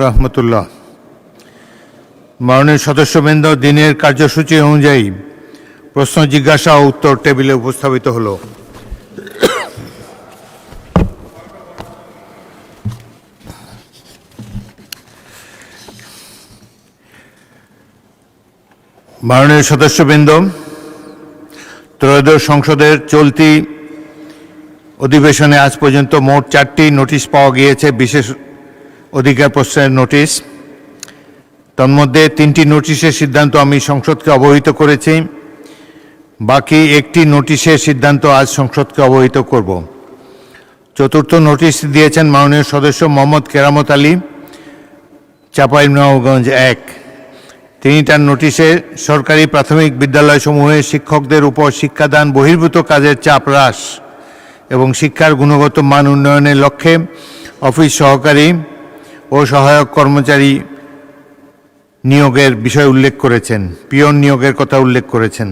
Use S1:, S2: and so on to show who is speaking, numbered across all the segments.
S1: রহমতুল্লাহ। মাননীয় সদস্যবৃন্দ, দিনের কার্যসূচি অনুযায়ী প্রশ্ন জিজ্ঞাসা ও উত্তর টেবিলে উপস্থাপিত হলো। মাননীয় সদস্যবৃন্দ, ত্রয়োদশ সংসদের চলতি অধিবেশনে আজ পর্যন্ত মোট 4টি নোটিশ পাওয়া গিয়েছে, বিশেষ অধিকার প্রশ্নের নোটিশ। তন্মধ্যে 3টি নোটিশের সিদ্ধান্ত আমি সংসদকে অবহিত করেছি, বাকি 1টি নোটিশের সিদ্ধান্ত আজ সংসদকে অবহিত করব। চতুর্থ নোটিশ দিয়েছেন মাননীয় সদস্য মোহাম্মদ কেরামত আলী, চাঁপাইনবাবগঞ্জ 1। তিনি তার নোটিশে সরকারি প্রাথমিক বিদ্যালয়সমূহে শিক্ষকদের উপর শিক্ষাদান বহির্ভূত কাজের চাপ হ্রাস এবং শিক্ষার গুণগত মান উন্নয়নের লক্ষ্যে অফিস সহকারী ও সহায়ক কর্মচারী নিয়োগের বিষয় উল্লেখ করেছেন, পিয়ন নিয়োগের কথা উল্লেখ করেছেন।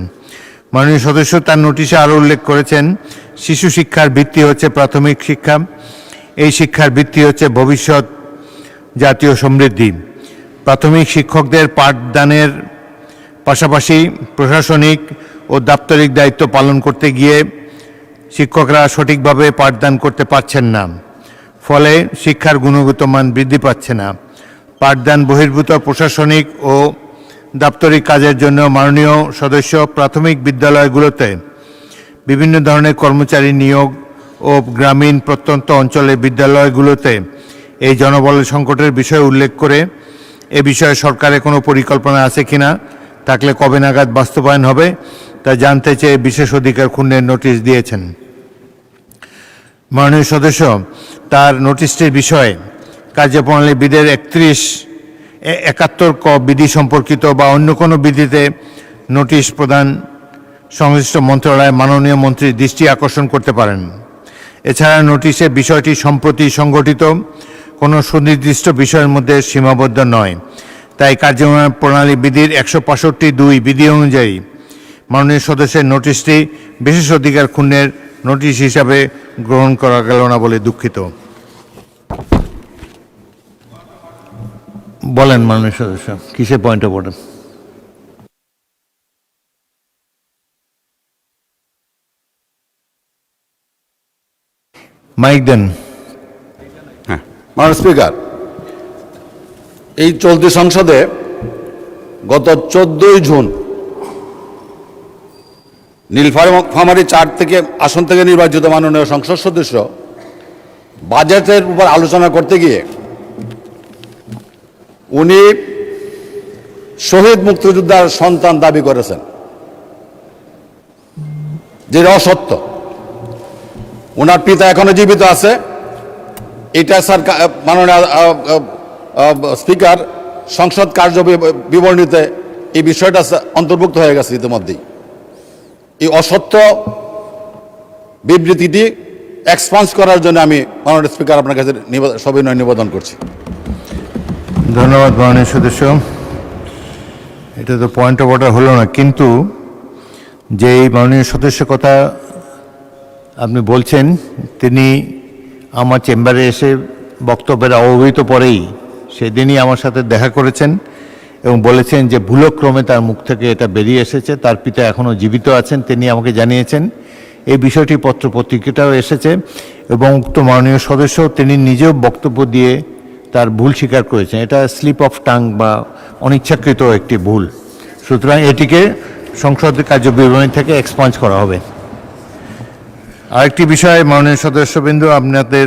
S1: মাননীয় সদস্য তার নোটিশে আরও উল্লেখ করেছেন, শিশু শিক্ষার ভিত্তি হচ্ছে প্রাথমিক শিক্ষা, এই শিক্ষার ভিত্তি হচ্ছে ভবিষ্যৎ জাতীয় সমৃদ্ধি। প্রাথমিক শিক্ষকদের পাঠদানের পাশাপাশি প্রশাসনিক ও দাপ্তরিক দায়িত্ব পালন করতে গিয়ে শিক্ষকরা সঠিকভাবে পাঠদান করতে পারছেন না, ফলে শিক্ষার গুণগত মান বৃদ্ধি পাচ্ছে না। পাঠদান বহির্ভূত প্রশাসনিক ও দাপ্তরিক কাজের জন্য মাননীয় সদস্য প্রাথমিক বিদ্যালয়গুলোতে বিভিন্ন ধরনের কর্মচারী নিয়োগ ও গ্রামীণ প্রত্যন্ত অঞ্চলের বিদ্যালয়গুলোতে এই জনবল সংকটের বিষয়ে উল্লেখ করে এ বিষয়ে সরকারের কোনো পরিকল্পনা আছে কিনা, থাকলে কবে নাগাদ বাস্তবায়ন হবে তা জানতে চেয়ে বিশেষ অধিকার ক্ষুণ্ণের নোটিশ দিয়েছেন। মাননীয় সদস্য তার নোটিশটির বিষয়ে কার্যপ্রণালী বিধির 71 ক বিধি সম্পর্কিত বা অন্য কোনো বিধিতে নোটিশ প্রদান সংশ্লিষ্ট মন্ত্রণালয় মাননীয় মন্ত্রীর দৃষ্টি আকর্ষণ করতে পারেন। এছাড়া নোটিশে বিষয়টি সম্প্রতি সংগঠিত কোনো সুনির্দিষ্ট বিষয়ের মধ্যে সীমাবদ্ধ নয়, তাই কার্যপ্রণালী বিধির 165(2) বিধি অনুযায়ী মাননীয় সদস্যের নোটিশটি বিশেষ অধিকার ক্ষুণ্ণের নোটিশ হিসাবে গ্রহণ করা গেল না বলে দুঃখিত। বলেন মাননীয় সদস্য, কিসে পয়েন্ট অফ অর্ডার? মাইক দেন।
S2: হ্যাঁ, মাননীয় স্পিকার, এই চলতি সংসদে গত 14ই জুন নীলফামারী 4 থেকে আসন থেকে নির্বাচিত মাননীয় সংসদ সদস্য বাজেটের উপর আলোচনা করতে গিয়ে উনি শহীদ মুক্তিযোদ্ধার সন্তান দাবি করেছেন, যেটা অসত্য। ওনার পিতা এখনো জীবিত আছে, এটা স্যার মাননীয় স্পিকার সংসদ কার্য বিবরণীতে এই বিষয়টা অন্তর্ভুক্ত হয়ে গেছে ইতিমধ্যেই। এই অসত্য বিবৃতিটি এক্সপান্স করার জন্য আমি মাননীয় স্পিকার আপনার কাছে সবিনয় নিবেদন করছি।
S1: ধন্যবাদ মাননীয় সদস্য। এটা তো পয়েন্ট অফ অর্ডার হলো না, কিন্তু যে মাননীয় সদস্য কথা আপনি বলছেন তিনি আমার চেম্বারে এসে বক্তব্যের অবহিত পরেই সেদিনই আমার সাথে দেখা করেছেন এবং বলেছেন যে ভুলক্রমে তার মুখ থেকে এটা বেরিয়ে এসেছে, তার পিতা এখনও জীবিত আছেন, তিনি আমাকে জানিয়েছেন। এই বিষয়টি পত্রপত্রিকাটাও এসেছে এবং উক্ত মাননীয় সদস্য তিনি নিজেও বক্তব্য দিয়ে তার ভুল স্বীকার করেছেন। এটা স্লিপ অফ টাং বা অনিচ্ছাকৃত একটি ভুল, সুতরাং এটিকে সংসদের কার্যবিবরণী থেকে এক্সপাঞ্জ করা হবে। আরেকটি বিষয় মাননীয় সদস্যবৃন্দ আপনাদের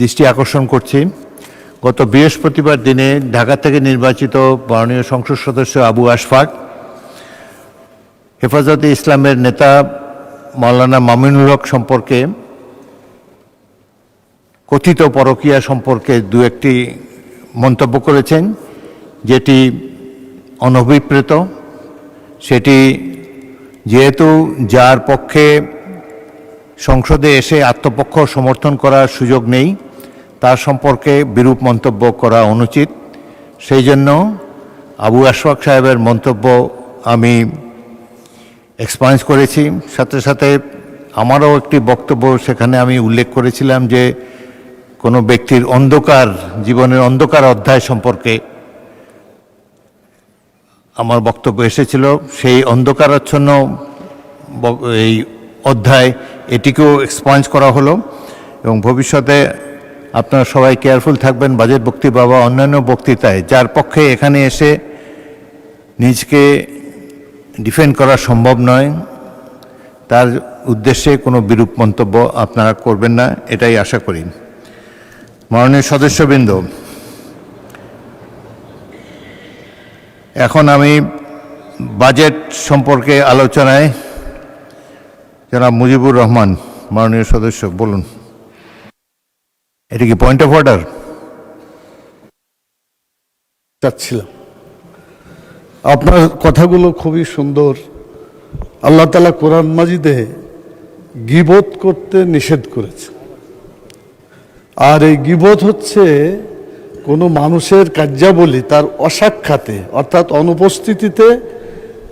S1: দৃষ্টি আকর্ষণ করছি, গত বৃহস্পতিবার দিনে ঢাকা থেকে নির্বাচিত মাননীয় সংসদ সদস্য আবু আশফাক হেফাজতে ইসলামের নেতা মাওলানা মামিনুল হক সম্পর্কে কথিত পরকীয়া সম্পর্কে দু একটি মন্তব্য করেছেন, যেটি অনভিপ্রেত। সেটি যেহেতু যার পক্ষে সংসদে এসে আত্মপক্ষ সমর্থন করার সুযোগ নেই, তার সম্পর্কে বিরূপ মন্তব্য করা অনুচিত। সেই জন্য আবু আশফাক সাহেবের মন্তব্য আমি এক্সপাঞ্জ করেছি। সাথে সাথে আমারও একটি বক্তব্য সেখানে আমি উল্লেখ করেছিলাম যে কোনো ব্যক্তির অন্ধকার জীবনের অন্ধকার অধ্যায় সম্পর্কে আমার বক্তব্য এসেছিল। সেই অন্ধকারাচ্ছন্ন এই অধ্যায় এটিকেও এক্সপাঞ্জ করা হলো এবং ভবিষ্যতে আপনারা সবাই কেয়ারফুল থাকবেন বাজেট বক্তৃতা বা অন্যান্য বক্তৃতায় যার পক্ষে এখানে এসে নিজকে ডিফেন্ড করা সম্ভব নয় তার উদ্দেশ্যে কোনো বিরূপ মন্তব্য আপনারা করবেন না, এটাই আশা করি। মাননীয় সদস্যবৃন্দ, এখন আমি বাজেট সম্পর্কে আলোচনায় জনাব মুজিবুর রহমান, মাননীয় সদস্য, বলুন। এটা কি পয়েন্ট অফ অর্ডার?
S3: চাচ্ছিলাম, আপনার কথাগুলো খুবই সুন্দর। আল্লাহ তাআলা কোরআন মাজিদে গীবত করতে নিষেধ করেছে, আর এই গীবত হচ্ছে কোনো মানুষের কার্যাবলী তার অসাক্ষাতে অর্থাৎ অনুপস্থিতিতে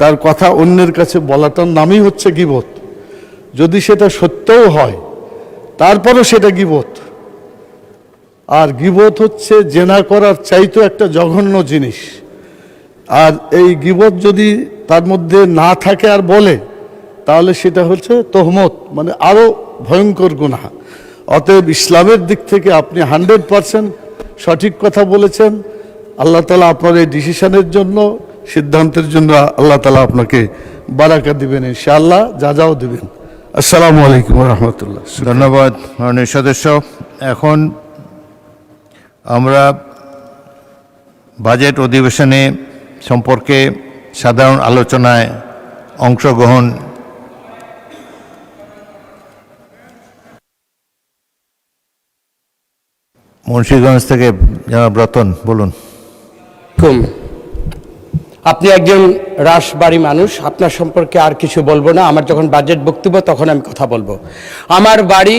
S3: তার কথা অন্যের কাছে বলাটার নামই হচ্ছে গীবত। যদি সেটা সত্যও হয় তারপরও সেটা গীবত। আর গীবত হচ্ছে জেনা করার চাইতো একটা জঘন্য জিনিস। আর এই গীবত যদি তার মধ্যে না থাকে আর বলে, তাহলে সেটা হচ্ছে তহমত, মানে আরো ভয়ঙ্কর গুনাহ। অতএব ইসলামের দিক থেকে আপনি 100% সঠিক কথা বলেছেন। আল্লাহ তাআলা আপনার এই ডিসিশনের জন্য, সিদ্ধান্তের জন্য আল্লাহ তাআলা আপনাকে বারাকা দিবেন ইনশাআল্লাহ, যা যাও দিবেন। আসসালামু আলাইকুম ওয়া রাহমাতুল্লাহ।
S1: ধন্যবাদ মাননীয় সদস্য। এখন আমরা বাজেট অধিবেশনে সম্পর্কে সাধারণ আলোচনায় অংশগ্রহণ মুন্সিগঞ্জ থেকে জনাব রতন, বলুন।
S4: আপনি একজন রাসবাড়ি মানুষ, আপনার সম্পর্কে আর কিছু বলবো না। আমার যখন বাজেট বক্তব্য তখন আমি কথা বলবো। আমার বাড়ি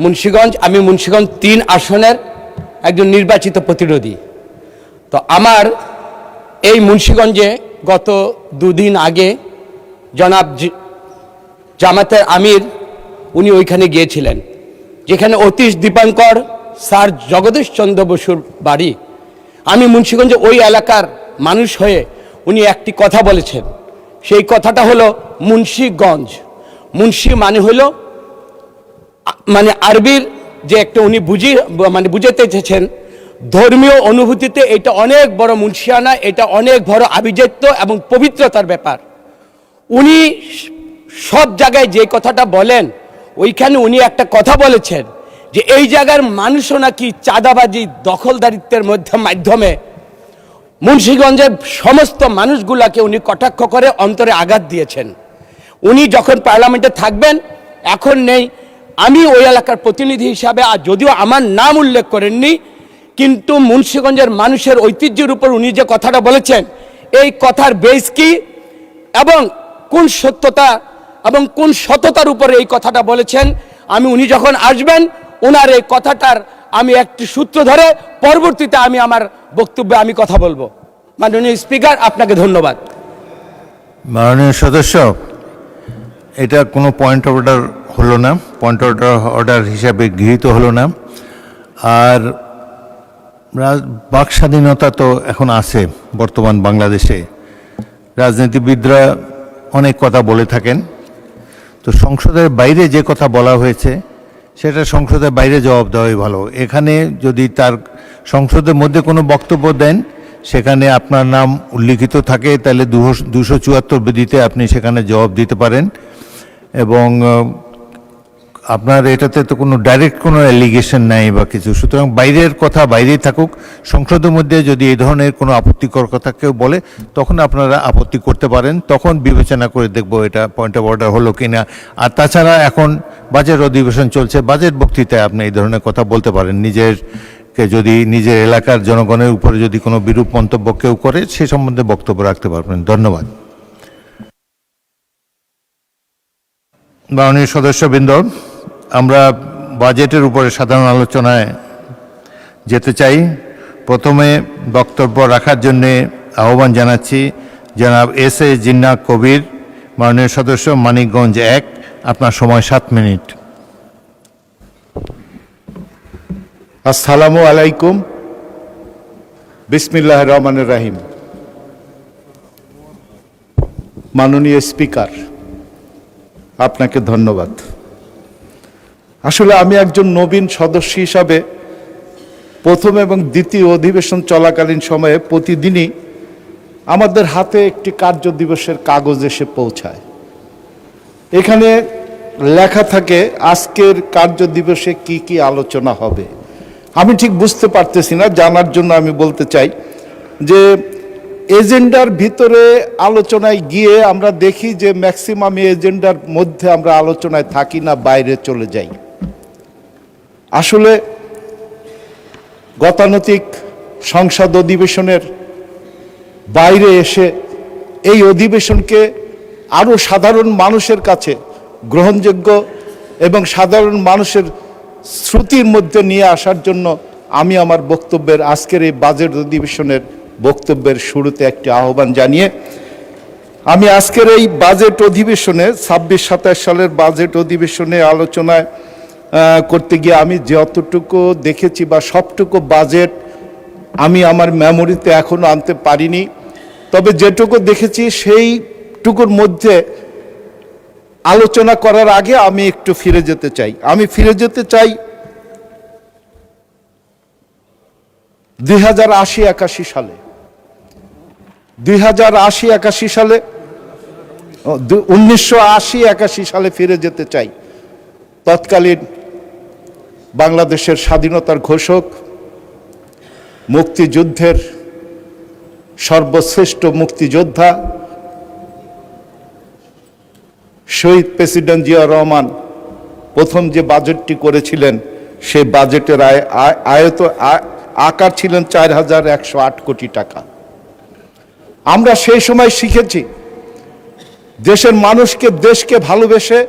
S4: মুন্সিগঞ্জ, আমি মুন্সিগঞ্জ 3 আসনের একজন নির্বাচিত প্রতিনিধি। তো আমার এই মুন্সিগঞ্জে গত 2 দিন আগে জনাব জামাতের আমির উনি ওইখানে গিয়েছিলেন, যেখানে অতীশ দীপাঙ্কর স্যার জগদীশ চন্দ্র বসুর বাড়ি। আমি মুন্সিগঞ্জে ওই এলাকার মানুষ হয়ে উনি একটি কথা বলেছেন। সেই কথাটা হলো মুন্সিগঞ্জ। মুন্সি মানে হলো মানে আরবির যে একটা উনি বুঝাতে চেয়েছেন ধর্মীয় অনুভূতিতে এটা অনেক বড় মুন্সিয়ানা, এটা অনেক বড় আভিজাত্য এবং পবিত্রতার ব্যাপার। উনি সব জায়গায় যে কথাটা বলেন, ওইখানে উনি একটা কথা বলেছেন যে এই জায়গার মানুষও নাকি চাঁদাবাজি দখলদারিত্বের মাধ্যমে মুন্সিগঞ্জের সমস্ত মানুষগুলাকে উনি কটাক্ষ করে অন্তরে আঘাত দিয়েছেন। উনি যখন পার্লামেন্টে থাকবেন, এখন নেই, আমি ওই এলাকার প্রতিনিধি হিসাবে, আর যদিও আমার নাম উল্লেখ করেননি, কিন্তু মুন্সিগঞ্জের মানুষের ঐতিহ্যের উপর উনি যে কথাটা বলেছেন, এই কথার বেস কি এবং কোন সত্যতা এবং কোন সততার উপরে এই কথাটা বলেছেন, উনি যখন আসবেন ওনার এই কথাটার আমি একটি সূত্র ধরে পরবর্তীতে আমি আমার বক্তব্যে আমি কথা বলবো। মাননীয় স্পিকার, আপনাকে ধন্যবাদ।
S1: মাননীয় সদস্য, এটা কোনো পয়েন্ট অফ অর্ডার হলো না, পয়েন্ট অফ অর্ডার হিসাবে গৃহীত হলো না। আর বাক স্বাধীনতা তো এখন আছে বর্তমান বাংলাদেশে, রাজনীতিবিদরা অনেক কথা বলে থাকেন। তো সংসদের বাইরে যে কথা বলা হয়েছে সেটা সংসদের বাইরে জবাব দেওয়াই ভালো। এখানে যদি তার সংসদের মধ্যে কোনো বক্তব্য দেন, সেখানে আপনার নাম উল্লিখিত থাকে, তাহলে 274 বিধিতে আপনি সেখানে জবাব দিতে পারেন। এবং আপনার এটাতে তো কোনো ডাইরেক্ট কোনো অ্যালিগেশন নাই বা কিছু, সুতরাং বাইরের কথা বাইরেই থাকুক। সংসদের মধ্যে যদি এই ধরনের কোনো আপত্তিকর কথা কেউ বলে, তখন আপনারা আপত্তি করতে পারেন, তখন বিবেচনা করে দেখব এটা পয়েন্ট অফ অর্ডার হলো কিনা। আর তাছাড়া এখন বাজেট অধিবেশন চলছে, বাজেট বক্তৃতায় আপনি এই ধরনের কথা বলতে পারেন। যদি নিজের এলাকার জনগণের উপরে যদি কোনো বিরূপ মন্তব্য কেউ করে, সে সম্বন্ধে বক্তব্য রাখতে পারবেন। ধন্যবাদ। মাননীয় সদস্যবৃন্দ, আমরা বাজেটের উপরে সাধারণ আলোচনায় যেতে চাই। প্রথমে বক্তব্য রাখার জন্যে আহ্বান জানাচ্ছি জনাব এস.এ. জিন্না কবির, মাননীয় সদস্য, মানিকগঞ্জ 1। আপনার সময় 7 মিনিট।
S3: আসসালামু আলাইকুম, বিসমিল্লাহির রহমানির রহিম। মাননীয় স্পিকার, আপনাকে ধন্যবাদ। আসলে আমি একজন নবীন সদস্য হিসাবে প্রথম এবং দ্বিতীয় অধিবেশন চলাকালীন সময়ে প্রতিদিনই আমাদের হাতে একটি কার্য দিবসের কাগজ এসে পৌঁছায়। এখানে লেখা থাকে আজকের কার্য দিবসে কি কি আলোচনা হবে। আমি ঠিক বুঝতে পারতেছি না, জানার জন্য আমি বলতে চাই যে এজেন্ডার ভিতরে আলোচনায় গিয়ে আমরা দেখি যে ম্যাক্সিমাম এজেন্ডার মধ্যে আমরা আলোচনায় থাকি না, বাইরে চলে যাই। আসলে গতানুগতিক সংসদ অধিবেশনের বাইরে এসে এই অধিবেশনকে আরও সাধারণ মানুষের কাছে গ্রহণযোগ্য এবং সাধারণ মানুষের শ্রুতির মধ্যে নিয়ে আসার জন্য আমি আমার বক্তব্যের আজকের এই বাজেট অধিবেশনের বক্তব্যের শুরুতে একটি আহ্বান জানিয়ে আমি আজকের এই বাজেট অধিবেশনে ২৬-২৭ সালের বাজেট অধিবেশনে আলোচনায় করতে গিয়ে আমি যতটুকু দেখেছি বা সবটুকু বাজেট আমি আমার মেমোরিতে এখনো আনতে পারিনি, তবে যেটুকু দেখেছি সেইটুকুর মধ্যে আলোচনা করার আগে আমি একটু ফিরে যেতে চাই। আমি ফিরে যেতে চাই ২০৮০-৮১ সালে। ২০৮০-৮১ সালে ১৯৮০-৮১ সালে ফিরে যেতে চাই। তৎকালীন বাংলাদেশের স্বাধীনতার ঘোষক, মুক্তিযুদ্ধের সর্বশ্রেষ্ঠ মুক্তিযোদ্ধা শহীদ প্রেসিডেন্ট জিয়া রহমান প্রথম যে বাজেটটি করেছিলেন, সেই বাজেটের আকার ছিলেন ৪,১০৮ কোটি টাকা। আমরা সেই সময় শিখেছি দেশের মানুষকে, দেশকে ভালোবেসে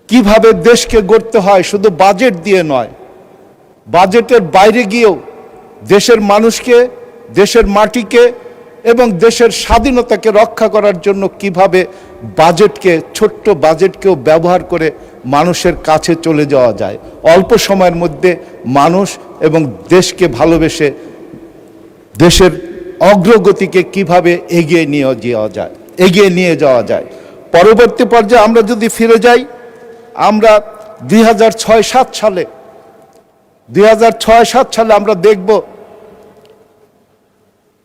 S3: কিভাবে দেশকে গড়তে হয়, শুধু বাজেট দিয়ে নয়, বাজেটের বাইরে গিয়েও দেশের মানুষকে, দেশের মাটিকে এবং দেশের স্বাধীনতাকে রক্ষা করার জন্য কিভাবে বাজেটকে, ছোট্ট বাজেটকেও ব্যবহার করে মানুষের কাছে চলে যাওয়া যায়। অল্প সময়ের মধ্যে মানুষ এবং দেশকে ভালোবেসে দেশের অগ্রগতিকে কিভাবে এগিয়ে নিয়ে যাওয়া যায়। পরবর্তী পর্যায়ে আমরা যদি ফিরে যাই, আমরা ২০০৬-০৭ সালে আমরা দেখব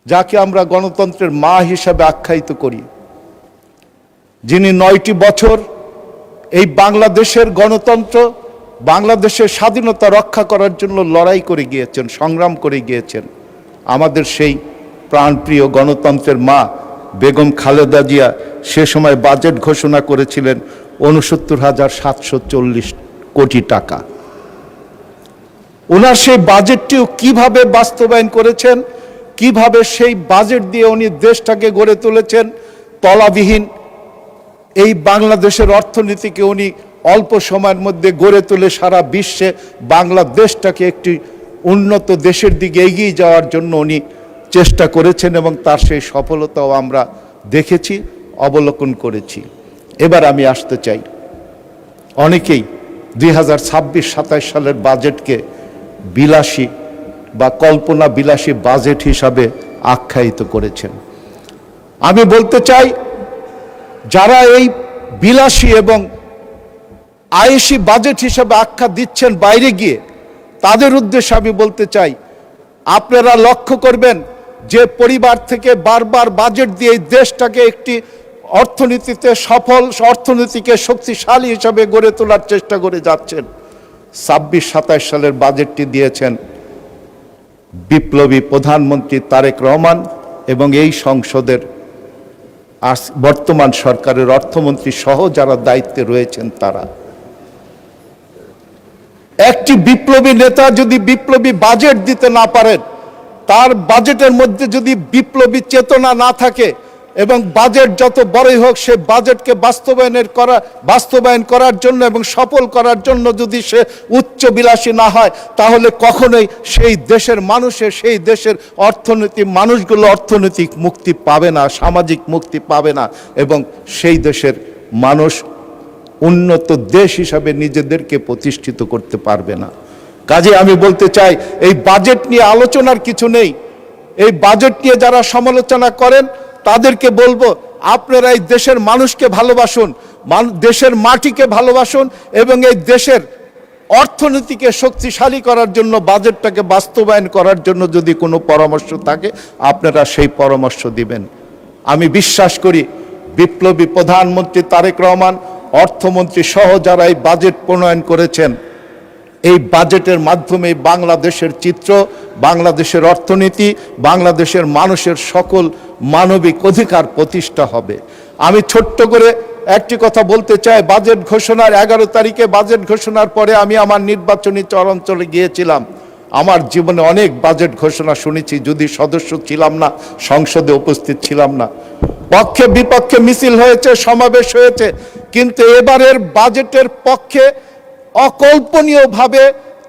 S3: যাকে আমরা গণতন্ত্রের মা হিসাবে আখ্যায়িত করি, যিনি ৯টি বছর এই বাংলাদেশের গণতন্ত্র, বাংলাদেশের স্বাধীনতা রক্ষা করার জন্য লড়াই করে গিয়েছেন, সংগ্রাম করে গিয়েছেন। আমাদের সেই প্রাণপ্রিয় গণতন্ত্রের মা বেগম খালেদা জিয়া সে সময় বাজেট ঘোষণা করেছিলেন ৬৯,৭৪০ কোটি টাকা। ওনার সেই বাজেটটিও কিভাবে বাস্তবায়ন করেছেন, কিভাবে সেই বাজেট দিয়ে উনি দেশটাকে গড়ে তুলেছেন। তলাবিহীন এই বাংলাদেশের অর্থনীতিকে উনি অল্প সময়ের মধ্যে গড়ে তুলে সারা বিশ্বে বাংলাদেশটাকে একটি উন্নত দেশের দিকে এগিয়ে যাওয়ার জন্য উনি চেষ্টা করেছেন এবং তার সেই সফলতাও আমরা দেখেছি, অবলোকন করেছি। এবার আমি আসতে চাই, অনেকেই ২০২৬-২৭ সালের বাজেটকে বিলাসী বা কল্পনা বিলাসী বাজেট হিসাবে আখ্যায়িত করেছেন। আমি বলতে চাই, যারা এই বিলাসী এবং আয়েশি বাজেট হিসাবে আখ্যা দিচ্ছেন বাইরে গিয়ে, তাদের উদ্দেশ্যে আমি বলতে চাই, আপনারা লক্ষ্য করবেন যে পরিবার থেকে বারবার বাজেট দিয়ে এই দেশটাকে একটি অর্থনীতিতে সফল, অর্থনীতিকে শক্তিশালী হিসাবে গড়ে তোলার চেষ্টা করে যাচ্ছেন। ২৬-২৭ সালের বাজেটটি দিয়েছেন বিপ্লবী প্রধানমন্ত্রী তারেক রহমান এবং এই সংসদের বর্তমান সরকারের অর্থমন্ত্রী সহ যারা দায়িত্বে রয়েছেন তারা। একটি বিপ্লবী নেতা যদি বিপ্লবী বাজেট দিতে না পারেন, তার বাজেটের মধ্যে যদি বিপ্লবী চেতনা না থাকে এবং বাজেট যত বড়ই হোক সে বাজেটকে বাস্তবায়ন করার জন্য এবং সফল করার জন্য যদি সে উচ্চবিলাসী না হয়, তাহলে কখনোই সেই দেশের মানুষের, সেই দেশের মানুষগুলো অর্থনৈতিক মুক্তি পাবে না, সামাজিক মুক্তি পাবে না এবং সেই দেশের মানুষ উন্নত দেশ হিসাবে নিজেদেরকে প্রতিষ্ঠিত করতে পারবে না।
S5: কাজে আমি বলতে চাই এই বাজেট নিয়ে আলোচনার কিছু নেই। এই বাজেট নিয়ে যারা সমালোচনা করেন তাদেরকে বলবো, আপনারা এই দেশের মানুষকে ভালোবাসুন, দেশের মাটিকে ভালোবাসুন এবং এই দেশের অর্থনীতিকে শক্তিশালী করার জন্য বাজেটটাকে বাস্তবায়ন করার জন্য যদি কোনো পরামর্শ থাকে আপনারা সেই পরামর্শ দিবেন। আমি বিশ্বাস করি বিপ্লবী প্রধানমন্ত্রী তারেক রহমান, অর্থমন্ত্রী সহ যারা এই বাজেট প্রণয়ন করেছেন, এই বাজেটের মাধ্যমে বাংলাদেশের চিত্র, বাংলাদেশের অর্থনীতি, বাংলাদেশের মানুষের সকল মানবিক অধিকার প্রতিষ্ঠা হবে। আমি ছোট্ট করে একটি কথা বলতে চাই, বাজেট ঘোষণার 11 তারিখে বাজেট ঘোষণার পরে আমি আমার নির্বাচনী অঞ্চলে গিয়েছিলাম। আমার জীবনে অনেক বাজেট ঘোষণা শুনেছি, যদি সদস্য ছিলাম না, সংসদে উপস্থিত ছিলাম না। পক্ষে বিপক্ষে মিছিল হয়েছে, সমাবেশ হয়েছে, কিন্তু এবারের বাজেটের পক্ষে অকল্পনীয়ভাবে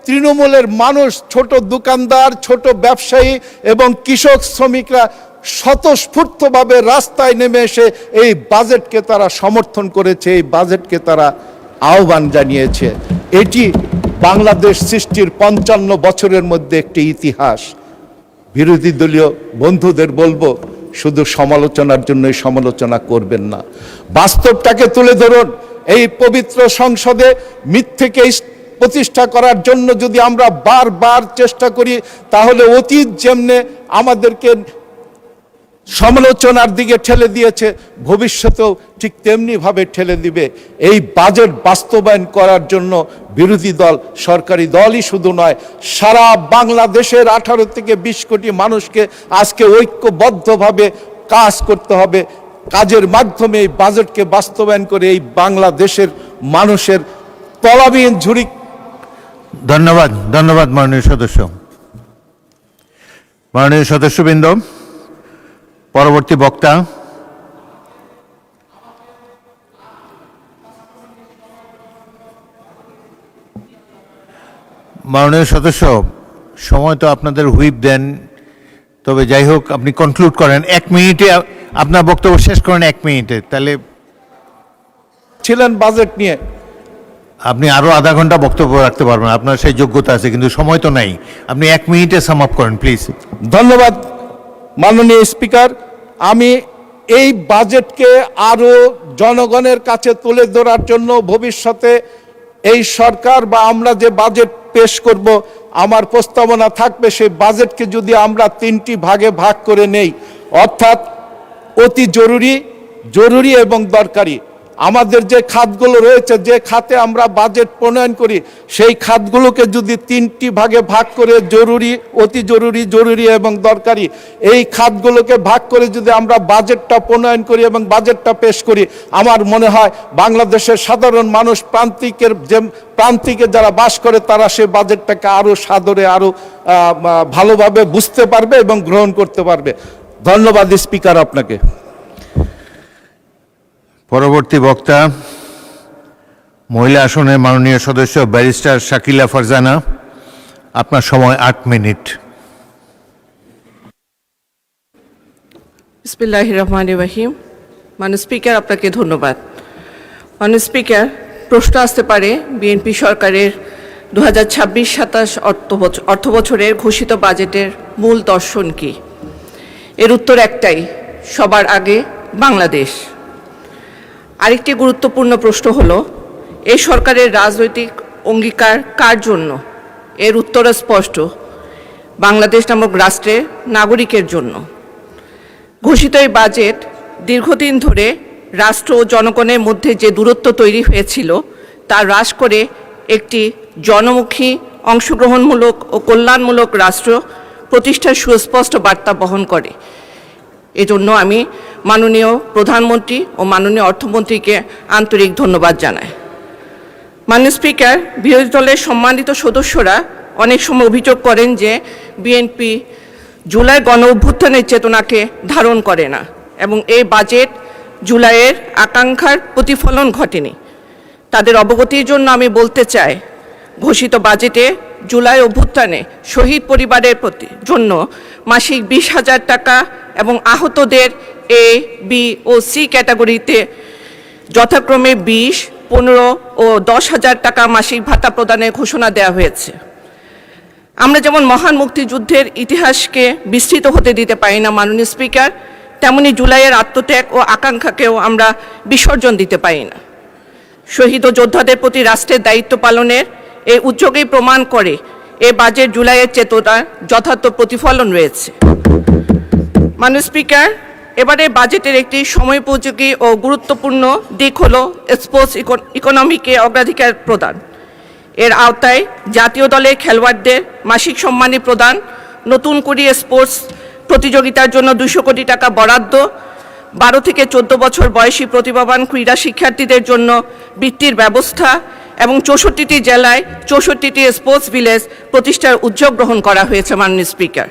S5: তৃণমূলের মানুষ, ছোট দোকানদার, ছোট ব্যবসায়ী এবং কৃষক শ্রমিকরা স্বতঃস্ফূর্তভাবে রাস্তায় নেমে এসে এই বাজেটকে তারা সমর্থন করেছে, এই বাজেটকে তারা আহ্বান জানিয়েছে। এটি বাংলাদেশ সৃষ্টির 55 বছরের মধ্যে একটি ইতিহাস। বিরোধী দলীয় বন্ধুদের বলবো, শুধু সমালোচনার জন্যই সমালোচনা করবেন না, বাস্তবটাকে তুলে ধরুন। এই পবিত্র সংসদে মিথ্যেকে প্রতিষ্ঠা করার জন্য যদি আমরা বারবার চেষ্টা করি, তাহলে অতীত যেমনে আমাদেরকে সমালোচনার দিকে ঠেলে দিয়েছে, ভবিষ্যতেও ঠিক তেমনিভাবে ঠেলে দিবে। এই বাজেট বাস্তবায়ন করার জন্য বিরোধী দল, সরকারি দলই শুধু নয়, সারা বাংলাদেশের 18 থেকে 20 কোটি মানুষকে আজকে ঐক্যবদ্ধভাবে কাজ করতে হবে। কাজের মাধ্যমে এই বাজেটকে বাস্তবায়ন করে এই বাংলাদেশের মানুষের তলাবিহীন ঝুড়ি।
S1: ধন্যবাদ, ধন্যবাদ মাননীয় সদস্য। মাননীয় সদস্যবৃন্দ, পরবর্তী বক্তা মাননীয় সদস্য, সময় তো আপনাদের হুইপ দেন, তবে যাই হোক আপনি কনক্লুড করেন 1 মিনিটে, আপনার বক্তব্য শেষ করেন 1 মিনিটে, তাহলে
S5: ছিলেন বাজেট নিয়ে।
S1: আপনি আরো আধা ঘন্টা বক্তব্য রাখতে পারবেন, আপনার সেই যোগ্যতা আছে, কিন্তু সময় তো নাই। আপনি 1 মিনিটে সাম আপ করেন প্লিজ।
S5: ধন্যবাদ মাননীয় স্পিকার। আমি এই বাজেটকে আরো জনগণের কাছে তুলে ধরার জন্য ভবিষ্যতে এই সরকার বা আমরা যে বাজেট পেশ করব, আমার প্রস্তাবনা থাকবে সেই বাজেটকে যদি আমরা 3টি ভাগে ভাগ করে নেই, অর্থাৎ অতি জরুরি, জরুরি এবং দরকারি। আমাদের যে খাতগুলো রয়েছে, যে খাতে আমরা বাজেট প্রণয়ন করি, সেই খাতগুলোকে যদি 3টি ভাগে ভাগ করে জরুরি, অতি জরুরি, জরুরি এবং দরকারি, এই খাতগুলোকে ভাগ করে যদি আমরা বাজেটটা প্রণয়ন করি এবং বাজেটটা পেশ করি, আমার মনে হয় বাংলাদেশের সাধারণ মানুষ, প্রান্তিকে যারা বাস করে, তারা সেই বাজেটটাকে আরো সাদরে, আরো ভালোভাবে বুঝতে পারবে এবং গ্রহণ করতে পারবে। ধন্যবাদ স্পিকার আপনাকে।
S1: পরবর্তী বক্তা মহিলা আসনের মাননীয় সদস্য ব্যারিস্টার শাকিলা ফারজানা, আপনার সময় 8 মিনিট।
S6: বিসমিল্লাহির রহমানির রহিম। মাননীয় স্পিকার, আপনাকে ধন্যবাদ। মাননীয় স্পিকার, প্রশ্ন আসতে পারে বিএনপি সরকারের 2026-27 অর্থবছরের ঘোষিত বাজেটের মূল দর্শন কি? এর উত্তর একটাই, সবার আগে বাংলাদেশ। আরেকটি গুরুত্বপূর্ণ প্রশ্ন হলো, এই সরকারের রাজনৈতিক অঙ্গীকার কার জন্য? এর উত্তর স্পষ্ট, বাংলাদেশ নামক রাষ্ট্রের নাগরিকের জন্য। ঘোষিত এই বাজেট দীর্ঘদিন ধরে রাষ্ট্র ও জনগণের মধ্যে যে দূরত্ব তৈরি হয়েছিল তা হ্রাস করে একটি জনমুখী, অংশগ্রহণমূলক ও কল্যাণমূলক রাষ্ট্র প্রতিষ্ঠার সুস্পষ্ট বার্তা বহন করে। এজন্য আমি মাননীয় প্রধানমন্ত্রী ও মাননীয় অর্থমন্ত্রীকে আন্তরিক ধন্যবাদ জানাই। মাননীয় স্পিকার, বিরোধী দলের সম্মানিত সদস্যরা অনেক সময় অভিযোগ করেন যে বিএনপি জুলাই গণ অভ্যুত্থানের চেতনাকে ধারণ করে না এবং এই বাজেট জুলাইয়ের আকাঙ্ক্ষার প্রতিফলন ঘটেনি। তাদের অবগতির জন্য আমি বলতে চাই, ঘোষিত বাজেটে জুলাই অভ্যুত্থানে শহীদ পরিবারের জন্য মাসিক 20,000 টাকা এবং আহতদের এ, বি ও সি ক্যাটাগরিতে যথাক্রমে 20, 15 ও 10,000 টাকা মাসিক ভাতা প্রদানের ঘোষণা দেওয়া হয়েছে। আমরা যেমন মহান মুক্তিযুদ্ধের ইতিহাসকে বিস্তৃত হতে দিতে পারি না মাননীয় স্পিকার, তেমনি জুলাইয়ের আত্মত্যাগ ও আকাঙ্ক্ষাকেও আমরা বিসর্জন দিতে পারি না। শহীদ ও যোদ্ধাদের প্রতি রাষ্ট্রের দায়িত্ব পালনের এই উদ্যোগেই প্রমাণ করে এ বাজেট জুলাইয়ের চেতনার যথার্থ প্রতিফলন রয়েছে। মাননীয় স্পিকার, এবারে বাজেটের একটি সময়োপযোগী ও গুরুত্বপূর্ণ দিক হল স্পোর্টস ইকোনমিকে অগ্রাধিকার প্রদান। এর আওতায় জাতীয় দলের খেলোয়াড়দের মাসিক সম্মানী প্রদান, নতুন করে স্পোর্টস প্রতিযোগিতার জন্য 200 কোটি টাকা বরাদ্দ, 12 থেকে 14 বছর বয়সী প্রতিভাবান ক্রীড়া শিক্ষার্থীদের জন্য বৃত্তির ব্যবস্থা এবং 64টি জেলায় 64টি স্পোর্টস ভিলেজ প্রতিষ্ঠার উদ্যোগ গ্রহণ করা হয়েছে। মাননীয় স্পিকার,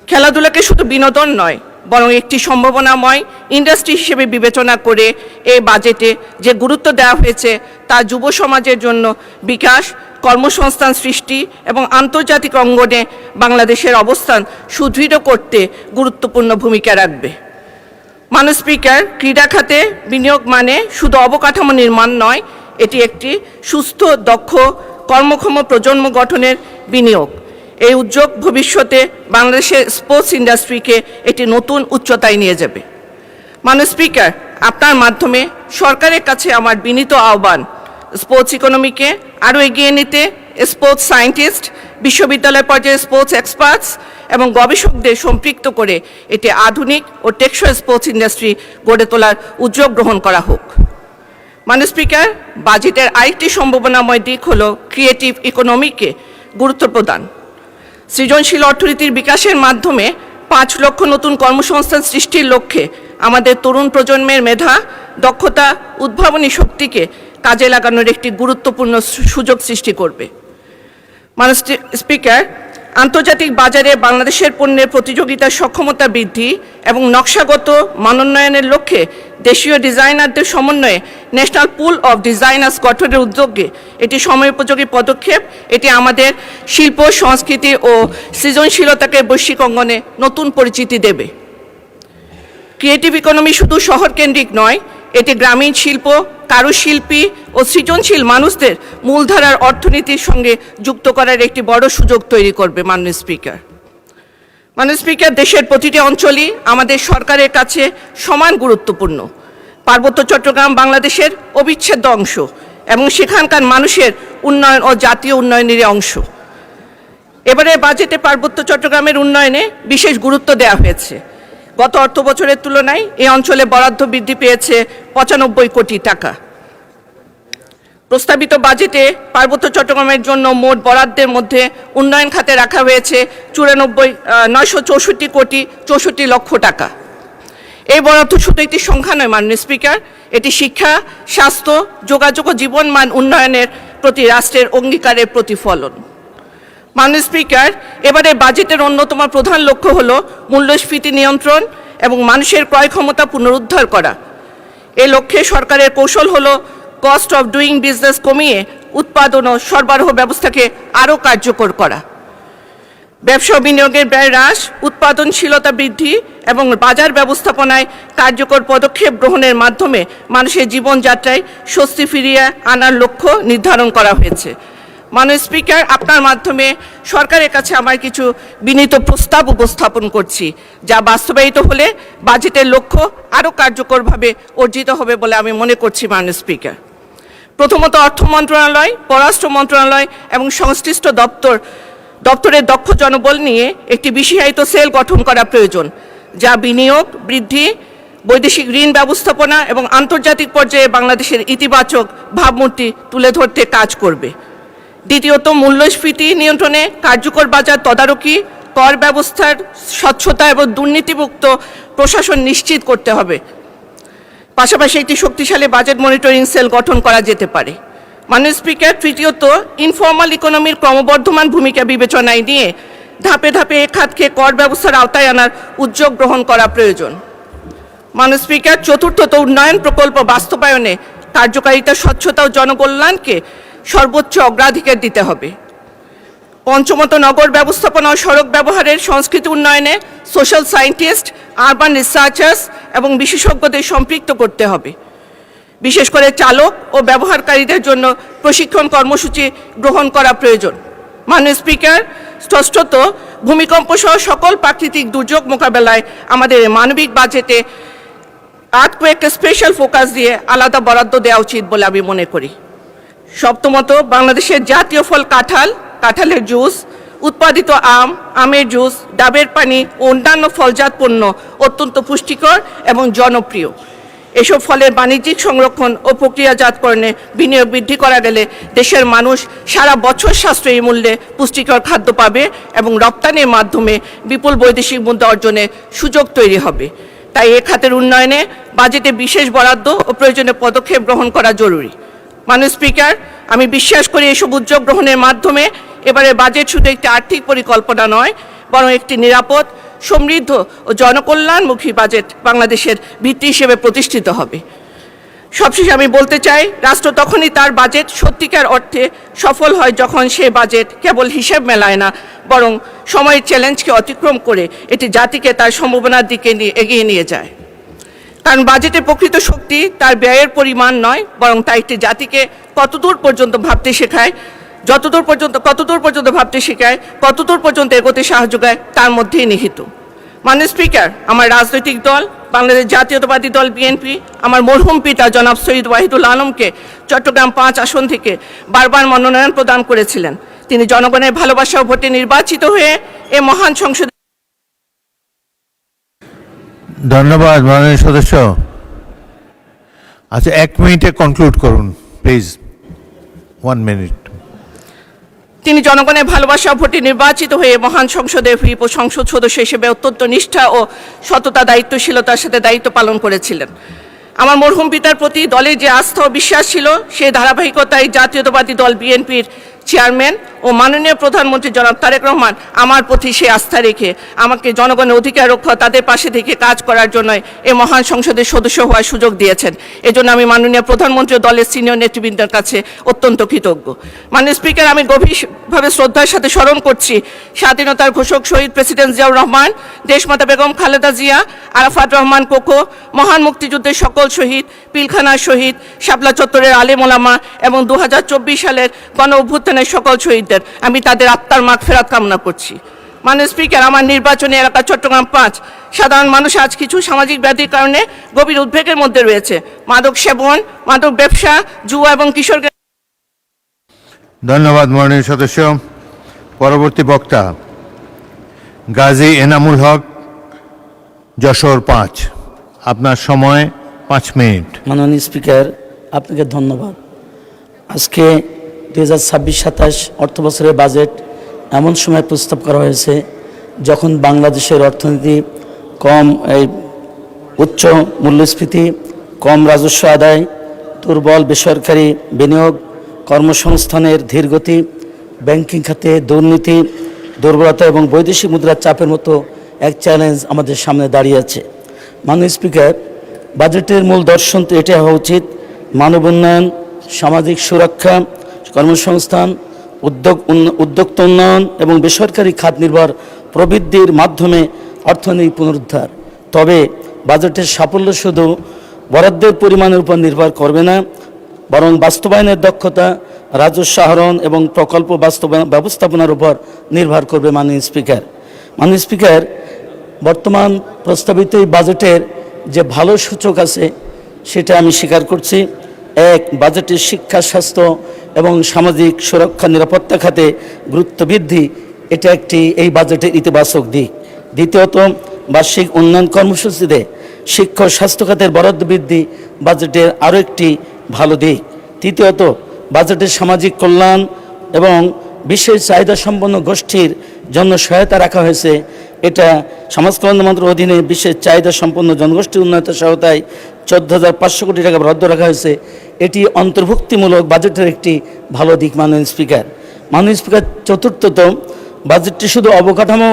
S6: খেলাধুলাকে শুধু বিনোদন নয় বরং একটি সম্ভাবনাময় ইন্ডাস্ট্রি হিসেবে বিবেচনা করে এই বাজেটে যে গুরুত্ব দেওয়া হয়েছে তা যুব সমাজের জন্য বিকাশ, কর্মসংস্থান সৃষ্টি এবং আন্তর্জাতিক অঙ্গনে বাংলাদেশের অবস্থান সুদৃঢ় করতে গুরুত্বপূর্ণ ভূমিকা রাখবে। মাননীয় স্পিকার, ক্রীড়া খাতে বিনিয়োগ মানে শুধু অবকাঠামো নির্মাণ নয়, এটি একটি সুস্থ, দক্ষ, কর্মক্ষম প্রজন্ম গঠনের বিনিয়োগ। এই উদ্যোগ ভবিষ্যতে বাংলাদেশের স্পোর্টস ইন্ডাস্ট্রিকে একটি নতুন উচ্চতায় নিয়ে যাবে। মাননীয় স্পিকার, আপনার মাধ্যমে সরকারের কাছে আমার বিনীত আহ্বান, স্পোর্টস ইকোনমিকে আরও এগিয়ে নিতে স্পোর্টস সায়েন্টিস্ট, বিশ্ববিদ্যালয় পর্যায়ে স্পোর্টস এক্সপার্টস এবং গবেষকদের সম্পৃক্ত করে এটি আধুনিক ও টেকসই স্পোর্টস ইন্ডাস্ট্রি গড়ে তোলার উদ্যোগ গ্রহণ করা হোক। মাননীয় স্পিকার, বাজেটের আরেকটি সম্ভাবনাময় দিক হল ক্রিয়েটিভ ইকোনমিকে গুরুত্ব প্রদান। সৃজনশীল অর্থনীতির বিকাশের মাধ্যমে 5 লক্ষ নতুন কর্মসংস্থান সৃষ্টির লক্ষ্যে আমাদের তরুণ প্রজন্মের মেধা, দক্ষতা, উদ্ভাবনী শক্তিকে কাজে লাগানোর একটি গুরুত্বপূর্ণ সুযোগ সৃষ্টি করবে। মাননীয় স্পিকার, আন্তর্জাতিক বাজারে বাংলাদেশের পণ্যের প্রতিযোগিতার সক্ষমতা বৃদ্ধি এবং নকশাগত মানোন্নয়নের লক্ষ্যে দেশীয় ডিজাইনারদের সমন্বয়ে ন্যাশনাল পুল অফ ডিজাইনার্স গঠনের উদ্যোগে এটি সময়োপযোগী পদক্ষেপ। এটি আমাদের শিল্প, সংস্কৃতি ও সৃজনশীলতাকে বৈশ্বিক অঙ্গনে নতুন পরিচিতি দেবে। ক্রিয়েটিভ ইকোনমি শুধু শহর কেন্দ্রিক নয়, এটি গ্রামীণ শিল্প, কারুশিল্পী ও সৃজনশীল মানুষদের মূলধারার অর্থনীতির সঙ্গে যুক্ত করার একটি বড় সুযোগ তৈরি করবে। মাননীয় স্পিকার, দেশের প্রতিটি অঞ্চলই আমাদের সরকারের কাছে সমান গুরুত্বপূর্ণ। পার্বত্য চট্টগ্রাম বাংলাদেশের অবিচ্ছেদ্য অংশ এবং সেখানকার মানুষের উন্নয়ন ও জাতীয় উন্নয়নের অংশ। এবারে বাজেটে পার্বত্য চট্টগ্রামের উন্নয়নে বিশেষ গুরুত্ব দেওয়া হয়েছে। গত অর্থ বছরের তুলনায় এই অঞ্চলে বরাদ্দ বৃদ্ধি পেয়েছে 95 কোটি টাকা। প্রস্তাবিত বাজেটে পার্বত্য চট্টগ্রামের জন্য মোট বরাদ্দের মধ্যে উন্নয়ন খাতে রাখা হয়েছে 964 কোটি 64 লক্ষ টাকা। এই বরাদ্দ শুধু একটি সংখ্যা নয় মাননীয় স্পিকার, এটি শিক্ষা, স্বাস্থ্য, যোগাযোগ ও জীবনমান উন্নয়নের প্রতি রাষ্ট্রের অঙ্গীকারের প্রতিফলন। মাননীয় স্পিকার, এবারে বাজেটের অন্যতম প্রধান লক্ষ্য হল মূল্যস্ফীতি নিয়ন্ত্রণ এবং মানুষের ক্রয় ক্ষমতা পুনরুদ্ধার করা। এ লক্ষ্যে সরকারের কৌশল হল কস্ট অফ ডুইং বিজনেস কমিয়ে উৎপাদন ও সরবরাহ ব্যবস্থাকে আরও কার্যকর করা। ব্যবসা বিনিয়োগের ব্যয় হ্রাস, উৎপাদনশীলতা বৃদ্ধি এবং বাজার ব্যবস্থাপনায় কার্যকর পদক্ষেপ গ্রহণের মাধ্যমে মানুষের জীবনযাত্রায় স্বস্তি ফিরিয়ে আনার লক্ষ্য নির্ধারণ করা হয়েছে। মাননীয় স্পিকার, আপনার মাধ্যমে সরকারের কাছে আমার কিছু বিনীত প্রস্তাব উপস্থাপন করছি, যা বাস্তবায়িত হলে বাজেটের লক্ষ্য আরও কার্যকরভাবে অর্জিত হবে বলে আমি মনে করছি। মাননীয় স্পিকার, প্রথমত অর্থ মন্ত্রণালয়, পররাষ্ট্র মন্ত্রণালয় এবং সংশ্লিষ্ট দপ্তরের দক্ষ জনবল নিয়ে একটি বিশেষায়িত সেল গঠন করা প্রয়োজন, যা বিনিয়োগ বৃদ্ধি, বৈদেশিক ঋণ ব্যবস্থাপনা এবং আন্তর্জাতিক পর্যায়ে বাংলাদেশের ইতিবাচক ভাবমূর্তি তুলে ধরতে কাজ করবে। দ্বিতীয়ত, মূল্যস্ফীতি নিয়ন্ত্রণে কার্যকর বাজার তদারকি, কর ব্যবস্থার স্বচ্ছতা এবং দুর্নীতিমুক্ত প্রশাসন নিশ্চিত করতে হবে। পাশাপাশি একটি শক্তিশালী বাজেট মনিটরিং সেল গঠন করা যেতে পারে। মাননীয় স্পিকার, তৃতীয়ত, ইনফর্মাল ইকোনমির ক্রমবর্ধমান ভূমিকা বিবেচনায় নিয়ে ধাপে ধাপে এ খাতকে কর ব্যবস্থার আওতায় আনার উদ্যোগ গ্রহণ করা প্রয়োজন। মাননীয় স্পিকার, চতুর্থত, উন্নয়ন প্রকল্প বাস্তবায়নে কার্যকারিতা, স্বচ্ছতা ও জনকল্যাণকে সর্বোচ্চ অগ্রাধিকার দিতে হবে। পঞ্চমত, নগর ব্যবস্থাপনা ও সড়ক ব্যবহারের সংস্কৃতি উন্নয়নে সোশ্যাল সায়েন্টিস্ট, আরবান রিসার্চার্স এবং বিশেষজ্ঞদের সম্পৃক্ত করতে হবে। বিশেষ করে চালক ও ব্যবহারকারীদের জন্য প্রশিক্ষণ কর্মসূচি গ্রহণ করা প্রয়োজন। মাননীয় স্পিকার, ষষ্ঠত, ভূমিকম্প সহ সকল প্রাকৃতিক দুর্যোগ মোকাবেলায় আমাদের মানবিক বাজেটে আর্থকোয়েককে স্পেশাল ফোকাস দিয়ে আলাদা বরাদ্দ দেওয়া উচিত বলে আমি মনে করি। সপ্তমত, বাংলাদেশের জাতীয় ফল কাঁঠাল, কাঁঠালের জুস, উৎপাদিত আম, আমের জুস, ডাবের পানি ও অন্যান্য ফলজাত পণ্য অত্যন্ত পুষ্টিকর এবং জনপ্রিয়। এসব ফলের বাণিজ্যিক সংরক্ষণ ও প্রক্রিয়াজাতকরণে বিনিয়োগ বৃদ্ধি করা গেলে দেশের মানুষ সারা বছর সাশ্রয়ী মূল্যে পুষ্টিকর খাদ্য পাবে এবং রপ্তানির মাধ্যমে বিপুল বৈদেশিক মুদ্রা অর্জনের সুযোগ তৈরি হবে। তাই এ খাতের উন্নয়নে বাজেটে বিশেষ বরাদ্দ ও প্রয়োজনীয় পদক্ষেপ গ্রহণ করা জরুরি। মাননীয় স্পিকার, আমি বিশ্বাস করি এসব উদ্যোগ গ্রহণের মাধ্যমে এবারে বাজেট শুধু একটি আর্থিক পরিকল্পনা নয়, বরং একটি নিরাপদ, সমৃদ্ধ ও জনকল্যাণমুখী বাজেট বাংলাদেশের ভিত্তি হিসেবে প্রতিষ্ঠিত হবে। সবশেষে আমি বলতে চাই, রাষ্ট্র তখনই তার বাজেট সত্যিকার অর্থে সফল হয় যখন সে বাজেট কেবল হিসেব মেলায় না, বরং সময়ের চ্যালেঞ্জকে অতিক্রম করে এটি জাতিকে তার সম্ভাবনার দিকে এগিয়ে নিয়ে যায়। কারণ বাজেটের প্রকৃত শক্তি তার ব্যয়ের পরিমাণ নয়, বরং তা একটি জাতিকে কতদূর পর্যন্ত ভাবতে শেখায়, কতদূর পর্যন্ত ভাবতে শেখায়, কতদূর পর্যন্ত এগোতে সাহায্য করে, তার মধ্যেই নিহিত। মাননীয় স্পিকার, আমার রাজনৈতিক দল বাংলাদেশ জাতীয়তাবাদী দল বিএনপি আমার মরহুম পিতা জনাব সৈয়দ ওয়াহিদুল আলমকে চট্টগ্রাম 5 আসন থেকে বারবার মনোনয়ন প্রদান করেছিলেন। তিনি জনগণের ভালোবাসা ও ভোটে নির্বাচিত হয়ে এ মহান সংসদে।
S1: ধন্যবাদ মাননীয় সদস্য। আচ্ছা, 1 মিনিটে কনক্লুড করুন প্লিজ। 1 মিনিট।
S6: তিনি জনগণের ভালোবাসা ও ভোটে নির্বাচিত হয়ে মহান সংসদের হুইপ ও সংসদ সদস্য হিসেবে অত্যন্ত নিষ্ঠা ও সততা, দায়িত্বশীলতার সাথে দায়িত্ব পালন করেছিলেন। আমার মরহুম পিতার প্রতি দলের যে আস্থা ও বিশ্বাস ছিল, সেই ধারাবাহিকতায় জাতীয়তাবাদী দল বিএনপির চেয়ারম্যান ও মাননীয় প্রধানমন্ত্রী জনাব তারেক রহমান আমার প্রতি সেই আস্থা রেখে আমাকে জনগণের অধিকার রক্ষা, তাদের পাশে থেকে কাজ করার জন্য এই মহান সংসদের সদস্য হওয়ার সুযোগ দিয়েছেন। এজন্য আমি মাননীয় প্রধানমন্ত্রী ও দলের সিনিয়র নেতৃবৃন্দের কাছে অত্যন্ত কৃতজ্ঞ। মাননীয় স্পিকার, আমি গভীরভাবে শ্রদ্ধার সাথে স্মরণ করছি স্বাধীনতার ঘোষক শহীদ প্রেসিডেন্ট জিয়াউর রহমান, দেশমাতা বেগম খালেদা জিয়া, আরাফাত রহমান কোকো, মহান মুক্তিযুদ্ধের সকল শহীদ, পিলখানার শহীদ, শাপলা চত্বরের আলেম ওলামা এবং 2024 সালের গণ অভ্যুত্থানের সকল শহীদদের। আমি তাদের আত্মার মাগফিরাত কামনা করছি। মাননীয় স্পিকার, আমার নির্বাচনী এলাকা চট্টগ্রাম 5 সাধারণ মানুষ আজ কিছু সামাজিক ব্যাধির কারণে গভীর উদ্বেগের মধ্যে রয়েছে। মাদক সেবন, মাদক ব্যবসা, জুয়া এবং কিশোরকে।
S1: ধন্যবাদ মাননীয় সদস্য। পরবর্তী বক্তা গাজী এনামুল হক, যশোর 5। আপনার সময় 5 মিনিট।
S7: মাননীয় স্পিকার, আপনাকে ধন্যবাদ। আজকে 2026-27 অর্থবছরের বাজেট এমন সময় প্রস্তাব করা হয়েছে যখন বাংলাদেশের অর্থনীতি কম, উচ্চ মূল্যস্ফীতি, কম রাজস্ব আদায়, দুর্বল বেসরকারি বিনিয়োগ, কর্মসংস্থানের ধীরগতি, ব্যাংকিং খাতে দুর্নীতি, দুর্বলতা এবং বৈদেশিক মুদ্রার চাপের মতো এক চ্যালেঞ্জ আমাদের সামনে দাঁড়িয়ে আছে। মাননীয় স্পিকার, বাজেটের মূল দর্শন তো এটা হওয়া উচিত, মানব উন্নয়ন, সামাজিক সুরক্ষা, কর্মসংস্থান, উদ্যোক্তা উন্নয়ন এবং বেসরকারি খাত নির্ভর প্রবৃদ্ধির মাধ্যমে অর্থনৈতিক পুনরুদ্ধার। তবে বাজেটের সাফল্য শুধু বরাদ্দের পরিমাণের উপর নির্ভর করবে না, বরং বাস্তবায়নের দক্ষতা, রাজস্ব আহরণ এবং প্রকল্প ব্যবস্থাপনার উপর নির্ভর করবে। মাননীয় স্পিকার, বর্তমান প্রস্তাবিত এই বাজেটের যে ভালো সূচক আছে সেটা আমি স্বীকার করছি। এক, বাজেটের শিক্ষা, স্বাস্থ্য এবং সামাজিক সুরক্ষা নিরাপত্তা খাতে গুরুত্ব বৃদ্ধি, এটা একটি এই বাজেটের ইতিবাচক দিক। দ্বিতীয়ত, বার্ষিক উন্নয়ন কর্মসূচিতে শিক্ষা ও স্বাস্থ্য খাতের বরাদ্দ বৃদ্ধি বাজেটের আরও একটি ভালো দিক। তৃতীয়ত, বাজেটের সামাজিক কল্যাণ এবং বিশেষ চাহিদা সম্পন্ন গোষ্ঠীর জন্য সহায়তা রাখা হয়েছে। এটা সমাজ কল্যাণ মন্ত্রণালয়ের অধীনে বিশেষ চাহিদা সম্পন্ন জনগোষ্ঠীর উন্নয়নের সহায়তায় 14,500 কোটি টাকা বরাদ্দ রাখা হয়েছে। এটি অন্তর্ভুক্তিমূলক বাজেটের একটি ভালো দিক। মাননীয় স্পিকার, চতুর্থত, বাজেটটি শুধু অবকাঠামো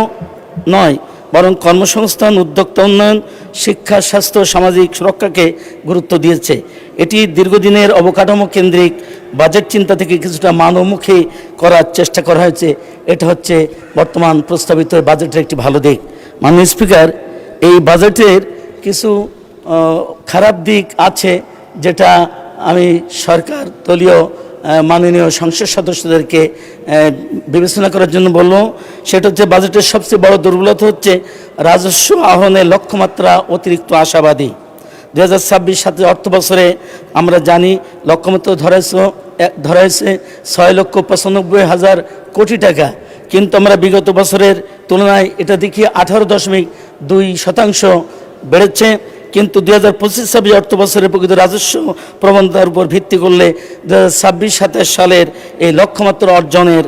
S7: নয়, বরং কর্মসংস্থান, উদ্যোক্তা উন্নয়ন, শিক্ষা, স্বাস্থ্য, সামাজিক সুরক্ষাকে গুরুত্ব দিয়েছে। এটি দীর্ঘদিনের অবকাঠামো কেন্দ্রিক বাজেট চিন্তা থেকে কিছুটা মানবমুখী করার চেষ্টা করা হয়েছে। এটা হচ্ছে বর্তমান প্রস্তাবিত বাজেটের একটি ভালো দিক। মাননীয় স্পিকার, এই বাজেটের কিছু খারাপ দিক আছে যেটা আমি সরকার দলীয় মাননীয় সংসদ সদস্যদেরকে বিবেচনা করার জন্য বলবো। সেটা হচ্ছে বাজেটের সবচেয়ে বড় দুর্বলতা হচ্ছে রাজস্ব আহরণের লক্ষ্যমাত্রা অতিরিক্ত আশাবাদী। 2026-27 অর্থ বছরে আমরা জানি লক্ষ্যমাত্রা ধরা হয়েছে 6,95,000 কোটি টাকা, কিন্তু আমরা বিগত বছরের তুলনায় এটা দেখি 18.2% বেড়েছে। কিন্তু 2025-26 অর্থ বছরের প্রকৃত রাজস্ব প্রবণতার উপর ভিত্তি করলে 2026-27 সালের এই লক্ষ্যমাত্রা অর্জনের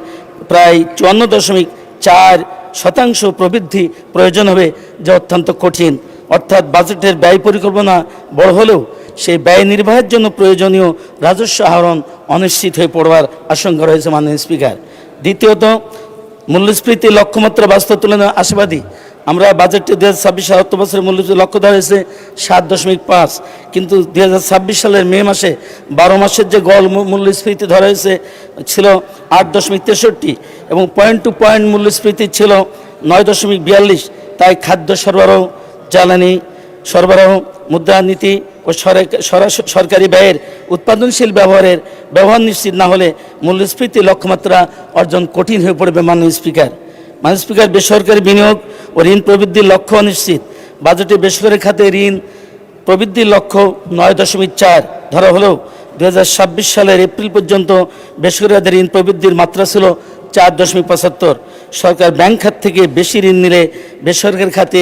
S7: প্রায় 54.4% প্রবৃদ্ধি প্রয়োজন হবে, যা অত্যন্ত কঠিন। অর্থাৎ বাজেটের ব্যয় পরিকল্পনা বড় হলেও সেই ব্যয় নির্বাহের জন্য প্রয়োজনীয় রাজস্ব আহরণ অনিশ্চিত হয়ে পড়বার আশঙ্কা রয়েছে মাননীয় স্পিকার। দ্বিতীয়ত, মূল্যস্ফীতির লক্ষ্যমাত্রা বাস্তব তুলনায় আশাবাদী। আমরা বাজেটে 2026 অর্থ বছরের মূল্যস্ফীতির লক্ষ্য ধরা হয়েছে 7.5, কিন্তু 2026 সালের মে মাসে 12 মাসের যে গড় মূল্যস্ফীতি ধরা হয়েছে ছিল 8.63 এবং পয়েন্ট টু পয়েন্ট মূল্যস্ফীতি ছিল 9.42। তাই খাদ্য সরবরাহ, জ্বালানি সরবরাহ, মুদ্রানীতি ও সরকারি ব্যয়ের উৎপাদনশীল ব্যবহার নিশ্চিত না হলে মূল্যস্ফীতি লক্ষ্যমাত্রা অর্জন কঠিন হয়ে পড়বে মাননীয় স্পিকার। মাননীয় স্পিকার, বেসরকারি বিনিয়োগ ও ঋণ প্রবৃদ্ধির লক্ষ্য অনিশ্চিত। বাজেটে বেসরকারি খাতে ঋণ প্রবৃদ্ধির লক্ষ্য 9.4 ধরা হলেও 2026 সালের এপ্রিল পর্যন্ত বেসরকারি খাতে ঋণ প্রবৃদ্ধির মাত্রা ছিল 4.75। সরকার ব্যাংক খাত থেকে বেশি ঋণ নিলে বেসরকারি খাতে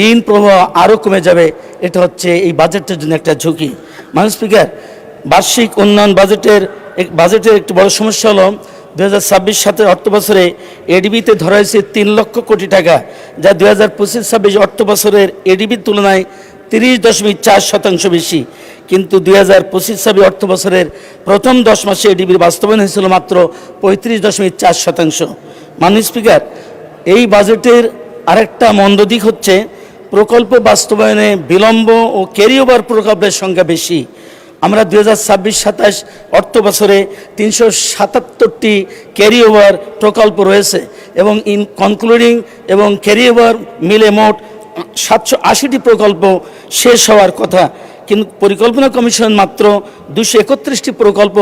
S7: ঋণ প্রবাহ আরও কমে যাবে। এটা হচ্ছে এই বাজেটের জন্য একটা ঝুঁকি। মাননীয় স্পিকার, বার্ষিক উন্নয়ন বাজেটের একটি বড় সমস্যা হলো 2026-27 অর্থ বছরে এডিবিতে ধরা হয়েছে 3 লক্ষ কোটি টাকা, যা 2025-26 অর্থ বছরের এডিবির তুলনায় 30.4% বেশি। কিন্তু 2025-26 অর্থ বছরের প্রথম 10 মাসে এডিবির বাস্তবায়ন হয়েছিল মাত্র 35.4%। মাননীয় স্পিকার, এই বাজেটের আরেকটা মন্দ দিক হচ্ছে প্রকল্প বাস্তবায়নে বিলম্ব ও ক্যারিওভার প্রকল্পের সংখ্যা বেশি। আমরা 2026-27 অর্থ বছরে 377টি ক্যারিওভার প্রকল্প রয়েছে এবং কনক্লুডিং এবং ক্যারিওভার মিলে মোট 780টি প্রকল্প শেষ হওয়ার কথা, কিন্তু পরিকল্পনা কমিশন মাত্র 231টি প্রকল্প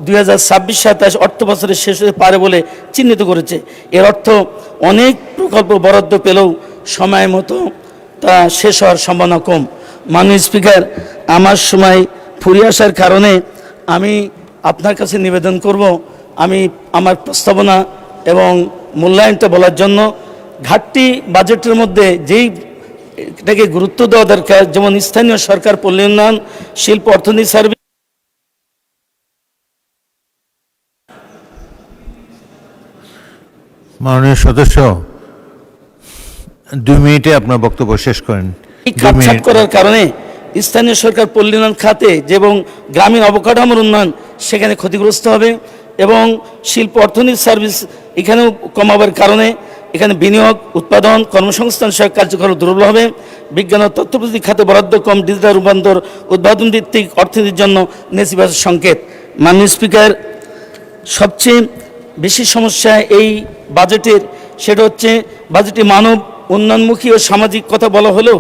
S7: 2026-27 অর্থ বছরে শেষ হতে পারে বলে চিহ্নিত করেছে। এর অর্থ অনেক প্রকল্প বরাদ্দ পেলেও সময় মতো তা শেষ হওয়ার সম্ভাবনা কম। মাননীয় স্পিকার, আমার সময় ফুরিয়ে আসার কারণে আমি আপনার কাছে নিবেদন করব, আমি আমার প্রস্তাবনা এবং মূল্যায়নটা বলার জন্য ঘাটতি বাজেটের মধ্যে যেই এটাকে গুরুত্ব দেওয়া দরকার, যেমন স্থানীয় সরকার, পল্লী উন্নয়ন, শিল্প, অর্থনীতি, সার্ভিস।
S1: মাননীয় সদস্য, 2 মিনিটে আপনার বক্তব্য শেষ করেন।
S7: এই কাটছাঁট করার কারণে স্থানীয় সরকার, পল্লী উন্নয়ন খাতে এবং গ্রামীণ অবকাঠামোর উন্নয়ন সেখানে ক্ষতিগ্রস্ত হবে এবং শিল্প, অর্থনীতি, সার্ভিস এখানেও কমাবার কারণে এখানে বিনিয়োগ, উৎপাদন, কর্মসংস্থান সহায়ক কার্যক্রম দুর্বল হবে। বিজ্ঞান ও তথ্যপ্রযুক্তি খাতে বরাদ্দ কম, ডিজিটাল রূপান্তর, উদ্ভাবন ভিত্তিক অর্থনীতির জন্য নেতিবাচক সংকেত। মাননীয় স্পিকার, সবচেয়ে বেশি সমস্যা এই বাজেটের সেটা হচ্ছে বাজেটে মানব উন্নয়নমুখী ও সামাজিক কথা বলা হলেও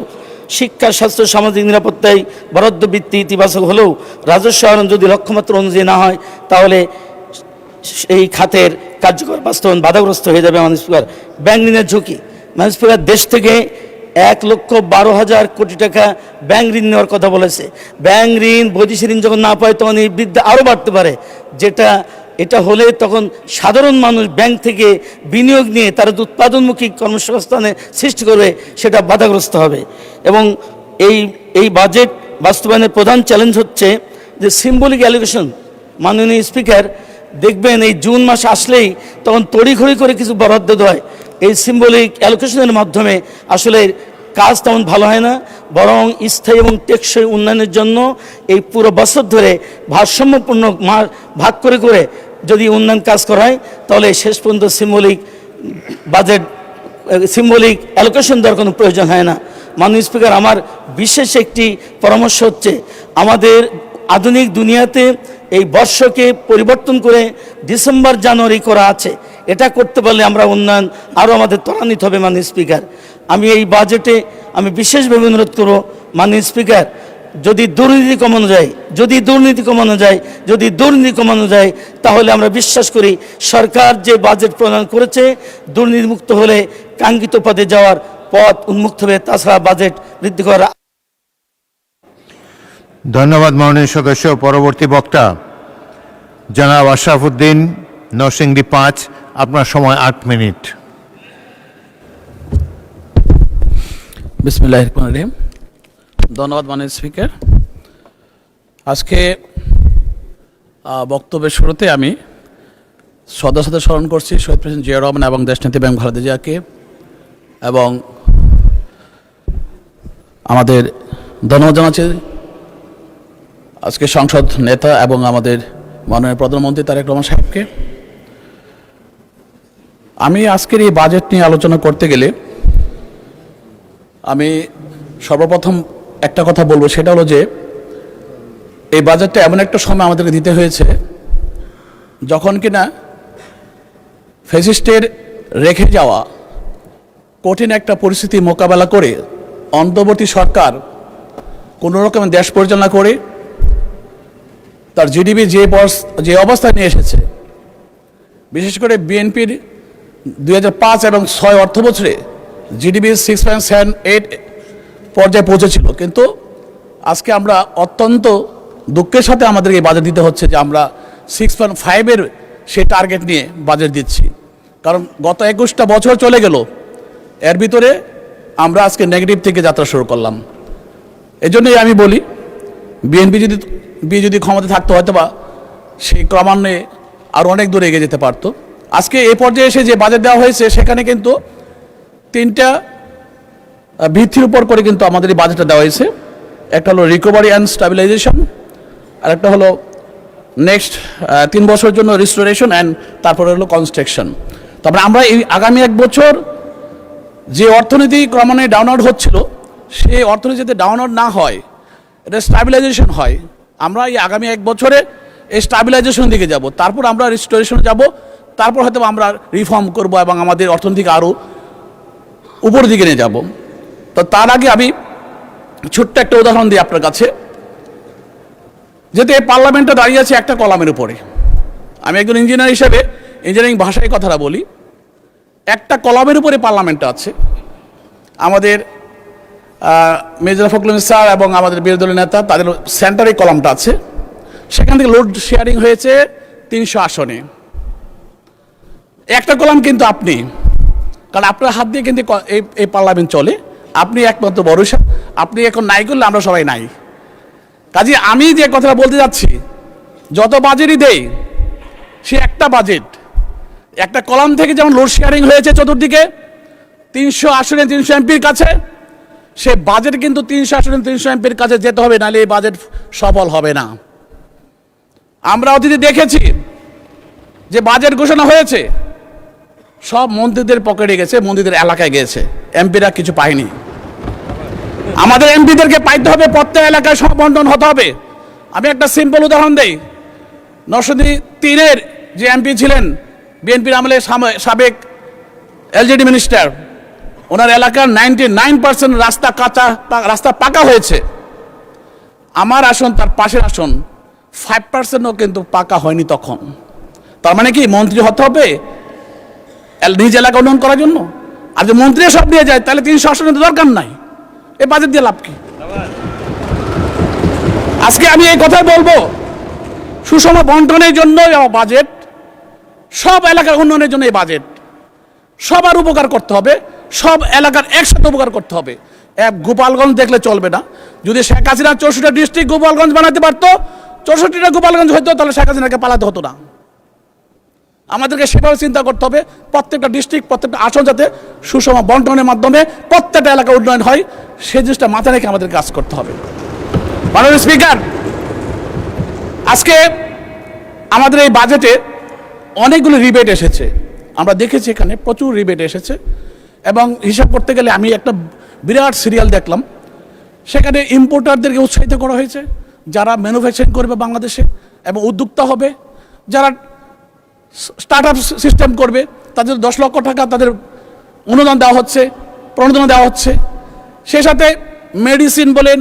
S7: শিক্ষা, স্বাস্থ্য, সামাজিক নিরাপত্তায় বরাদ্দ বৃত্তি ইতিবাচক হলেও রাজস্ব আহরণ যদি লক্ষ্যমাত্রা অনুযায়ী না হয় তাহলে এই খাতের কার্যকর বাস্তবায়ন বাধাগ্রস্ত হয়ে যাবে। মাননীয় স্পিকার, ব্যাংক ঋণের ঝুঁকি। মাননীয় স্পিকার, দেশ থেকে 1,12,000 কোটি টাকা ব্যাংক ঋণ নেওয়ার কথা বলেছে। ব্যাংক ঋণ, বৈদেশিক ঋণ যখন না পায় তখন এই বৃদ্ধি আরও বাড়তে পারে, এটা হলে তখন সাধারণ মানুষ ব্যাংক থেকে বিনিয়োগ নিয়ে তারা উৎপাদনমুখী কর্মসংস্থানে সৃষ্টি করবে, সেটা বাধাগ্রস্ত হবে। এবং এই বাজেট বাস্তবায়নের প্রধান চ্যালেঞ্জ হচ্ছে যে সিম্বলিক অ্যালোকেশন। মাননীয় স্পিকার, দেখবেন এই জুন মাস আসলেই তখন তড়িঘড়ি করে কিছু বরাদ্দ দেয়। এই সিম্বলিক অ্যালোকেশনের মাধ্যমে আসলে কাজ তেমন ভালো হয় না, বরং স্থায়ী এবং টেকসই উন্নয়নের জন্য এই পুরো বছর ধরে ভারসাম্যপূর্ণ ভাগ করে করে যদি উন্নয়ন কাজ করা হয় তাহলে শেষ পর্যন্ত সিম্বলিক অ্যালোকেশন দেওয়ার কোনো প্রয়োজন হয় না। মাননীয় স্পিকার, আমার বিশেষ একটি পরামর্শ হচ্ছে আমাদের আধুনিক দুনিয়াতে এই বর্ষকে পরিবর্তন করে ডিসেম্বর জানুয়ারি করা আছে, এটা করতে পারলে আমরা উন্নয়ন আরও আমাদের ত্বরান্বিত হবে। মাননীয় স্পিকার, আমি এই বাজেটে বিশেষভাবে অনুরোধ করব মাননীয় স্পিকার, যদি দুর্নীতি কমানো যায় তাহলে আমরা বিশ্বাস করি সরকার যে বাজেট প্রণয়ন করেছে দুর্নীতিমুক্ত হলে কাঙ্ক্ষিত পদে যাওয়ার পথ উন্মুক্ত হবে। তাছাড়া বাজেট বৃদ্ধি করা।
S1: ধন্যবাদ মাননীয় সদস্য। পরবর্তী বক্তা জনাব আশরাফ উদ্দিন, নরসিংদী 5, আপনার সময় 8 মিনিট।
S8: বিসমিল্লাহির রহমানির রহিম। ধন্যবাদ মাননীয় স্পিকার। আজকে বক্তব্যের শুরুতে আমি শ্রদ্ধার সাথে স্মরণ করছি শহীদ প্রেসিডেন্ট জিয়া রহমান এবং দেশনেত্রী বেগম খালেদা জিয়াকে, এবং আমাদের ধন্যবাদ জানাচ্ছি আজকে সংসদ নেতা এবং আমাদের মাননীয় প্রধানমন্ত্রী তারেক রহমান সাহেবকে। আমি আজকের এই বাজেট নিয়ে আলোচনা করতে গেলে আমি সর্বপ্রথম একটা কথা বলবো, সেটা হলো যে এই বাজেটটা এমন একটা সময় আমাদেরকে দিতে হয়েছে যখন কিনা ফ্যাসিস্টের রেখে যাওয়া কঠিন একটা পরিস্থিতি মোকাবেলা করে অন্তর্বর্তী সরকার কোনো রকমের দেশ পরিচালনা করে তার জিডিপি যে অবস্থায় নিয়ে এসেছে, বিশেষ করে বিএনপির 2005 এবং 6 অর্থ বছরে জিডিপি 6.78 পর্যায়ে পৌঁছেছিল, কিন্তু আজকে আমরা অত্যন্ত দুঃখের সাথে আমাদের এই বাজেট দিতে হচ্ছে যে আমরা 6.5-এর সেই টার্গেট নিয়ে বাজেট দিচ্ছি। কারণ গত 21টা বছর চলে গেল, এর ভিতরে আমরা আজকে নেগেটিভ থেকে যাত্রা শুরু করলাম। এজন্যই আমি বলি বিএনপি যদি ক্ষমতা থাকতো হয়তো বা সেই ক্রমান্বয়ে আরও অনেক দূরে এগিয়ে যেতে পারতো। আজকে এই পর্যায়ে এসে যে বাজেট দেওয়া হয়েছে সেখানে কিন্তু 3টা ভিত্তির উপর করে কিন্তু আমাদের এই বাজেটটা দেওয়া হয়েছে। একটা হলো রিকভারি অ্যান্ড স্টাবিলাইজেশন, আর একটা হলো নেক্সট 3 বছরের জন্য রিস্টোরেশন, অ্যান্ড তারপরে হলো কনস্ট্রাকশন। তারপরে আমরা এই আগামী 1 বছর যে অর্থনীতি ক্রমান্বয়ে ডাউনওয়ার্ড হচ্ছিল, সেই অর্থনীতি যাতে ডাউনওয়ার্ড না হয়, এটা স্টাবিলাইজেশন হয়। আমরা এই আগামী 1 বছরে এই স্টাবিলাইজেশন দিকে যাব, তারপর আমরা রিস্টোরেশনে যাব, তারপর হয়তো আমরা রিফর্ম করব এবং আমাদের অর্থনীতিকে আরও উপরের দিকে নিয়ে যাব। তো তার আগে আমি ছোট্ট একটা উদাহরণ দিই আপনার কাছে। যেহেতু এই পার্লামেন্টটা দাঁড়িয়ে আছে একটা কলামের উপরে, আমি একজন ইঞ্জিনিয়ার হিসেবে ইঞ্জিনিয়ারিং ভাষায় কথাটা বলি, একটা কলামের উপরে পার্লামেন্টটা আছে। আমাদের মির্জা ফখরুল স্যার এবং আমাদের বিরোধী দলের নেতা তাদের সেন্টারে কলামটা আছে, সেখান থেকে লোড শেয়ারিং হয়েছে 300 আসনে। একটা কলাম কিন্তু আপনি, কারণ আপনার হাত দিয়ে কিন্তু এই পার্লামেন্ট চলে, আপনি একমাত্র ভরসা। আপনি এখন নাই করলে আমরা সবাই নাই। কাজে আমি যে কথাটা বলতে যাচ্ছি, যত বাজেটই দেই সে একটা বাজেট, একটা কলাম থেকে যেমন লোড শেয়ারিং হয়েছে চতুর্দিকে 300 আসনে 300 এমপির কাছে, সে বাজেট কিন্তু 300 আসনে 300 এমপির কাছে যেতে হবে, নাহলে এই বাজেট সফল হবে না। আমরা অতীতে দেখেছি যে বাজেট ঘোষণা হয়েছে, সব মন্ত্রীদের পকেটে গেছে, মন্ত্রীদের এলাকায় গেছে, এমপিরা কিছু পায়নি। আমাদের এমপিদেরকে পাইতে হবে, প্রত্যেক এলাকায় বন্টন হতে হবে। আমি একটা সিম্পল উদাহরণ দেই। নরসিংদী 3-এর যে এমপি ছিলেন বিএনপির আমলে সাবেক এলজেডি মিনিস্টার, ওনার এলাকার 99% রাস্তা পাকা হয়েছে। আমার আসন, তার পাশের আসন 5%ও কিন্তু পাকা হয়নি তখন। তার মানে কি মন্ত্রী হতে হবে নিজ এলাকা উন্নয়ন করার জন্য? আর যদি মন্ত্রী সব দিয়ে যায় তাহলে 300 আসনের তো দরকার নাই, এই বাজেট দিয়ে লাভ কি? আজকে আমি এই কথাই বলবো, সুষম বন্টনের জন্য বাজেট, সব এলাকার উন্নয়নের জন্য এই বাজেট। সবার উপকার করতে হবে, সব এলাকার একসাথে উপকার করতে হবে। গোপালগঞ্জ দেখলে চলবে না। যদি শেখ হাসিনা 64টা ডিস্ট্রিক্ট গোপালগঞ্জ বানাতে পারতো, 64টা গোপালগঞ্জ হইতো, তাহলে শেখ হাসিনাকে পালাতে হতো না। আমাদেরকে সেভাবে চিন্তা করতে হবে, প্রত্যেকটা ডিস্ট্রিক্ট, প্রত্যেকটা আসন যাতে সুষম বন্টনের মাধ্যমে প্রত্যেকটা এলাকা উন্নয়ন হয়, সেই জিনিসটা মাথায় রেখে আমাদের কাজ করতে হবে। মাননীয় স্পিকার, আজকে আমাদের এই বাজেটে অনেকগুলো রিবেট এসেছে, আমরা দেখেছি এখানে প্রচুর রিবেট এসেছে, এবং হিসাব করতে গেলে আমি একটা বিরাট সিরিয়াল দেখলাম। সেখানে ইম্পোর্টারদেরকে উৎসাহিত করা হয়েছে, যারা ম্যানুফ্যাকচারিং করবে বাংলাদেশে এবং উদ্যোক্তা হবে, যারা স্টার্ট আপ সিস্টেম করবে, তাদের 10 লক্ষ টাকা তাদের অনুদান দেওয়া হচ্ছে, প্রণোদনা দেওয়া হচ্ছে। সেই সাথে মেডিসিন বলেন,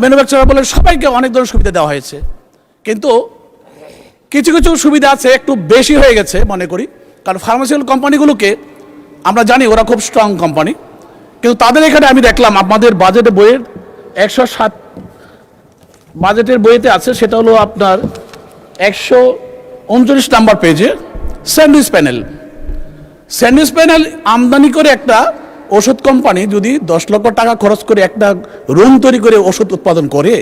S8: ম্যানুফ্যাকচারার বলে সবাইকে অনেক ধরনের সুবিধা দেওয়া হয়েছে, কিন্তু কিছু কিছু সুবিধা আছে একটু বেশি হয়ে গেছে মনে করি। কারণ ফার্মাসিউটিক্যাল কোম্পানিগুলোকে আমরা জানি ওরা খুব স্ট্রং কোম্পানি, কিন্তু তাদের এখানে আমি দেখলাম আপনাদের বাজেটের বইয়ের 107 বাজেটের বইতে আছে, সেটা হলো আপনার 139 নাম্বার পেজে স্যান্ডউইচ প্যানেল। স্যান্ডউইচ প্যানেল আমদানি করে একটা ওষুধ কোম্পানি যদি 10 লক্ষ টাকা খরচ করে একটা রুম তৈরি করে ওষুধ উৎপাদন করে,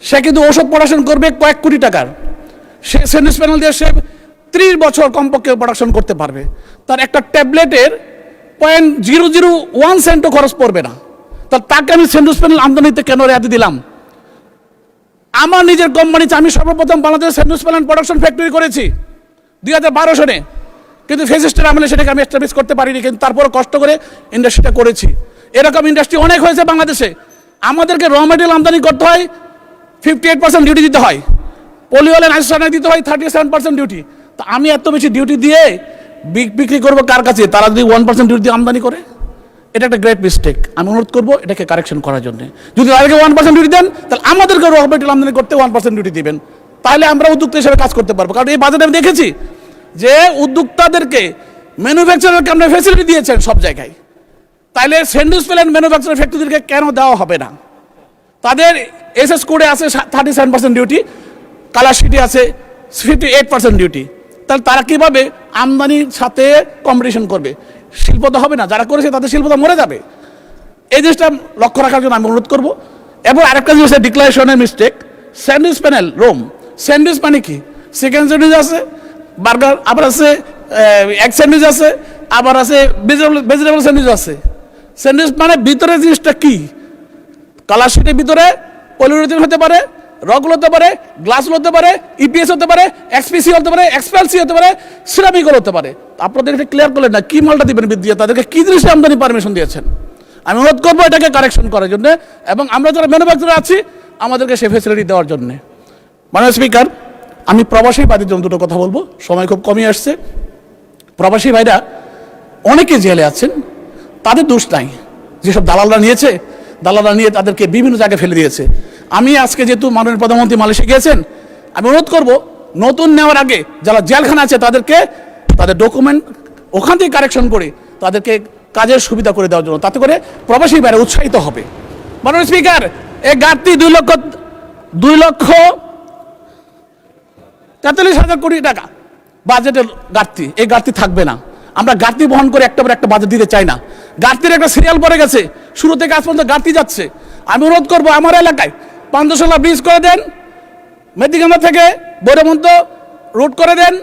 S8: সে কিন্তু ওষুধ প্রোডাকশন করবে কয়েক কোটি টাকার। সে স্যান্ডউইচ প্যানেল দিয়ে সে 30 বছর কমপক্ষে প্রোডাকশন করতে পারবে। তার একটা ট্যাবলেটের 0.001 সেন্টও খরচ পড়বে না। তাকে আমি স্যান্ডউইচ প্যানেল আমদানিতে কেন রেহাই দিলাম? আমার নিজের কোম্পানিতে আমি সর্বপ্রথম Bangladesh sandwich panel production factory করেছি 2012 সনে, কিন্তু ফেসিস্টের আমলে সেটাকে আমি এস্টাবলিশ করতে পারিনি, কিন্তু তারপরে কষ্ট করে ইন্ডাস্ট্রিটা করেছি। এরকম ইন্ডাস্ট্রি অনেক হয়েছে বাংলাদেশে। আমাদেরকে র মেটেরিয়াল আমদানি করতে হয়, 58% ডিউটি দিতে হয়, পলিওলেন আইসোসায়ানাইড দিতে হয় 37% ডিউটি। তো আমি এত বেশি ডিউটি দিয়ে বিক্রি করবো কার কাছে? তারা যদি 1% ডিউটি দিয়ে আমদানি করে, এটা একটা গ্রেট মিস্টেক। আমি অনুরোধ করবো এটাকে কারেকশন করার জন্য। যদি তাদেরকে 1% ডিউটি দেন, তাহলে আমাদেরকে র মেটেরিয়াল আমদানি করতে 1% ডিউটি দিবেন, তাহলে আমরা উদ্যোক্তা হিসেবে কাজ করতে পারবো। কারণ এই বাজারে আমি দেখেছি যে উদ্যোক্তাদেরকে ম্যানুফ্যাকচারারকে আপনি ফ্যাসিলিটি দিয়েছেন সব জায়গায়, তাইলে স্যান্ডউইচ প্যানেল ম্যানুফ্যাকচারার ফ্যাক্টরিদেরকে কেন দেওয়া হবে না? তাদের এসএস কোডে আছে 37% ডিউটি, কালার শিটে আছে 58% ডিউটি। তাহলে তারা কিভাবে আমদানির সাথে কম্পিটিশন করবে? শিল্প তো হবে না, যারা করেছে তাদের শিল্প তো মরে যাবে। এই জিনিসটা লক্ষ্য রাখার জন্য আমি অনুরোধ করবো। এবং আরেকটা জিনিস ডিক্লারেশনের mistake, sandwich panel room. Sandwich মানে কি? চিকেন স্যান্ডউইচ আছে, বার্গার, আবার আছে এগ স্যান্ডউইচ আছে, আবার আছে ভেজিটেবল স্যান্ডউইচ আছে। স্যান্ডউইচ মানে ভিতরে জিনিসটা কি? কালার শিটের ভিতরে পলিউরেথিন হতে পারে, রগুলো হতে পারে, গ্লাস হতে পারে, ইপিএস হতে পারে, এক্সপিসি হতে পারে, এক্সপেলসি হতে পারে, সিরামিকল হতে পারে। আপনাদের এটা ক্লিয়ার করলেন না, কি মালটা দিবেন দিয়ে তাদেরকে কি জিনিস আমদানি পারমিশন দিয়েছেন? আমি অনুরোধ করবো এটাকে কারেকশন করার জন্য, এবং আমরা যারা ম্যানুফ্যাকচারার আছি আমাদেরকে সে ফেসিলিটি দেওয়ার জন্য। মাননীয় স্পিকার, আমি প্রবাসী ভাইদের জন্য দুটো কথা বলবো, সময় খুব কমই আসছে। প্রবাসী ভাইরা অনেকে জেলে আছেন, তাদের দোষ নাই। যেসব দালালরা নিয়েছে, দালালরা নিয়ে তাদেরকে বিভিন্ন জায়গায় ফেলে দিয়েছে। আমি আজকে যেহেতু মাননীয় প্রধানমন্ত্রী মালয়েশিয়া গিয়েছেন, আমি অনুরোধ করবো নতুন নেওয়ার আগে যারা জেলখানা আছে তাদেরকে তাদের ডকুমেন্ট ওখান থেকে কারেকশন করে তাদেরকে কাজের সুবিধা করে দেওয়ার জন্য, তাতে করে প্রবাসী ভাইরা উৎসাহিত হবে। মাননীয় স্পিকার, এই ঘাটতি 2,43,000 কোটি টাকা বাজেটের ঘাটতি, এই ঘাটতি থাকবে না। আমরা ঘাটতি বহন করে একটা পর একটা বাজেট দিতে চাই না। ঘাটতির একটা সিরিয়াল পড়ে গেছে, শুরু থেকে আজ পর্যন্ত ঘাটতি যাচ্ছে। আমি অনুরোধ করবো আমার এলাকায় 500 ব্রিজ করে দেন, মেদিকান্দা থেকে বৈরমন্ত রুট করে দেন,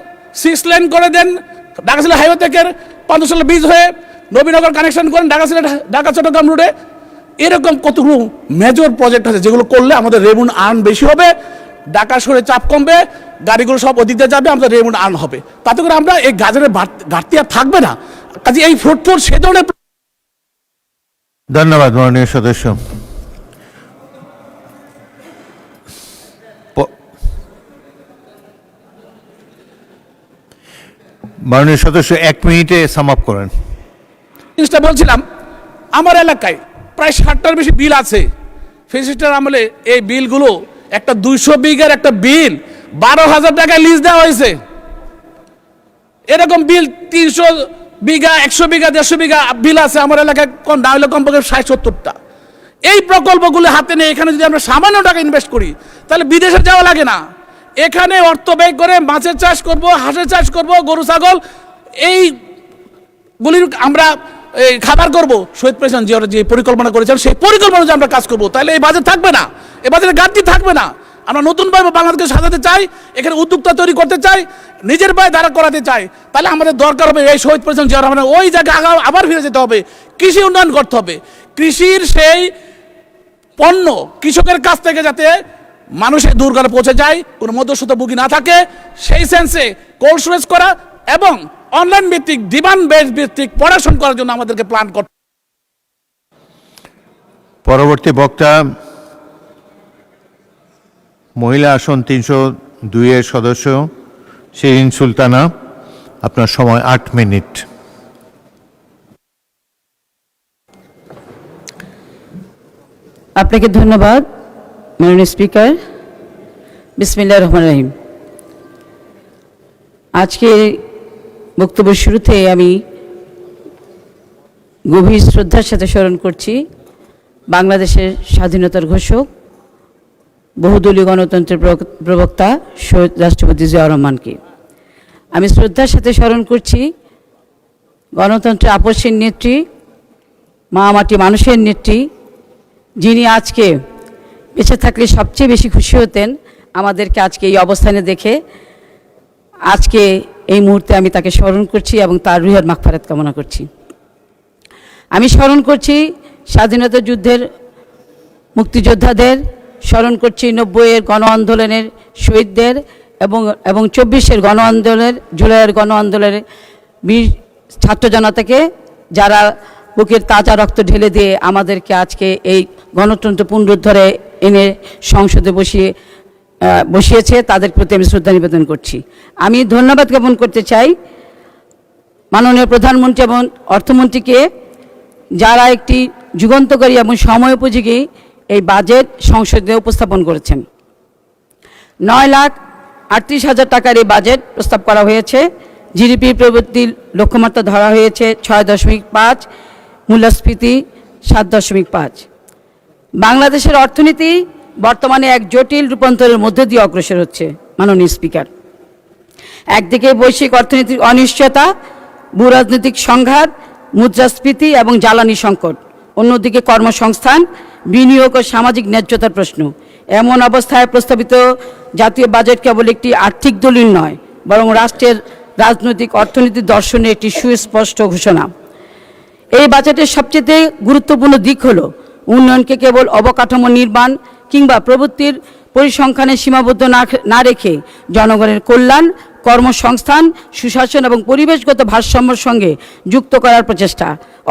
S8: 6 লেন করে দেন, ঢাকা সিলেট হাইওয়ে থেকে 500 ব্রিজ হয়ে নবীনগর কানেকশন করেন ঢাকা চট্টগ্রাম রুটে। এরকম কতগুলো মেজর প্রজেক্ট আছে যেগুলো করলে আমাদের রেভিনিউ আর্ন বেশি হবে, ঢাকা শহরে চাপ কমবে, গাড়িগুলো সব ওদিক দিয়ে যাবে, আমাদের রেভিনিউ আর্ন হবে। তাতে করে আমরা এই গাজরের ঘাটতি আর থাকবে না। কাজে এই ফ্রুটফুল সে ধরনের।
S1: ধন্যবাদ মাননীয় সদস্য। মাননীয় সদস্য 1 মিনিটে সাম আপ করেন।
S8: জিনিসটা বলছিলাম, আমার এলাকায় প্রায় 60টার বেশি বিল আছে ফেসিস্টের আমলে। এই বিলগুলো একটা 200 বিঘার একটা বিল 12,000 টাকায় লিজ দেওয়া হয়েছে। এরকম বিল 300 বিঘা, 100 বিঘা, 150 বিঘা বিল আছে আমার এলাকায়, না হলে কমপক্ষে 60-70টা। এই প্রকল্পগুলো হাতে নিয়ে এখানে যদি আমরা সামান্য টাকা ইনভেস্ট করি, তাহলে বিদেশে যাওয়া লাগে না। এখানে অর্থ ব্যয় করে মাছের চাষ করব, হাঁসের চাষ করব, গরু ছাগল এইগুলির আমরা খাবার করব। শহীদ প্রেসিডেন্ট জিয়াউর যে পরিকল্পনা করেছেন সেই পরিকল্পনা যে আমরা কাজ করব, তাহলে এই বাজেট থাকবে না, এই বাজেটে ঘাটতি থাকবে না। আমরা নতুনভাবে বাংলাদেশকে সাজাতে চাই, এখানে উদ্যোক্তা তৈরি করতে চাই, নিজের পায়ে দাঁড়া করাতে চাই। তাহলে আমাদের দরকার হবে এই শহীদ প্রেসিডেন্ট জিয়াউর রহমানের ওই জায়গায় আবার ফিরে যেতে হবে, কৃষি উন্নয়ন করতে হবে। কৃষির সেই পণ্য কৃষকের কাছ থেকে যাতে মানুষের দূরঘরে পৌঁছে যায়, কোনো মধ্যস্বত্বভোগী না থাকে, সেই সেন্সে কোল্ড স্টোরেজ করা এবং অনলাইন ভিত্তিক ডিমান্ড বেস ভিত্তিক পড়াশোনা করার জন্য আমাদেরকে প্ল্যান করতে।
S1: পরবর্তী বক্তা মহিলা আসন 302 সদস্য শিরিন সুলতানা, আপনার সময় 8 মিনিট।
S9: আপনাকে ধন্যবাদ মাননীয় স্পিকার। বিসমিল্লাহির রহমানির রহিম। আজকে বক্তব্যের শুরুতে আমি গভীর শ্রদ্ধার সাথে স্মরণ করছি বাংলাদেশের স্বাধীনতার ঘোষক, বহুদলীয় গণতন্ত্রের প্রবক্তা শহীদ রাষ্ট্রপতি জিয়াউর রহমানকে। আমি শ্রদ্ধার সাথে স্মরণ করছি গণতন্ত্রের আপসের নেত্রী, মা মাটি মানুষের নেত্রী, যিনি আজকে বেঁচে থাকলে সবচেয়ে বেশি খুশি হতেন আমাদেরকে আজকে এই অবস্থানে দেখে। আজকে এই মুহূর্তে আমি তাকে স্মরণ করছি এবং তার রুহের মাগফিরাত কামনা করছি। আমি স্মরণ করছি স্বাধীনতা যুদ্ধের মুক্তিযোদ্ধাদের, স্মরণ করছি 90-এর গণ আন্দোলনের শহীদদের এবং 24-এর গণ আন্দোলনের, জুলাইয়ের গণ আন্দোলনের বীর ছাত্র জনতাকে, যারা বুকের তাজা রক্ত ঢেলে দিয়ে আমাদেরকে আজকে এই গণতন্ত্র পুনরুদ্ধারে এনে সংসদে বসিয়েছে, তাদের প্রতি আমি শ্রদ্ধা নিবেদন করছি। আমি ধন্যবাদ জ্ঞাপন করতে চাই মাননীয় প্রধানমন্ত্রী এবং অর্থমন্ত্রীকে, যারা একটি যুগান্তকারী এবং সময়োপযোগী এই বাজেট সংসদে উপস্থাপন করেছেন। 9,38,000 টাকার এই বাজেট প্রস্তাব করা হয়েছে। জিডিপি প্রবৃদ্ধির লক্ষ্যমাত্রা ধরা হয়েছে 6.5, মূল্যস্ফীতি 7.5। বাংলাদেশের অর্থনীতি বর্তমানে এক জটিল রূপান্তরের মধ্যে দিয়ে অগ্রসর হচ্ছে মাননীয় স্পিকার। একদিকে বৈশ্বিক অর্থনীতির অনিশ্চয়তা, ভূরাজনৈতিক সংঘাত, মুদ্রাস্ফীতি এবং জ্বালানি সংকট, অন্যদিকে কর্মসংস্থান, বিনিয়োগ ও সামাজিক ন্যায্যতার প্রশ্ন। এমন অবস্থায় প্রস্তাবিত জাতীয় বাজেট কেবল একটি আর্থিক দলিল নয়, বরং রাষ্ট্রের রাজনৈতিক অর্থনীতির দর্শনের একটি সুস্পষ্ট ঘোষণা। এই বাজেটের সবচেয়ে গুরুত্বপূর্ণ দিক হলো উন্নয়নকে কেবল অবকাঠামো নির্মাণ কিংবা প্রবৃত্তির পরিসংখ্যানে সীমাবদ্ধ না রেখে জনগণের কল্যাণ, কর্মসংস্থান, সুশাসন এবং পরিবেশগত ভারসাম্যের সঙ্গে যুক্ত করার প্রচেষ্টা।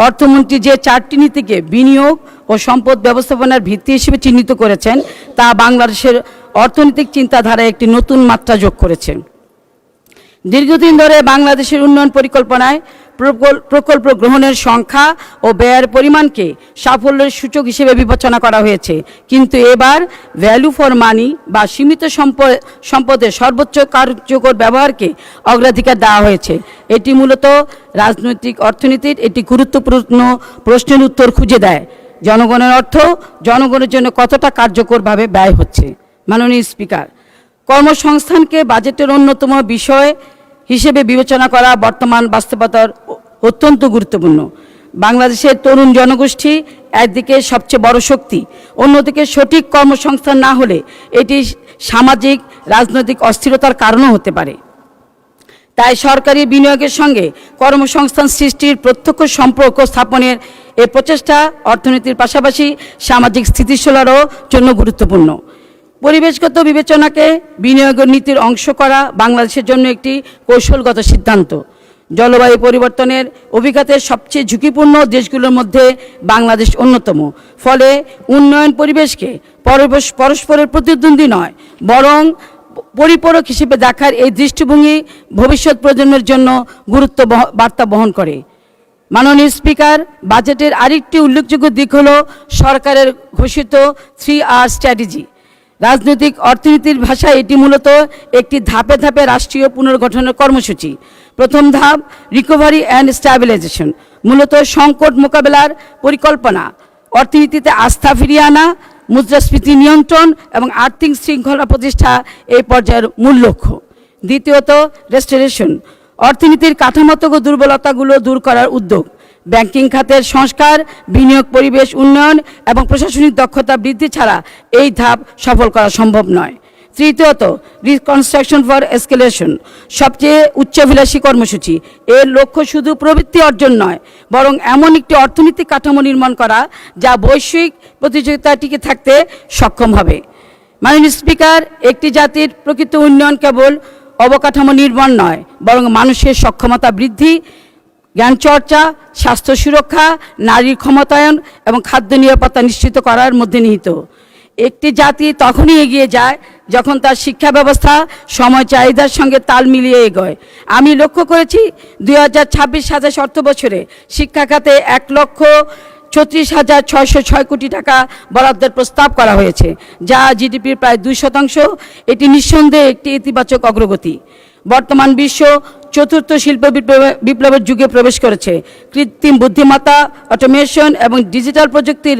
S9: অর্থমন্ত্রী যে 4টি নীতিকে বিনিয়োগ ও সম্পদ ব্যবস্থাপনার ভিত্তি হিসেবে চিহ্নিত করেছেন, তা বাংলাদেশের অর্থনৈতিক চিন্তাধারায় একটি নতুন মাত্রা যোগ করেছে। দীর্ঘদিন ধরে বাংলাদেশের উন্নয়ন পরিকল্পনায় প্রকল্প গ্রহণের সংখ্যা ও ব্যয়ের পরিমাণকে সাফল্যের সূচক হিসেবে বিবেচনা করা হয়েছে, কিন্তু এবার ভ্যালু ফর মানি বা সীমিত সম্পদের সর্বোচ্চ কার্যকর ব্যবহারকে অগ্রাধিকার দেওয়া হয়েছে। এটি মূলত রাজনৈতিক অর্থনীতির একটি গুরুত্বপূর্ণ প্রশ্নের উত্তর খুঁজে দেয়: জনগণের অর্থ জনগণের জন্য কতটা কার্যকরভাবে ব্যয় হচ্ছে। মাননীয় স্পিকার, কর্মসংস্থানকে বাজেটের অন্যতম বিষয় হিসেবে বিবেচনা করা বর্তমান বাস্তবতার অত্যন্ত গুরুত্বপূর্ণ। বাংলাদেশের তরুণ জনগোষ্ঠী একদিকে সবচেয়ে বড় শক্তি, অন্যদিকে সঠিক কর্মসংস্থান না হলে এটি সামাজিক রাজনৈতিক অস্থিরতার কারণও হতে পারে। তাই সরকারি বিনিয়োগের সঙ্গে কর্মসংস্থান সৃষ্টির প্রত্যক্ষ সম্পর্ক স্থাপনের এই প্রচেষ্টা অর্থনীতির পাশাপাশি সামাজিক স্থিতিশীলতারও জন্য গুরুত্বপূর্ণ। পরিবেশগত বিবেচনাকে বিনিয়োগের নীতির অংশ করা বাংলাদেশের জন্য একটি কৌশলগত সিদ্ধান্ত। জলবায়ু পরিবর্তনের অভিঘাতের সবচেয়ে ঝুঁকিপূর্ণ দেশগুলোর মধ্যে বাংলাদেশ অন্যতম। ফলে উন্নয়ন পরিবেশকে পরস্পরের প্রতিদ্বন্দ্বী নয়, বরং পরিপূরক হিসেবে দেখার এই দৃষ্টিভঙ্গি ভবিষ্যৎ প্রজন্মের জন্য বার্তা বহন করে। মাননীয় স্পিকার, বাজেটের আরেকটি উল্লেখযোগ্য দিক হল সরকারের ঘোষিত 3R স্ট্র্যাটেজি। রাজনৈতিক অর্থনীতির ভাষায় এটি মূলত একটি ধাপে ধাপে রাষ্ট্রীয় পুনর্গঠনের কর্মসূচি। প্রথম ধাপ রিকভারি অ্যান্ড স্ট্যাবিলাইজেশন, মূলত সংকট মোকাবেলার পরিকল্পনা, অর্থনীতিতে আস্থা ফিরিয়ে আনা, মুদ্রাস্ফীতি নিয়ন্ত্রণ এবং আর্থিক শৃঙ্খলা প্রতিষ্ঠা এই পর্যায়ের মূল লক্ষ্য। দ্বিতীয়ত রেস্টোরেশন, অর্থনীতির কাঠামোগত দুর্বলতাগুলো দূর করার উদ্যোগ। ব্যাংকিং খাতের সংস্কার, বিনিয়োগ পরিবেশ উন্নয়ন এবং প্রশাসনিক দক্ষতা বৃদ্ধি ছাড়া এই ধাপ সফল করা সম্ভব নয়। তৃতীয়ত রিকনস্ট্রাকশন ফর এসকেলেশন, সবচেয়ে উচ্চাভিলাষী কর্মসূচি। এর লক্ষ্য শুধু প্রবৃদ্ধি অর্জন নয়, বরং এমন একটি অর্থনৈতিক কাঠামো নির্মাণ করা যা বৈশ্বিক প্রতিযোগিতা টিকে থাকতে সক্ষম হবে। মাননীয় স্পিকার, একটি জাতির প্রকৃত উন্নয়ন কেবল অবকাঠামো নির্মাণ নয়, বরং মানুষের সক্ষমতা বৃদ্ধি, জ্ঞান চর্চা, স্বাস্থ্য সুরক্ষা, নারীর ক্ষমতায়ন এবং খাদ্য নিরাপত্তা নিশ্চিত করার মধ্যে নিহিত। একটি জাতি তখনই এগিয়ে যায় যখন তার শিক্ষা ব্যবস্থা সময় চাহিদার সঙ্গে তাল মিলিয়ে এগোয়। আমি লক্ষ্য করেছি 2026-27 অর্থ বছরে শিক্ষা খাতে 34,606 কোটি টাকা বরাদ্দের প্রস্তাব করা হয়েছে, যা জিডিপির প্রায় 2%। এটি নিঃসন্দেহে একটি ইতিবাচক অগ্রগতি। বর্তমান বিশ্ব চতুর্থ শিল্প বিপ্লবের যুগে প্রবেশ করেছে। কৃত্রিম বুদ্ধিমত্তা, অটোমেশন এবং ডিজিটাল প্রযুক্তির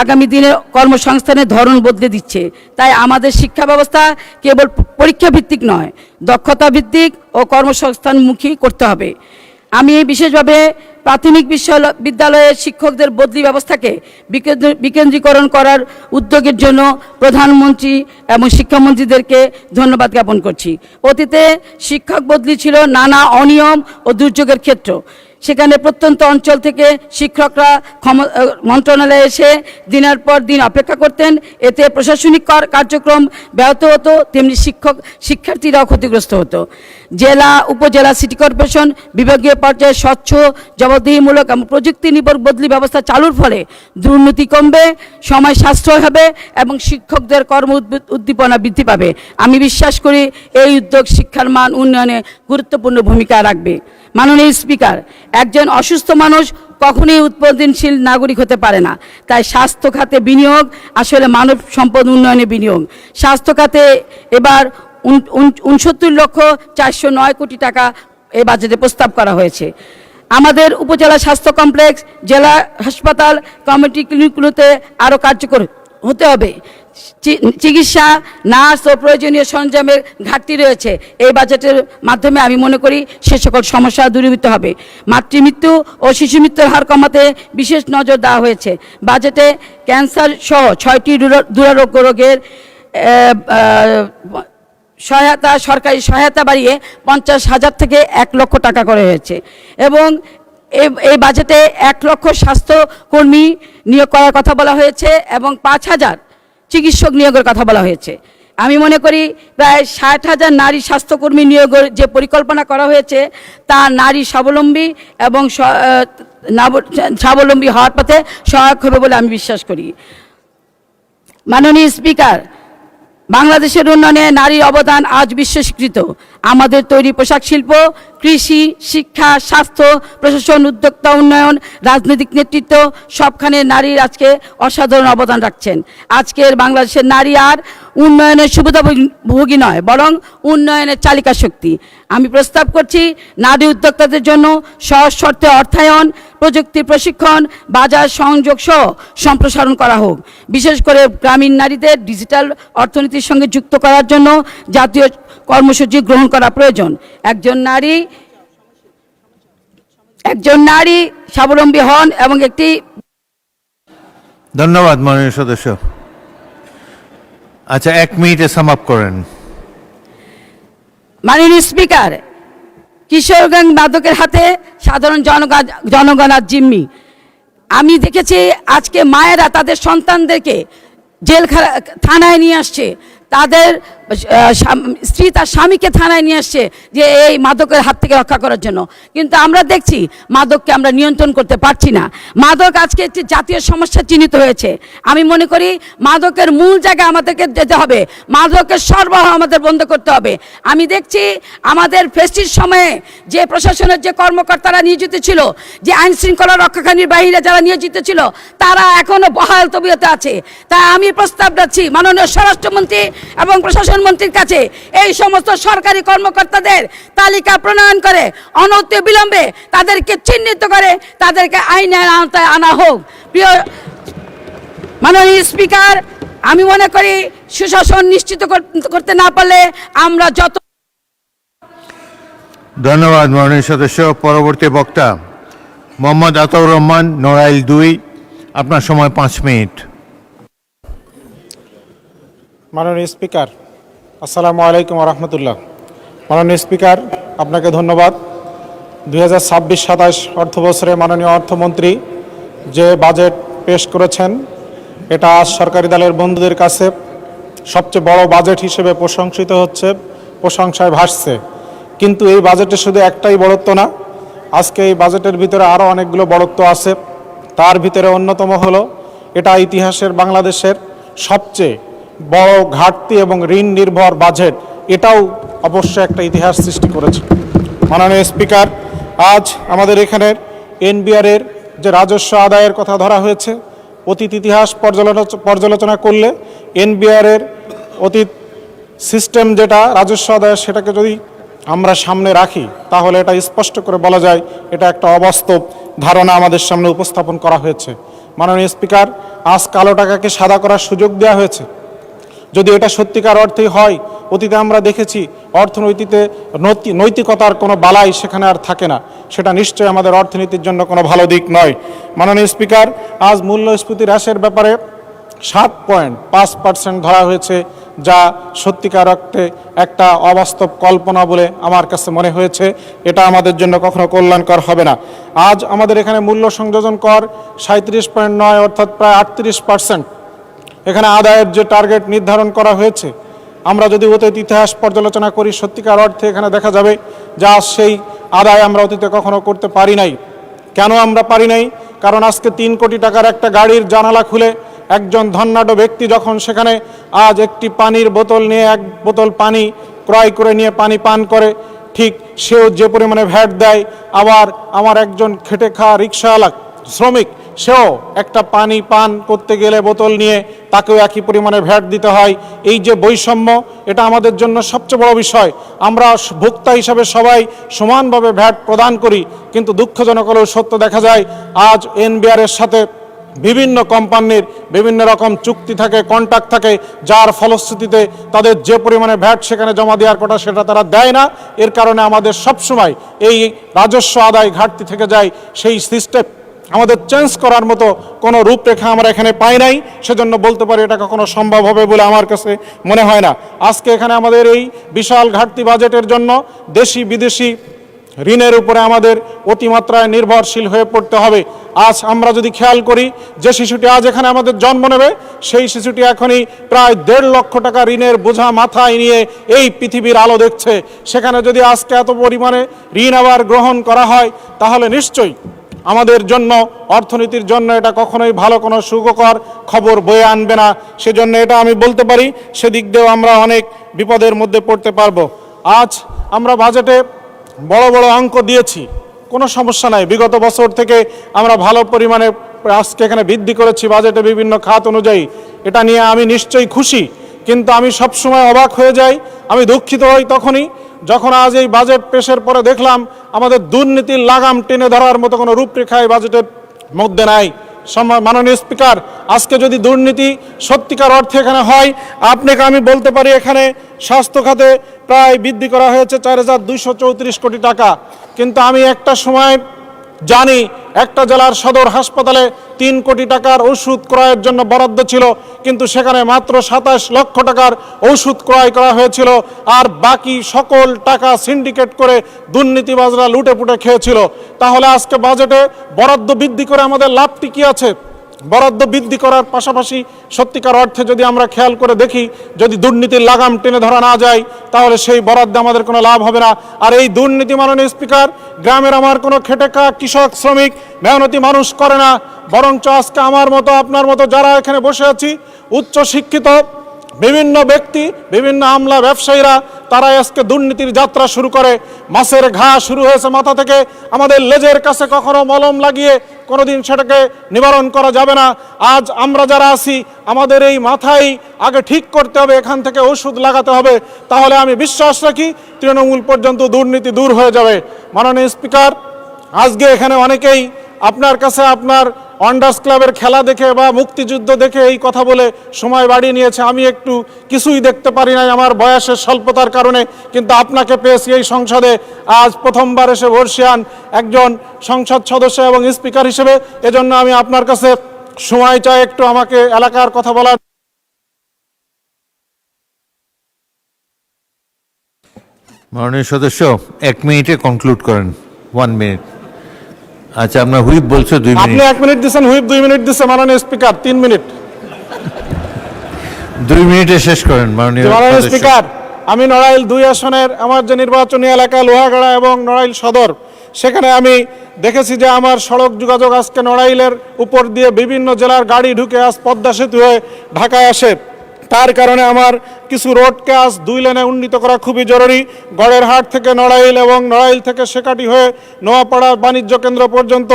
S9: আগামী দিনের কর্মসংস্থানের ধরন বদলে দিচ্ছে। তাই আমাদের শিক্ষা ব্যবস্থা কেবল পরীক্ষা ভিত্তিক নয়, দক্ষতা ভিত্তিক ও কর্মসংস্থানমুখী করতে হবে। আমি বিশেষভাবে প্রাথমিক বিদ্যালয়ের শিক্ষকদের বদলি ব্যবস্থাকে বিকেন্দ্রীকরণ করার উদ্যোগের জন্য প্রধানমন্ত্রী এবং শিক্ষামন্ত্রীদেরকে ধন্যবাদ জ্ঞাপন করছি। অতীতে শিক্ষক বদলি ছিল নানা অনিয়ম ও দুর্যোগের ক্ষেত্র। সেখানে প্রত্যন্ত অঞ্চল থেকে শিক্ষকরা মন্ত্রণালয়ে এসে দিনের পর দিন অপেক্ষা করতেন। এতে প্রশাসনিক কার্যক্রম ব্যাহত হতো, তেমনি শিক্ষার্থীরাও ক্ষতিগ্রস্ত হতো। জেলা, উপজেলা, সিটি কর্পোরেশন, বিভাগীয় পর্যায়ে স্বচ্ছ, জবাবদিহিমূলক এবং প্রযুক্তি নির্ভর বদলি ব্যবস্থা চালুর ফলে দুর্নীতি কমবে, সময় সাশ্রয় হবে এবং শিক্ষকদের কর্ম উদ্দীপনা বৃদ্ধি পাবে। আমি বিশ্বাস করি এই উদ্যোগ শিক্ষার মান উন্নয়নে গুরুত্বপূর্ণ ভূমিকা রাখবে। মাননীয় স্পিকার, একজন অসুস্থ মানুষ কখনোই উৎপাদনশীল নাগরিক হতে পারে না। তাই স্বাস্থ্য খাতে বিনিয়োগ আসলে মানব সম্পদ উন্নয়নে বিনিয়োগ। স্বাস্থ্য খাতে এবার 69,409 কোটি টাকা এই বাজেটে প্রস্তাব করা হয়েছে। আমাদের উপজেলা স্বাস্থ্য কমপ্লেক্স, জেলা হাসপাতাল, কমিউনিটি ক্লিনিকগুলোতে আরও কার্যকর হতে হবে। চিকিৎসা, নার্স ও প্রয়োজনীয় সরঞ্জামের ঘাটতি রয়েছে। এই বাজেটের মাধ্যমে আমি মনে করি সে সকল সমস্যা দূরীভূত হবে। মাতৃমৃত্যু ও শিশু মৃত্যুর হার কমাতে বিশেষ নজর দেওয়া হয়েছে। বাজেটে ক্যান্সার সহ 6টি দুরারোগ্য রোগের সরকারি সহায়তা বাড়িয়ে 50,000 থেকে 1 লক্ষ টাকা করা হয়েছে এবং এই বাজেটে 1 লক্ষ স্বাস্থ্যকর্মী নিয়োগ করার কথা বলা হয়েছে এবং 5,000 চিকিৎসক নিয়োগের কথা বলা হয়েছে। আমি মনে করি প্রায় 60,000 নারী স্বাস্থ্যকর্মী নিয়োগের যে পরিকল্পনা করা হয়েছে তা নারী স্বাবলম্বী এবং স্বাবলম্বী হওয়ার পথে সহায়ক হবে বলে আমি বিশ্বাস করি। মাননীয় স্পিকার, বাংলাদেশের উন্নয়নে নারীর অবদান আজ বিশ্ব স্বীকৃত। আমাদের তৈরি পোশাক শিল্প, কৃষি, শিক্ষা, স্বাস্থ্য, প্রশাসন, উদ্যোক্তা উন্নয়ন, রাজনৈতিক নেতৃত্ব সবখানে নারীর আজকে অসাধারণ অবদান রাখছেন। আজকের বাংলাদেশের নারী আর উন্নয়নের সুবিধাভোগী নয়, বরং উন্নয়নের চালিকা শক্তি। আমি প্রস্তাব করছি নারী উদ্যোক্তাদের জন্য সহজ শর্তে অর্থায়ন, প্রযুক্তি প্রশিক্ষণ, বাজার সংযোগ সহ সম্প্রসারণ করা হোক। বিশেষ করে গ্রামীণ নারীদের ডিজিটাল অর্থনীতির সঙ্গে যুক্ত করার জন্য জাতীয় কর্মসূচি গ্রহণ করা প্রয়োজন। একজন নারী স্বাবলম্বী হন এবং একটি।
S1: ধন্যবাদ মাননীয় সদস্য। আচ্ছা, 1 মিনিটে সাম আপ করেন।
S9: মাননীয় স্পিকার, কিশোরগঞ্জ মাদকের হাতে সাধারণ জনগণ আজ জিম্মি। আমি দেখেছি আজকে মায়েরা তাদের সন্তানদেরকে থানায় নিয়ে আসছে, তাদের স্ত্রী তার স্বামীকে থানায় নিয়ে আসছে যে এই মাদকের হাত থেকে রক্ষা করার জন্য। কিন্তু আমরা দেখছি মাদককে আমরা নিয়ন্ত্রণ করতে পারছি না। মাদক আজকে একটি জাতীয় সমস্যা চিহ্নিত হয়েছে। আমি মনে করি মাদকের মূল জায়গায় আমাদেরকে যেতে হবে, মাদকের সরবরাহ আমাদের বন্ধ করতে হবে। আমি দেখছি আমাদের ফেস্টির সময়ে যে প্রশাসনের যে কর্মকর্তারা নিয়োজিত ছিল, যে আইন শৃঙ্খলা রক্ষাকারীর বাহিনীরা যারা নিয়োজিত ছিল, তারা এখনো বহাল তবিয়তে আছে। তাই আমি প্রস্তাব রাখছি মাননীয় স্বরাষ্ট্রমন্ত্রী এবং প্রশাসন মন্ত্রীর কাছে এই সমস্ত সরকারি কর্মকর্তাদের তালিকা প্রণয়ন করে অনতি বিলম্বে তাদেরকে চিহ্নিত করে তাদেরকে আইনের আওতায় আনা হোক। প্রিয় মাননীয় স্পিকার, আমি মনে করি সুশাসন নিশ্চিত করতে না পারলে আমরা যত।
S1: ধন্যবাদ মাননীয় সদস্য। পরবর্তী বক্তা মোহাম্মদ আতাউর রহমান, নড়াইল 2। আপনার সময় 5 মিনিট।
S10: মাননীয় স্পিকার, আসসালামু আলাইকুম রহমতুল্লাহ। মাননীয় স্পিকার, আপনাকে ধন্যবাদ। 2026-27 অর্থবছরে মাননীয় অর্থমন্ত্রী যে বাজেট পেশ করেছেন, এটা আজ সরকারি দলের বন্ধুদের কাছে সবচেয়ে বড় বাজেট হিসেবে প্রশংসিত হচ্ছে, প্রশংসায় ভাসছে। কিন্তু এই বাজেটে শুধু একটাই বড়ত্ব না, আজকে এই বাজেটের ভিতরে আরও অনেকগুলো বড়ত্ব আছে। তার ভিতরে অন্যতম হলো এটা ইতিহাসের বাংলাদেশের সবচেয়ে বড় ঘাটতি এবং ঋণ নির্ভর বাজেট। এটাও অবশ্যই একটা ইতিহাস সৃষ্টি করেছে। মাননীয় স্পিকার, আজ আমাদের এখানের এনবিআরের যে রাজস্ব আদায়ের কথা ধরা হয়েছে, অতীত ইতিহাস পর্যালোচনা করলে এনবিআরের অতীত সিস্টেম যেটা রাজস্ব আদায়ের, সেটাকে যদি আমরা সামনে রাখি তাহলে এটা স্পষ্ট করে বলা যায় এটা একটা অবাস্তব ধারণা আমাদের সামনে উপস্থাপন করা হয়েছে। মাননীয় স্পিকার, আজ কালো টাকাকে সাদা করার সুযোগ দেওয়া হয়েছে। যদি এটা সত্যিকার অর্থেই হয়, অতীতে আমরা দেখেছি অর্থনীতিতে নৈতিকতার কোনো বালাই সেখানে আর থাকে না, সেটা নিশ্চয়ই আমাদের অর্থনীতির জন্য কোনো ভালো দিক নয়। মাননীয় স্পিকার, আজ মূল্যস্ফীতি হ্রাসের ব্যাপারে 7.5% ধরা হয়েছে, যা সত্যিকার অর্থে একটা অবাস্তব কল্পনা বলে আমার কাছে মনে হয়েছে। এটা আমাদের জন্য কখনো কল্যাণকর হবে না। আজ আমাদের এখানে মূল্য সংযোজন কর 37.9 অর্থাৎ প্রায় 38%। এখানে আদায়ের যে টার্গেট নির্ধারণ করা হয়েছে, আমরা যদি অতীত ইতিহাস পর্যালোচনা করি, সত্যিকার অর্থে এখানে দেখা যাবে যে আজ সেই আদায় আমরা অতীতে কখনো করতে পারি নাই। কেন আমরা পারি নাই? কারণ আজকে 3 কোটি টাকার একটা গাড়ির জানালা খুলে একজন ধনাঢ্য ব্যক্তি যখন সেখানে আজ একটি পানির বোতল নিয়ে 1 বোতল পানি ক্রয় করে নিয়ে পানি পান করে, ঠিক সেও যে পরিমাণে ভ্যাট দেয়, আবার আমার একজন খেটে খাওয়া রিক্সাওয়ালা শ্রমিক সেও একটা পানি পান করতে গেলে বোতল নিয়ে তাকেও একই পরিমাণে ভ্যাট দিতে হয়। এই যে বৈষম্য, এটা আমাদের জন্য সবচেয়ে বড় বিষয়। আমরা ভোক্তা হিসাবে সবাই সমানভাবে ভ্যাট প্রদান করি, কিন্তু দুঃখজনক হলেও সত্য দেখা যায় আজ এনবিআরের সাথে বিভিন্ন কোম্পানির বিভিন্ন রকম চুক্তি থাকে, কন্ট্রাক্ট থাকে, যার ফলশ্রুতিতে তাদের যে পরিমাণে ভ্যাট সেখানে জমা দেওয়ার কথা সেটা তারা দেয় না। এর কারণে আমাদের সবসময় এই রাজস্ব আদায় ঘাটতি থেকে যায়। সেই সিস্টেম আমাদের চেঞ্জ করার মতো কোনো রূপরেখা আমরা এখানে পাই নাই, সেজন্য বলতে পারি এটা কখনো সম্ভব হবে বলে আমার কাছে মনে হয় না। আজকে এখানে আমাদের এই বিশাল ঘাটতি বাজেটের জন্য দেশি বিদেশি ঋণের উপরে আমাদের অতিমাত্রায় নির্ভরশীল হয়ে পড়তে হবে। আজ আমরা যদি খেয়াল করি, যে শিশুটি আজ এখানে আমাদের জন্ম নেবে, সেই শিশুটি এখনই প্রায় 1.5 লক্ষ টাকা ঋণের বোঝা মাথায় নিয়ে এই পৃথিবীর আলো দেখছে। সেখানে যদি আজকে এত পরিমাণে ঋণ আবার গ্রহণ করা হয়, তাহলে নিশ্চয়ই আমাদের জন্য, অর্থনীতির জন্য এটা কখনোই ভালো কোনো সুখকর খবর বয়ে আনবে না। সেজন্য এটা আমি বলতে পারি সেদিক দিয়েও আমরা অনেক বিপদের মধ্যে পড়তে পারবো। আজ আমরা বাজেটে বড় বড় অঙ্ক দিয়েছি, কোনো সমস্যা নাই। বিগত বছর থেকে আমরা ভালো পরিমাণে আজকে এখানে বৃদ্ধি করেছি বাজেটে বিভিন্ন খাত অনুযায়ী, এটা নিয়ে আমি নিশ্চয়ই খুশি। কিন্তু আমি সবসময় অবাক হয়ে যাই, আমি দুঃখিত হই তখনই যখন আজ এই বাজেট পেশের পরে দেখলাম আমাদের দুর্নীতির লাগাম টেনে ধরার মতো কোনো রূপরেখা এই বাজেটের মধ্যে নাই। মাননীয় স্পিকার, আজকে যদি দুর্নীতি সত্যিকার অর্থে এখানে হয়, আপনাকে আমি বলতে পারি এখানে স্বাস্থ্য খাতে প্রায় বৃদ্ধি করা হয়েছে 4,234 কোটি টাকা, কিন্তু আমি একটা সময় জানি একটা জেলার সদর হাসপাতালে 3 কোটি টাকার ওষুধ ক্রয়ের জন্য বরাদ্দ ছিল, কিন্তু সেখানে মাত্র 27 লক্ষ টাকার ওষুধ ক্রয় করা হয়েছিল, আর বাকি সকল টাকা সিন্ডিকেট করে দুর্নীতিবাজরা লুটে পুটে খেয়েছিল। তাহলে আজকে বাজেটে বরাদ্দ বৃদ্ধি করে আমাদের লাভটি কি আছে? বরাদ্দ বৃদ্ধি করার পাশাপাশি সত্যিকার অর্থে যদি আমরা খেয়াল করে দেখি, যদি দুর্নীতির লাগাম টেনে ধরা না যায়, তাহলে সেই বরাদ্দে আমাদের কোনো লাভ হবে না। আর এই দুর্নীতি, মাননীয় স্পিকার, গ্রামের আমার কোনো খেটে খাওয়া কৃষক শ্রমিক মেহনতি মানুষ করে না, বরঞ্চ আজকে আমার মতো আপনার মতো যারা এখানে বসে আছি, উচ্চ শিক্ষিত বিভিন্ন ব্যক্তি, বিভিন্ন আমলা ব্যবসায়ীরা, তারাই আজকে দুর্নীতির যাত্রা শুরু করে। মাছের ঘা শুরু হয়েছে মাথা থেকে, আমাদের লেজের কাছে কখনো মলম লাগিয়ে কোনোদিন সেটাকে নিবারণ করা যাবে না। আজ আমরা যারা আছি, আমাদের এই মাথায় আগে ঠিক করতে হবে, এখান থেকে ওষুধ লাগাতে হবে, তাহলে আমি বিশ্বাস রাখি তৃণমূল পর্যন্ত দুর্নীতি দূর হয়ে যাবে। মাননীয় স্পিকার, আজকে এখানে অনেকেই আপনার কাছে আপনার অন্ডার্স ক্লাবের খেলা দেখে বা মুক্তিযুদ্ধ দেখে এই কথা বলে সময় বাড়িয়ে নিয়েছে। আমি একটু কিছুই দেখতে পারি নাই আমার বয়সের স্বল্পতার কারণে, কিন্তু আপনাকে পেয়েছি এই সংসদে আজ প্রথমবার এসে বর্ষিয়ান একজন সংসদ সদস্য এবং স্পিকার হিসেবে। এজন্য আমি আপনার কাছে সময় চাই একটু আমাকে এলাকার কথা বলার।
S1: মাননীয় সদস্য 1 মিনিটে কনক্লুড করেন। 1 মিনিট। আচ্ছা, আপনার হুইপ বলছে 2
S10: আপনি
S1: মিনিট।
S10: 1 মিনিট দিচ্ছেন, হুইপ 2 মিনিট দিচ্ছে মাননীয় স্পিকার, 3 মিনিট।
S1: 2 মিনিটে শেষ করেন মাননীয়
S10: মাননীয়
S1: সদস্য।
S10: স্পিকার, আমি নড়াইল 2 আসনের আমার যে নির্বাচনী এলাকা লোহাগাড়া এবং নড়াইল সদর, সেখানে আমি দেখেছি যে আমার সড়ক যোগাযোগ আজকে নড়াইলের উপর দিয়ে বিভিন্ন জেলার গাড়ি ঢুকে আজ পদ্মা সেতু হয়ে ঢাকায় আসে। তার কারণে আমার কিছু রোড কাজ 2 লেনে উন্নীত করা খুবই জরুরি। গড়ের হাট থেকে নড়াইল এবং নড়াইল থেকে শেকাটি হয়ে নোয়াপাড়া বাণিজ্য কেন্দ্র পর্যন্ত,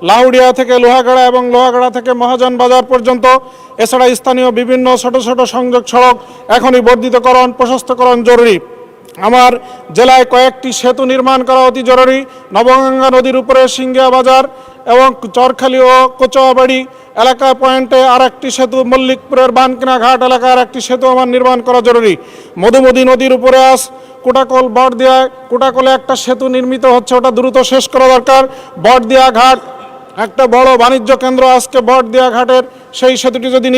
S10: লাউডিয়া থেকে লোহাগাড়া এবং লোহাগাড়া থেকে মহাজন বাজার পর্যন্ত, এছাড়া স্থানীয় বিভিন্ন ছোট ছোট সংযোগ সড়ক এখনই বর্ধিতকরণ প্রশস্তকরণ জরুরি। আমার জেলায় কয়েকটি সেতু নির্মাণ করা অতি জরুরি। নবগঙ্গা নদীর উপরে সিঙ্গিয়া বাজার এবং চরখালি ও কোচোয়াবাড়ি এলাকা পয়েন্টে আর একটি সেতু, মল্লিকপুরের বানকিনা ঘাট এলাকায় আর একটি সেতু আমার নির্মাণ করা জরুরি। মধুমতি নদীর উপরে আজ কোটাকল বটদিয়ায় কোটাকলে একটা সেতু নির্মিত হচ্ছে, ওটা দ্রুত শেষ করা দরকার। বটদিয়া ঘাট একটা বড় বাণিজ্য কেন্দ্র, আজকে বটদিয়া ঘাটের সেই সেতুটি যদি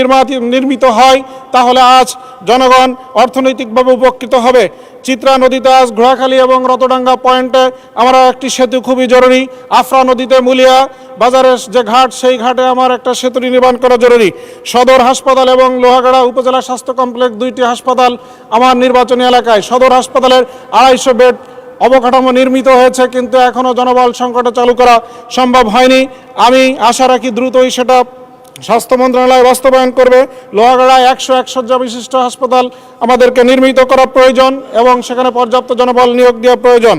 S10: নির্মিত হয় তাহলে আজ জনগণ অর্থনৈতিকভাবে উপকৃত হবে। চিত্রা নদীতে আজ ঘোড়াখালী এবং রতডাঙ্গা পয়েন্টে আমার একটি সেতু খুবই জরুরি। আফরা নদীতে মুলিয়া বাজারের যে ঘাট, সেই ঘাটে আমার একটা সেতু নির্মাণ করা জরুরি। সদর হাসপাতাল এবং লোহাগাড়া উপজেলা স্বাস্থ্য কমপ্লেক্স, 2টি হাসপাতাল আমার নির্বাচনী এলাকায়। সদর হাসপাতালের 250 বেড অবকাঠামো নির্মিত হয়েছে, কিন্তু এখনও জনবল সংকটে চালু করা সম্ভব হয়নি। আমি আশা রাখি দ্রুতই সেটা স্বাস্থ্য মন্ত্রণালয় বাস্তবায়ন করবে। লোহাগাড়ায় 101 শয্যা বিশিষ্ট হাসপাতাল আমাদেরকে নির্মিত করা প্রয়োজন এবং সেখানে পর্যাপ্ত জনবল নিয়োগ দেওয়া প্রয়োজন।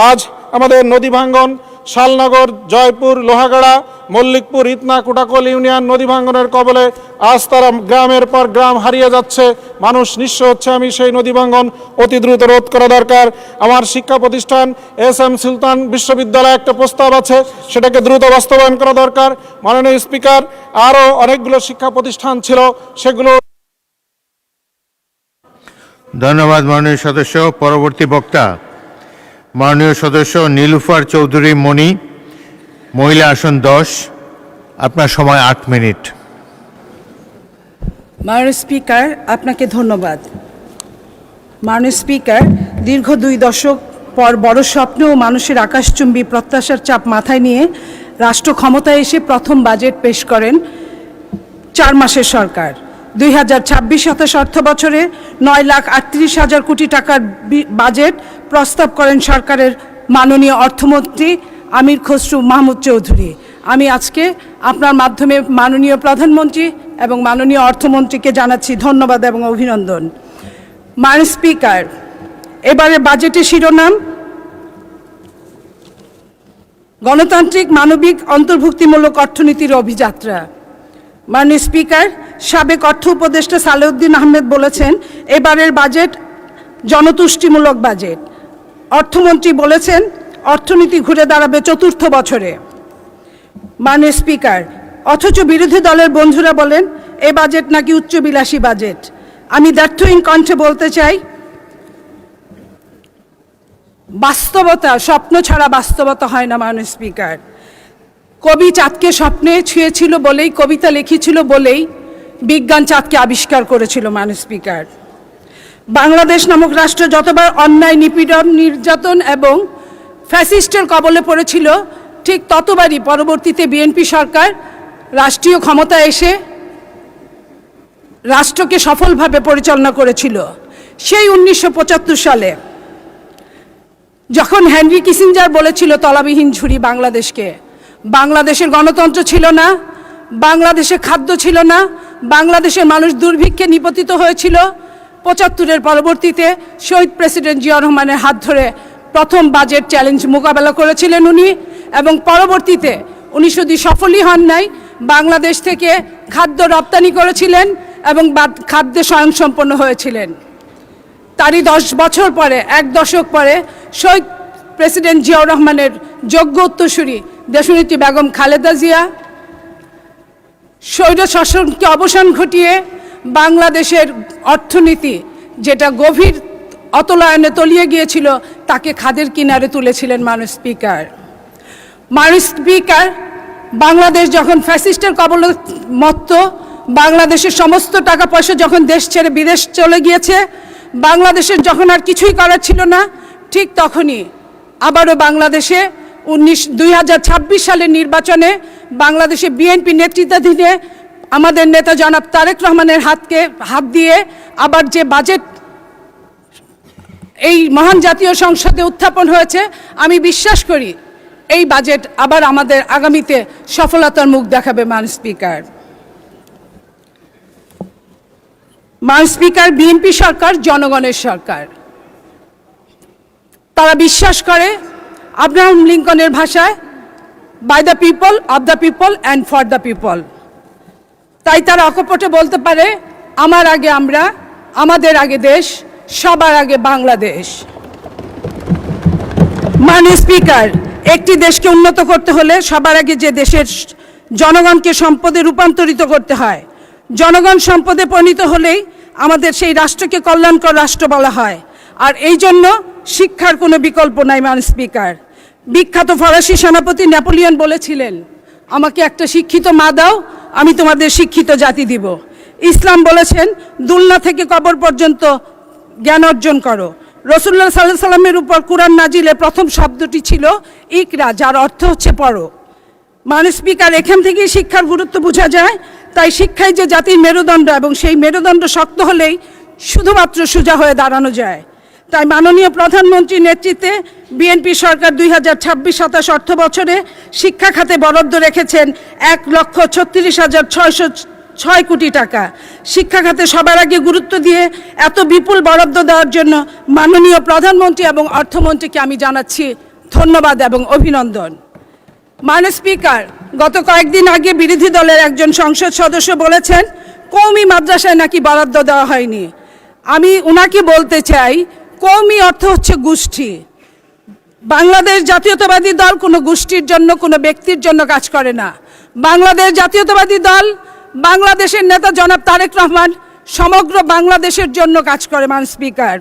S10: আজ আমাদের নদী ভাঙ্গন, শালনগর, জয়পুর, লোহাগাড়া, মল্লিকপুর, ইতনা, কোটাকল ইউনিয়ন নদী ভাঙ্গনের কবলে আজ তারা গ্রামের পর গ্রাম হারিয়ে যাচ্ছে, মানুষ নিঃস্ব হচ্ছে। আমি সেই নদী ভাঙ্গন অতি দ্রুত রোধ করা দরকার। আমার শিক্ষা প্রতিষ্ঠান SM সুলতান বিশ্ববিদ্যালয়ে একটা প্রস্তাব আছে, সেটাকে দ্রুত বাস্তবায়ন করা দরকার। মাননীয় স্পিকার, আরও অনেকগুলো শিক্ষা প্রতিষ্ঠান ছিল, সেগুলো।
S1: ধন্যবাদ মাননীয় সদস্য। পরবর্তী বক্তা মাননীয় সদস্য নীলুফার চৌধুরী মণি, মহিলা আসন 10। আপনার সময় 8 মিনিট।
S9: মাননীয় স্পিকার, আপনাকে ধন্যবাদ। মাননীয় স্পিকার, দীর্ঘ 2 দশক পর বড় স্বপ্ন ও মানুষের আকাশচুম্বী প্রত্যাশার চাপ মাথায় নিয়ে রাষ্ট্র ক্ষমতায় এসে প্রথম বাজেট পেশ করেন 4 মাসের সরকার। 2026-27 অর্থ বছরে 9,38,000 কোটি টাকার বাজেট প্রস্তাব করেন সরকারের মাননীয় অর্থমন্ত্রী আমির খসরু মাহমুদ চৌধুরী। আমি আজকে আপনার মাধ্যমে মাননীয় প্রধানমন্ত্রী এবং মাননীয় অর্থমন্ত্রীকে জানাচ্ছি ধন্যবাদ এবং অভিনন্দন। মাননীয় স্পিকার, এবারে বাজেটের শিরোনাম গণতান্ত্রিক, মানবিক, অন্তর্ভুক্তিমূলক অর্থনীতির অভিযাত্রা। মাননীয় স্পিকার, সাবেক অর্থ উপদেষ্টা সালেউদ্দিন আহমেদ বলেছেন এবারের বাজেট জনতুষ্টিমূলক বাজেট। অর্থমন্ত্রী বলেছেন অর্থনীতি ঘুরে দাঁড়াবে 4র্থ বছরে। মাননীয় স্পিকার, অথচ বিরোধী দলের বন্ধুরা বলেন এ বাজেট নাকি উচ্চবিলাসী বাজেট। আমি দ্ব্যর্থহীন কণ্ঠে বলতে চাই, বাস্তবতা স্বপ্ন ছাড়া বাস্তবতা হয় না। মাননীয় স্পিকার, কবি চাঁদকে স্বপ্নে ছুঁয়েছিল বলেই, কবিতা লিখেছিল বলেই বিজ্ঞান চাঁদকে আবিষ্কার করেছিল। মাননীয় স্পিকার, বাংলাদেশ নামক রাষ্ট্র যতবার অন্যায়, নিপীড়ন, নির্যাতন এবং ফ্যাসিস্টের কবলে পড়েছিল, ঠিক ততবারই পরবর্তীতে বিএনপি সরকার রাষ্ট্রীয় ক্ষমতায় এসে রাষ্ট্রকে সফলভাবে পরিচালনা করেছিল। সেই 1975 সালে যখন হেনরি কিসিঞ্জার বলেছিল তলাবিহীন ঝুড়ি বাংলাদেশকে, বাংলাদেশের গণতন্ত্র ছিল না, বাংলাদেশে খাদ্য ছিল না, বাংলাদেশের মানুষ দুর্ভিক্ষে নিপতিত হয়েছিল। 75-এর পরবর্তীতে শহীদ প্রেসিডেন্ট জিয়া রহমানের হাত ধরে প্রথম বাজেট চ্যালেঞ্জ মোকাবেলা করেছিলেন উনি, এবং পরবর্তীতে উনি শুধু সফলই হন নাই, বাংলাদেশ থেকে খাদ্য রপ্তানি করেছিলেন এবং খাদ্যে স্বয়ংসম্পন্ন হয়েছিলেন। তারই 10 বছর পরে, 1 দশক পরে শহীদ প্রেসিডেন্ট জিয়াউর রহমানের যোগ্য উত্তরসূরি দেশনেত্রী বেগম খালেদা জিয়া স্বৈর শাসনকে অবসান ঘটিয়ে বাংলাদেশের অর্থনীতি, যেটা গভীর অতলায়নে তলিয়ে গিয়েছিল, তাকে খাদের কিনারে তুলেছিলেন। মাননীয় স্পিকার, বাংলাদেশ যখন ফ্যাসিস্টের কবলে মত্ত, বাংলাদেশের সমস্ত টাকা পয়সা যখন দেশ ছেড়ে বিদেশ চলে গিয়েছে, বাংলাদেশের যখন আর কিছুই করার ছিল না, ঠিক তখনই আবারও বাংলাদেশে 2026 সালের নির্বাচনে বাংলাদেশে বিএনপি নেতৃত্বাধীনে আমাদের নেতা জনাব তারেক রহমানের হাত দিয়ে আবার যে বাজেট এই মহান জাতীয় সংসদে উত্থাপন হয়েছে, আমি বিশ্বাস করি এই বাজেট আবার আমাদের আগামীতে সফলতার মুখ দেখাবে। মাননীয় স্পিকার, মাননীয় স্পিকার, বিএনপি সরকার জনগণের সরকার। তারা বিশ্বাস করে আব্রাহাম লিঙ্কনের ভাষায়, by the people, of the people and for the people. তাই তারা অকপটে বলতে পারে, আমার আগে আমরা, আমাদের আগে দেশ, সবার আগে বাংলাদেশ। মাননীয় স্পিকার, একটি দেশকে উন্নত করতে হলে সবার আগে যে দেশের জনগণকে সম্পদে রূপান্তরিত করতে হয়, জনগণ সম্পদে পরিণত হলেই আমাদের সেই রাষ্ট্রকে কল্যাণকর রাষ্ট্র বলা হয়। আর এই জন্য শিক্ষার কোনো বিকল্প নাই। মাননীয় স্পিকার, বিখ্যাত ফরাসি সেনাপতি নেপোলিয়ন বলেছিলেন, আমাকে একটা শিক্ষিত মা দাও, আমি তোমাদের শিক্ষিত জাতি দিব। ইসলাম বলেছেন, দুলনা থেকে কবর পর্যন্ত জ্ঞান অর্জন করো। রাসূলুল্লাহ সাল্লাল্লাহু আলাইহি সাল্লামের উপর কুরআন নাজিলের প্রথম শব্দটি ছিল ইকরা, যার অর্থ হচ্ছে পড়ো। মাননীয় স্পিকার, এখান থেকেই শিক্ষার গুরুত্ব বোঝা যায়। তাই শিক্ষাই যে জাতির মেরুদণ্ড, এবং সেই মেরুদণ্ড শক্ত হলেই শুধুমাত্র সোজা হয়ে দাঁড়ানো যায়। তাই মাননীয় প্রধানমন্ত্রীর নেতৃত্বে বিএনপি সরকার 2026-27 অর্থ বছরে শিক্ষা খাতে বরাদ্দ রেখেছেন 1,36,606 কোটি টাকা। শিক্ষা খাতে সবার আগে গুরুত্ব দিয়ে এত বিপুল বরাদ্দ দেওয়ার জন্য মাননীয় প্রধানমন্ত্রী এবং অর্থমন্ত্রীকে আমি জানাচ্ছি ধন্যবাদ এবং অভিনন্দন। মাননীয় স্পিকার, গত কয়েকদিন আগে বিরোধী দলের একজন সংসদ সদস্য বলেছেন কওমি মাদ্রাসায় নাকি বরাদ্দ দেওয়া হয়নি। আমি উনাকে বলতে চাই, কওমি অর্থ হচ্ছে গোষ্ঠী। বাংলাদেশ জাতীয়তাবাদী দল কোনো গোষ্ঠীর জন্য, কোনো ব্যক্তির জন্য কাজ করে না। বাংলাদেশ জাতীয়তাবাদী দল, বাংলাদেশের নেতা জনাব তারেক রহমান সমগ্র বাংলাদেশের জন্য কাজ করে। মাননীয় স্পিকার,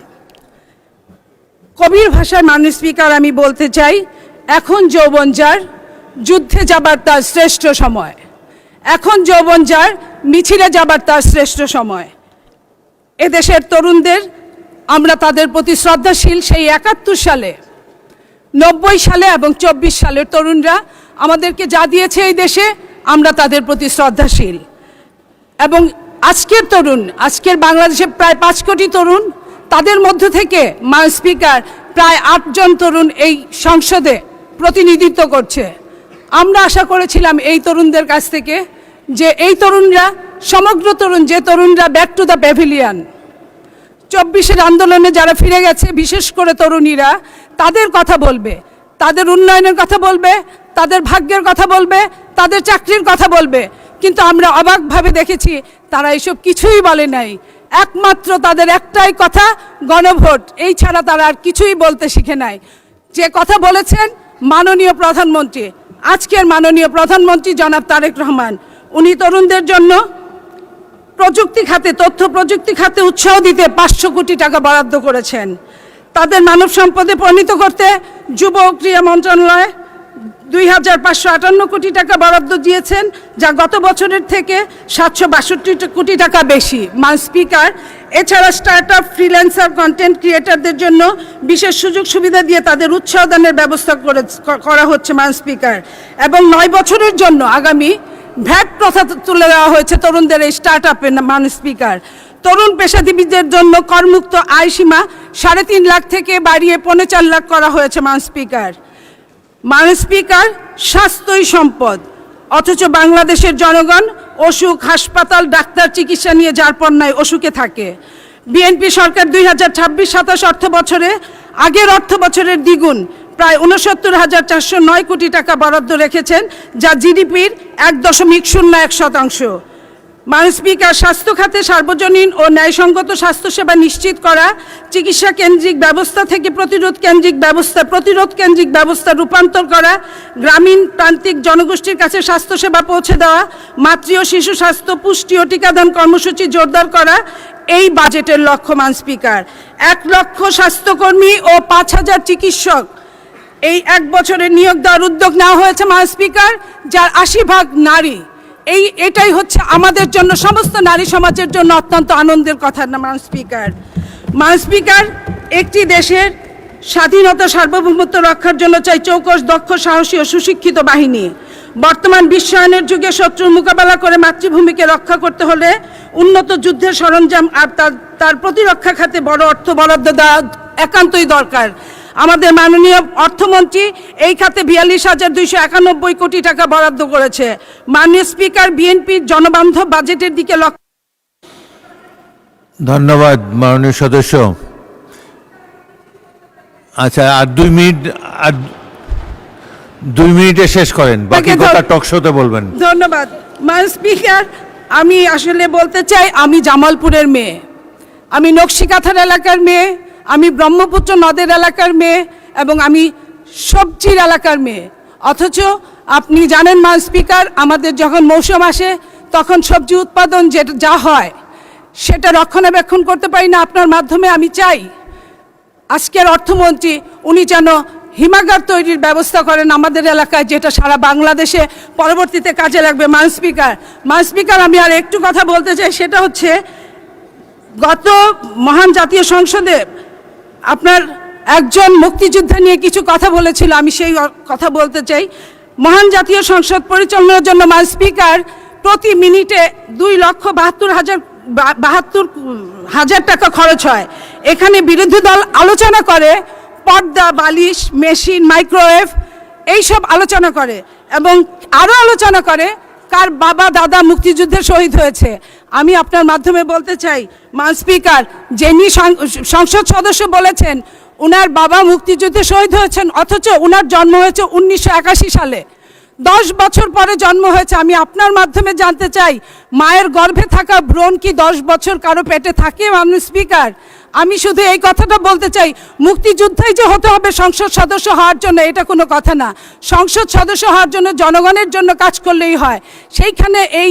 S9: কবির ভাষায় মাননীয় স্পিকার আমি বলতে চাই, এখন যৌবন যার, যুদ্ধে যাবার তার শ্রেষ্ঠ সময়। এখন যৌবন যার, মিছিলে যাবার তার শ্রেষ্ঠ সময়। এদেশের তরুণদের আমরা তাদের প্রতি শ্রদ্ধাশীল। সেই 71 সালে, 90 সালে এবং 24 সালের তরুণরা আমাদেরকে যা দিয়েছে এই দেশে, আমরা তাদের প্রতি শ্রদ্ধাশীল। এবং আজকের তরুণ, আজকের বাংলাদেশে প্রায় 5 কোটি তরুণ, তাদের মধ্য থেকে মাননীয় স্পিকার প্রায় 8 জন তরুণ এই সংসদে প্রতিনিধিত্ব করছে। আমরা আশা করেছিলাম এই তরুণদের কাছ থেকে যে এই তরুণরা, সমগ্র তরুণ, যে তরুণরা ব্যাক টু দ্য প্যাভিলিয়ন, 24-এর আন্দোলনে যারা ফিরে গেছে, বিশেষ করে তরুণীরা, তাদের কথা বলবে, তাদের উন্নয়নের কথা বলবে, তাদের ভাগ্যের কথা বলবে, তাদের চাকরির কথা বলবে। কিন্তু আমরা অবাকভাবে দেখেছি তারা এসব কিছুই বলে নাই। একমাত্র তাদের একটাই কথা, গণভোট। এই ছাড়া তারা আর কিছুই বলতে শিখে নাই। যে কথা বলেছেন মাননীয় প্রধানমন্ত্রী, আজকের মাননীয় প্রধানমন্ত্রী জনাব তারেক রহমান, উনি তরুণদের জন্য প্রযুক্তি খাতে, তথ্য প্রযুক্তি খাতে উৎসাহ দিতে 500 কোটি টাকা বরাদ্দ করেছেন। তাদের মানব সম্পদে পরিণত করতে যুব ও ক্রীড়া মন্ত্রণালয় 2,558 কোটি টাকা বরাদ্দ দিয়েছেন, যা গত বছরের থেকে 762 কোটি টাকা বেশি। মাননীয় স্পিকার, এছাড়া স্টার্টআপ, ফ্রিল্যান্সার, কন্টেন্ট ক্রিয়েটরদের জন্য বিশেষ সুযোগ সুবিধা দিয়ে তাদের উৎসাহ দানের ব্যবস্থা করা হচ্ছে। মাননীয় স্পিকার, এবং 9 বছরের জন্য আগামী ভ্যাট প্রথা তুলে দেওয়া হয়েছে তরুণদের এই স্টার্টআপে। মাননীয় স্পিকার, তরুণ পেশাজীবীদের জন্য করমুক্ত আয় সীমা 3.5 লাখ থেকে বাড়িয়ে 4.25 লাখ করা হয়েছে। মাননীয় স্পিকার, মাননীয় স্পিকার, স্বাস্থ্যই সম্পদ, অথচ বাংলাদেশের জনগণ অসুখ, হাসপাতাল, ডাক্তার, চিকিৎসা নিয়ে যারপরনাই অসুখে থাকে। বিএনপি সরকার 2026-27 অর্থ বছরে আগের অর্থ বছরের দ্বিগুণ, প্রায় 69,409 কোটি টাকা বরাদ্দ রেখেছেন, যা জিডিপির 1.01%। মাননীয় স্পিকার, স্বাস্থ্য খাতে সার্বজনীন ও ন্যায়সঙ্গত স্বাস্থ্যসেবা নিশ্চিত করা, চিকিৎসা কেন্দ্রিক ব্যবস্থা থেকে প্রতিরোধ কেন্দ্রিক ব্যবস্থা রূপান্তর করা, গ্রামীণ প্রান্তিক জনগোষ্ঠীর কাছে স্বাস্থ্যসেবা পৌঁছে দেওয়া, মাতৃ ও শিশু স্বাস্থ্য, পুষ্টি ও টিকাদান কর্মসূচি জোরদার করা এই বাজেটের লক্ষ্য। মাননীয় স্পিকার, 1 লক্ষ স্বাস্থ্যকর্মী ও 5,000 চিকিৎসক এই 1 বছরে নিয়োগ দেওয়ার উদ্যোগ নেওয়া হয়েছে। মাননীয় স্পিকার, যার 80% নারী। এটাই হচ্ছে আমাদের জন্য, সমস্ত নারী সমাজের জন্য অত্যন্ত আনন্দের কথা। না মাননীয় স্পিকার, মাননীয় স্পিকার, একটি দেশের স্বাধীনতা, সার্বভৌমত্ব রক্ষার জন্য চাই চৌকস, দক্ষ, সাহসী ও সুশিক্ষিত বাহিনী। বর্তমান বিশ্বায়নের যুগে শত্রুর মোকাবেলা করে মাতৃভূমিকে রক্ষা করতে হলে উন্নত যুদ্ধের সরঞ্জাম আর তার প্রতিরক্ষা খাতে বড় অর্থ বরাদ্দ দেওয়া একান্তই দরকার। আমাদের মাননীয় অর্থমন্ত্রী এই খাতে 42,291 কোটি টাকা বরাদ্দ করেছে। মাননীয় স্পিকার, বিএনপির জনবান্ধব বাজেটের দিকে লক্ষ্য
S1: ধন্যবাদ মাননীয় সদস্য। আচ্ছা, আর 2 মিনিটে শেষ করেন, বাকি কথা টক শোতে বলবেন।
S11: ধন্যবাদ মান স্পিকার। আমি আসলে বলতে চাই, আমি জামালপুরের মেয়ে, আমি নকশিকাথার এলাকার মেয়ে, আমি ব্রহ্মপুত্র নদের এলাকার মেয়ে এবং আমি সবজির এলাকার মেয়ে। অথচ আপনি জানেন মান স্পিকার, আমাদের যখন মৌসুম আসে তখন সবজি উৎপাদন যা হয় সেটা রক্ষণাবেক্ষণ করতে পারি না। আপনার মাধ্যমে আমি চাই আজকের অর্থমন্ত্রী উনি যেন হিমাগার তৈরির ব্যবস্থা করেন আমাদের এলাকায়, যেটা সারা বাংলাদেশে পরবর্তীতে কাজে লাগবে। মান স্পিকার, আমি আর একটু কথা বলতে চাই, সেটা হচ্ছে গত মহান জাতীয় সংসদে আপনার একজন মুক্তিযোদ্ধা নিয়ে কিছু কথা বলেছিল, আমি সেই কথা বলতে চাই। মহান জাতীয় সংসদ পরিচালনার জন্য মান স্পিকার প্রতি মিনিটে 2,72,000 টাকা খরচ হয়। এখানে বিরোধী দল আলোচনা করে পর্দা, বালিশ, মেশিন, মাইক্রোওয়েভ এইসব আলোচনা করে এবং আরও আলোচনা করে কার বাবা দাদা মুক্তিযুদ্ধে শহীদ হয়েছে। আমি আপনার মাধ্যমে বলতে চাই মান স্পিকার, যিনি সংসদ সদস্য বলেছেন উনার বাবা মুক্তিযুদ্ধে শহীদ হয়েছেন, অথচ উনার জন্ম হয়েছে 1981 সালে, 10 বছর পরে জন্ম হয়েছে। আমি আপনার মাধ্যমে জানতে চাই, মায়ের গর্ভে থাকা ব্রণ কি 10 বছর কারো পেটে থাকে? মাননীয় স্পিকার, আমি শুধু এই কথাটা বলতে চাই, মুক্তিযোদ্ধাই যে হতে হবে সংসদ সদস্য হওয়ার জন্য এটা কোনো কথা না। সংসদ সদস্য হওয়ার জন্য জনগণের জন্য কাজ করলেই হয়। সেইখানে এই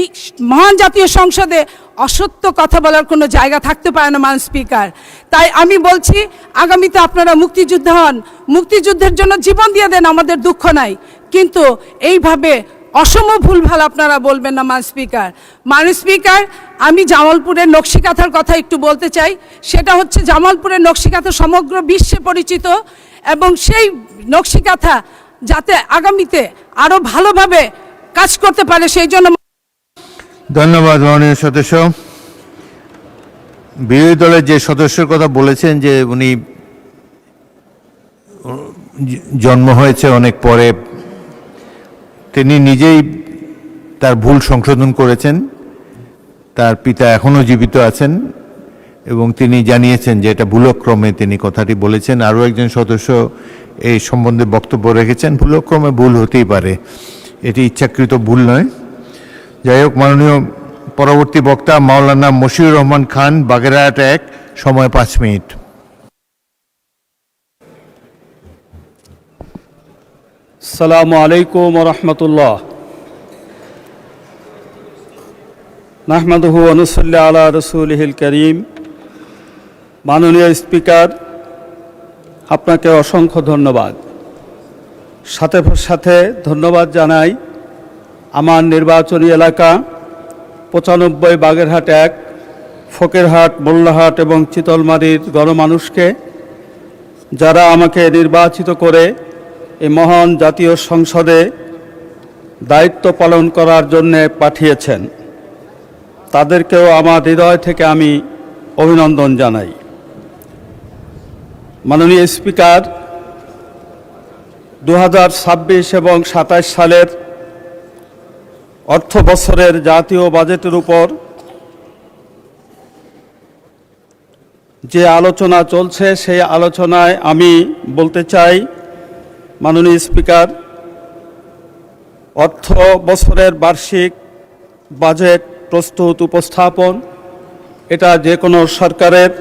S11: মহান জাতীয় সংসদে অসত্য কথা বলার কোনো জায়গা থাকতে পারে না মান স্পিকার। তাই আমি বলছি, আগামীতে আপনারা মুক্তিযোদ্ধা হন, মুক্তিযুদ্ধের জন্য জীবন দিয়ে দেন, আমাদের দুঃখ নাই, কিন্তু এইভাবে অসম ভুলভাল আপনারা বলবেন না মান স্পিকার। আমি জামালপুরের নকশিকাথার কথা একটু বলতে চাই। সেটা হচ্ছে জামালপুরের নকশিকাথা সমগ্র বিশ্বে পরিচিত এবং সেই নকশিকাথা যাতে আগামীতে আরও ভালোভাবে কাজ করতে পারে সেই জন্য।
S1: ধন্যবাদ মাননীয় সদস্য। বিরোধী দলের যে সদস্যের কথা বলেছেন যে উনি জন্ম হয়েছে অনেক পরে, তিনি নিজেই তার ভুল সংশোধন করেছেন। তার পিতা এখনও জীবিত আছেন এবং তিনি জানিয়েছেন যে এটা ভুলক্রমে তিনি কথাটি বলেছেন। আরও একজন সদস্য এই সম্বন্ধে বক্তব্য রেখেছেন, ভুলক্রমে ভুল হতেই পারে, এটি ইচ্ছাকৃত ভুল নয়। যাই হোক, মাননীয় পরবর্তী বক্তা মাওলানা মশিউর রহমান খান, বাগেরহাট 1, সময় 5 মিনিট।
S12: আসসালামু আলাইকুম ওয়া রাহমাতুল্লাহ। নাহমাদুহু ওয়া নুসাল্লি আলা রাসূলিহিল কারীম। মাননীয় স্পিকার, আপনাকে অসংখ্য ধন্যবাদ। সাথে সাথে ধন্যবাদ জানাই আমার নির্বাচনী এলাকা 95 বাগেরহাট 1, ফকিরহাট, মোল্লাহাট এবং চিতলমারীর গণমানুষকে, যারা আমাকে নির্বাচিত করে এই মহান জাতীয় সংসদে দায়িত্ব পালন করার জন্য পাঠিয়েছেন। তাদেরকেও আমার হৃদয় থেকে আমি অভিনন্দন জানাই। মাননীয় স্পিকার, 2026 এবং 27 সালের অর্থ বছরের জাতীয় বাজেটের উপর যে আলোচনা চলছে সেই আলোচনায় আমি বলতে চাই, মাননীয় স্পিকার, অর্থ বছরের বার্ষিক বাজেট প্রস্তুত উপস্থাপন এটা যে কোনো সরকারের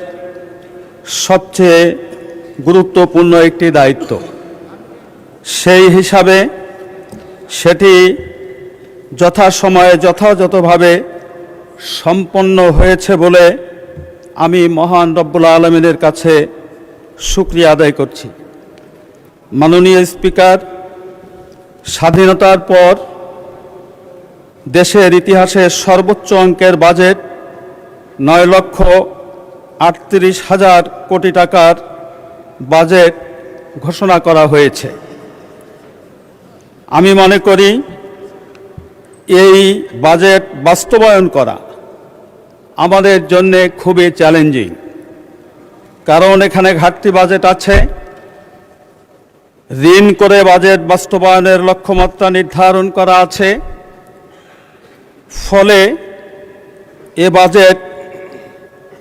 S12: সবচেয়ে গুরুত্বপূর্ণ একটি দায়িত্ব। সেই হিসাবে সেটি যথাসময়ে যথাযথভাবে সম্পন্ন হয়েছে বলে আমি মহান রব্বুল আলামিনের কাছে শুকরিয়া আদায় করছি। মাননীয় স্পিকার, স্বাধীনতার পর দেশের ইতিহাসে সর্বোচ্চ অঙ্কের বাজেট 9,38,000 কোটি টাকার বাজেট ঘোষণা করা হয়েছে। আমি মনে করি এই বাজেট বাস্তবায়ন করা আমাদের জন্য খুবই চ্যালেঞ্জিং, কারণ এখানে ঘাটতি বাজেট আছে। ঋণ করে বাজেট বাস্তবায়নের লক্ষ্যমাত্রা নির্ধারণ করা আছে। ফলে এ বাজেট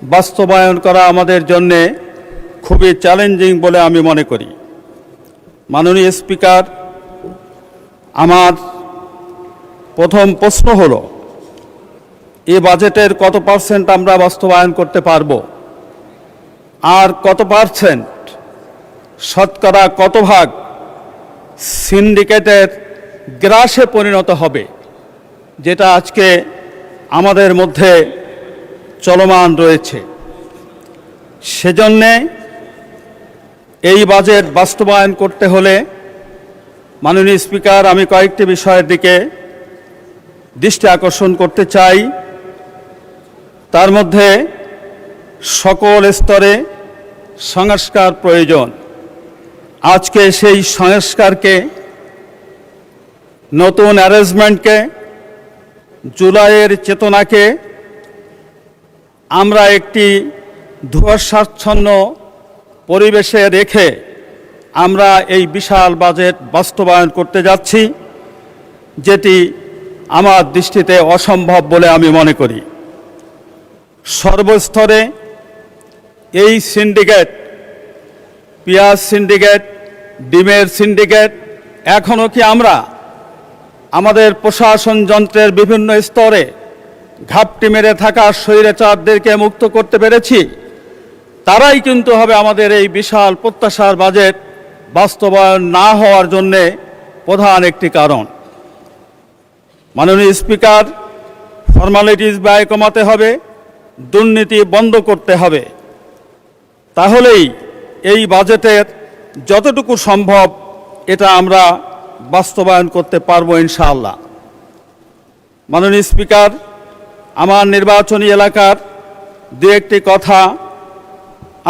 S12: বাস্তবায়ন করা আমাদের জন্যে খুবই চ্যালেঞ্জিং বলে আমি মনে করি। মাননীয় স্পিকার, আমার প্রথম প্রশ্ন হলো, এই বাজেটের কত পার্সেন্ট আমরা বাস্তবায়ন করতে পারব, আর কত পার্সেন্ট শতকরা কত ভাগ সিন্ডিকেটের গ্রাসে পরিণত হবে, যেটা আজকে আমাদের মধ্যে চলমান রয়েছে। সেজন্যে এই বাজেট বাস্তবায়ন করতে হলে মাননীয় স্পিকার, আমি কয়েকটি বিষয়ের দিকে দৃষ্টি আকর্ষণ করতে চাই। তার মধ্যে সকল স্তরে সংস্কার প্রয়োজন। আজকে সেই সংস্কারকে, নতুন অ্যারেঞ্জমেন্টকে, জুলাইয়ের চেতনাকে আমরা একটি ধোঁয়াচ্ছন্ন পরিবেশে রেখে আমরা এই বিশাল বাজেট বাস্তবায়ন করতে যাচ্ছি, যেটি আমার দৃষ্টিতে অসম্ভব বলে আমি মনে করি। সর্বস্তরে এই সিন্ডিকেট, পেঁয়াজ সিন্ডিকেট, ডিমের সিন্ডিকেট, এখনও কি আমরা আমাদের প্রশাসন যন্ত্রের বিভিন্ন স্তরে ঘাপটি মেরে থাকা স্বৈরাচারদেরকে মুক্ত করতে পেরেছি? তারাই কিন্তু হবে আমাদের এই বিশাল প্রত্যাশার বাজেট বাস্তবায়ন না হওয়ার জন্যে প্রধান একটি কারণ। মাননীয় স্পিকার, ফর্মালিটিস ব্যয় কমাতে হবে, দুর্নীতি বন্ধ করতে হবে, তাহলেই এই বাজেটের যতটুকু সম্ভব এটা আমরা বাস্তবায়ন করতে পারবো ইনশাআল্লাহ। মাননীয় স্পিকার, আমার নির্বাচনী এলাকার দু একটি কথা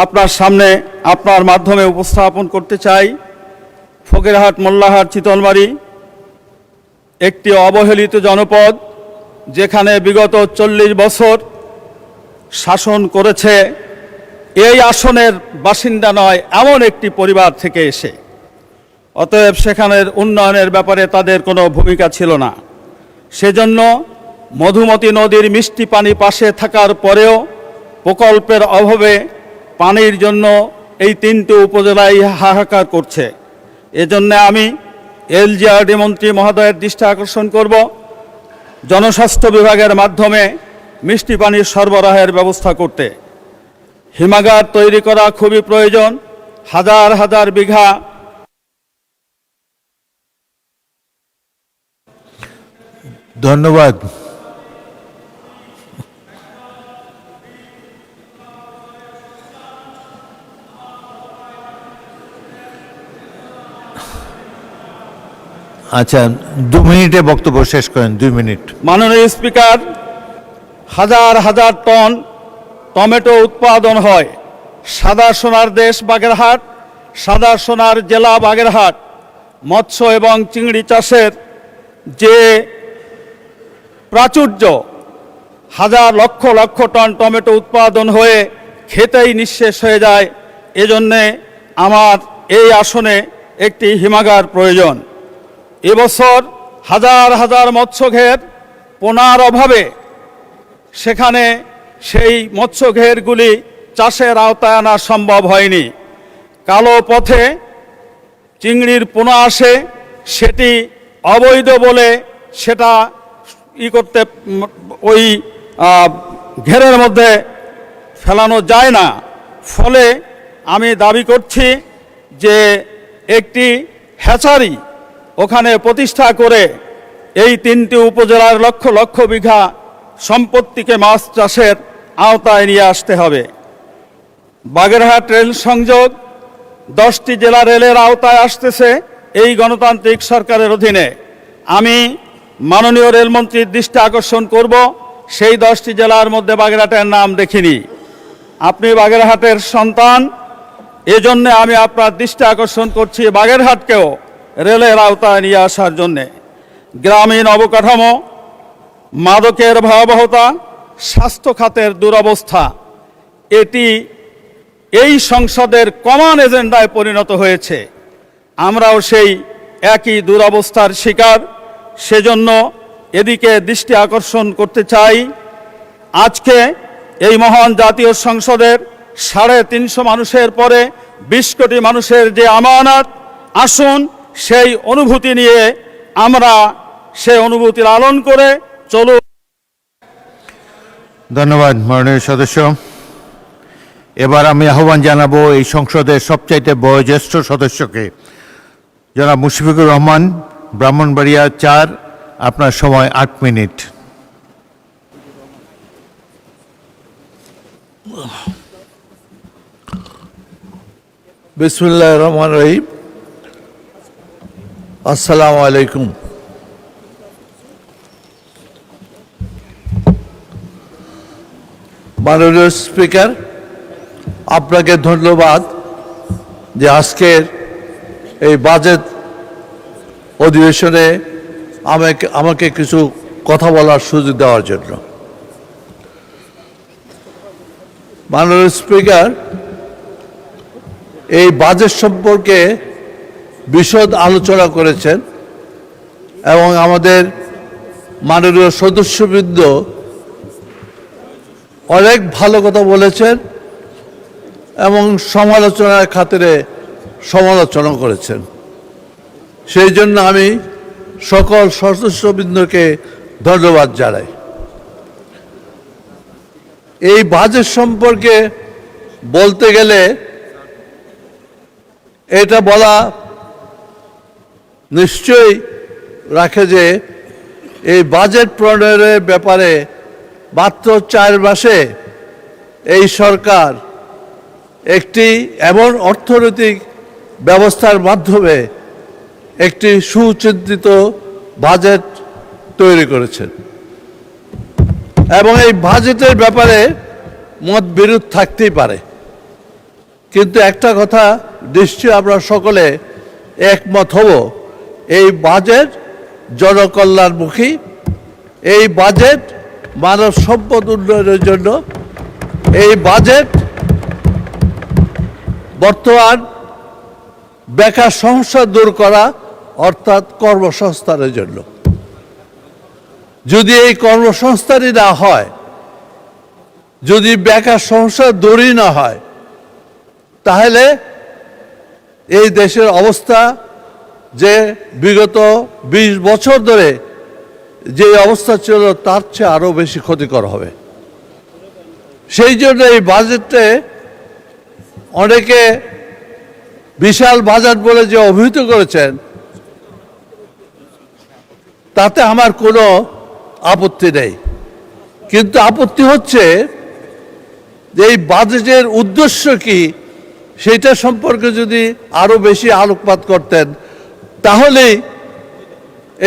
S12: আপনার সামনে আপনার মাধ্যমে উপস্থাপন করতে চাই। ফকিরহাট, মোল্লাহাট, চিতলমারি একটি অবহেলিত জনপদ, যেখানে বিগত 40 বছর শাসন করেছে এই আসনের বাসিন্দা নয় এমন একটি পরিবার থেকে এসে। অতএব সেখানের উন্নয়নের ব্যাপারে তাদের কোনো ভূমিকা ছিল না। সেজন্য মধুমতি নদীর মিষ্টি পানি পাশে থাকার পরেও প্রকল্পের অভাবে পানির জন্য এই 3টি উপজেলায় হাহাকার করছে। এজন্য আমি এলজিআরডি মন্ত্রী মহোদয়ের দৃষ্টি আকর্ষণ করব, জনস্বাস্থ্য বিভাগের মাধ্যমে মিষ্টি পানির সরবরাহের ব্যবস্থা করতে। হিমাগার তৈরি করা খুবই প্রয়োজন। হাজার হাজার বিঘা
S1: ধন্যবাদ। আচ্ছা, 2 মিনিটে বক্তব্য শেষ করেন। 2 মিনিট।
S12: মাননীয় স্পিকার, হাজার হাজার টন টমেটো উৎপাদন হয়। সাদা সোনার দেশ বাগেরহাট, সাদা সোনার জেলা বাগেরহাট। মৎস্য এবং চিংড়ি চাষের যে প্রাচুর্য, হাজার লক্ষ লক্ষ টন টমেটো উৎপাদন হয়ে খেতেই নিঃশেষ হয়ে যায়। এজন্যে আমার এই আসনে একটি হিমাগার প্রয়োজন। এবছর হাজার হাজার মৎস্যঘের পোনার অভাবে সেখানে সেই মৎস্যঘেরগুলি চাষের আওতায় আনা সম্ভব হয়নি। কালো পথে চিংড়ির পোনা আসে, সেটি অবৈধ বলে সেটা করতে ওই ঘেরের মধ্যে ফেলানো যায় না। ফলে আমি দাবি করছি যে একটি হ্যাচারি ওখানে প্রতিষ্ঠা করে এই 3টি উপজেলার লক্ষ লক্ষ বিঘা সম্পত্তিকে মাছ চাষের আওতায় নিয়ে আসতে হবে। বাগেরহাট রেল সংযোগ 10টি জেলা রেলের আওতায় আসতেছে এই গণতান্ত্রিক সরকারের অধীনে। আমি মাননীয় রেলমন্ত্রীর দৃষ্টি আকর্ষণ করব, সেই 10টি জেলার মধ্যে বাগেরহাটের নাম দেখিনি। আপনি বাগেরহাটের সন্তান, এজন্য আমি আপনার দৃষ্টি আকর্ষণ করছি বাগেরহাটকেও রেলের আওতায় নিয়ে আসার জন্যে। গ্রামীণ অবকাঠামো, মাদকের ভয়াবহতা, স্বাস্থ্য খাতের দুরবস্থা, এটি এই সংসদের কমন এজেন্ডায় পরিণত হয়েছে। আমরাও সেই একই দুরবস্থার শিকার। সেজন্য এদিকে দৃষ্টি আকর্ষণ করতে চাই। আজকে এই মহান জাতীয় সংসদের 350 মানুষের পরে 20 কোটি মানুষের যে আমানত, আসুন সেই অনুভূতি নিয়ে আমরা সেই অনুভূতি লালন করে চলুন।
S1: ধন্যবাদ মাননীয় সদস্য। এবার আমি আহ্বান জানাবো এই সংসদের সবচাইতে বয়োজ্যেষ্ঠ সদস্যকে, জনাব মুশফিকুর রহমান, ব্রাহ্মণবাড়িয়া 4। আপনার সময় 8 মিনিট।
S3: বিসমিল্লাহির রহমানির রহিম। আসসালামু আলাইকুম। মাননীয় স্পিকার, আপনাকে ধন্যবাদ যে আজকের এই বাজেট অধিবেশনে আমাকে কিছু কথা বলার সুযোগ দেওয়ার জন্য। মাননীয় স্পিকার, এই বাজেট সম্পর্কে বিশদ আলোচনা করেছেন এবং আমাদের মাননীয় সদস্যবৃন্দ অনেক ভালো কথা বলেছেন এবং সমালোচনার খাতিরে সমালোচনা করেছেন। সেই জন্য আমি সকল সদস্যবৃন্দকে ধন্যবাদ জানাই। এই বাজেট সম্পর্কে বলতে গেলে এটা বলা নিশ্চয়ই রাখে যে এই বাজেট প্রণয়নের ব্যাপারে মাত্র 4 মাসে এই সরকার একটি এমন অর্থনৈতিক ব্যবস্থার মাধ্যমে একটি সুচিন্তিত বাজেট তৈরি করেছেন এবং এই বাজেটের ব্যাপারে মতবিরোধ থাকতেই পারে, কিন্তু একটা কথা নিশ্চয়ই আমরা সকলে একমত হব, এই বাজেট জনকল্যাণমুখী, এই বাজেট মানব সম্পদ উন্নয়নের জন্য, এই বাজেট বর্তমান বেকার সমস্যা দূর করা অর্থাৎ কর্মসংস্থানের জন্য। যদি এই কর্মসংস্থানই না হয়, যদি বেকার সমস্যা দূরই না হয়, তাহলে এই দেশের অবস্থা যে বিগত 20 বছর ধরে যে অবস্থা ছিল তার চেয়ে আরও বেশি ক্ষতিকর হবে। সেই জন্য এই বাজেটে অনেকে বিশাল বাজেট বলে যে অভিহিত করেছেন, তাতে আমার কোনো আপত্তি নেই, কিন্তু আপত্তি হচ্ছে যে এই বাজেটের উদ্দেশ্য কি সেটা সম্পর্কে যদি আরো বেশি আলোকপাত করতেন তাহলেই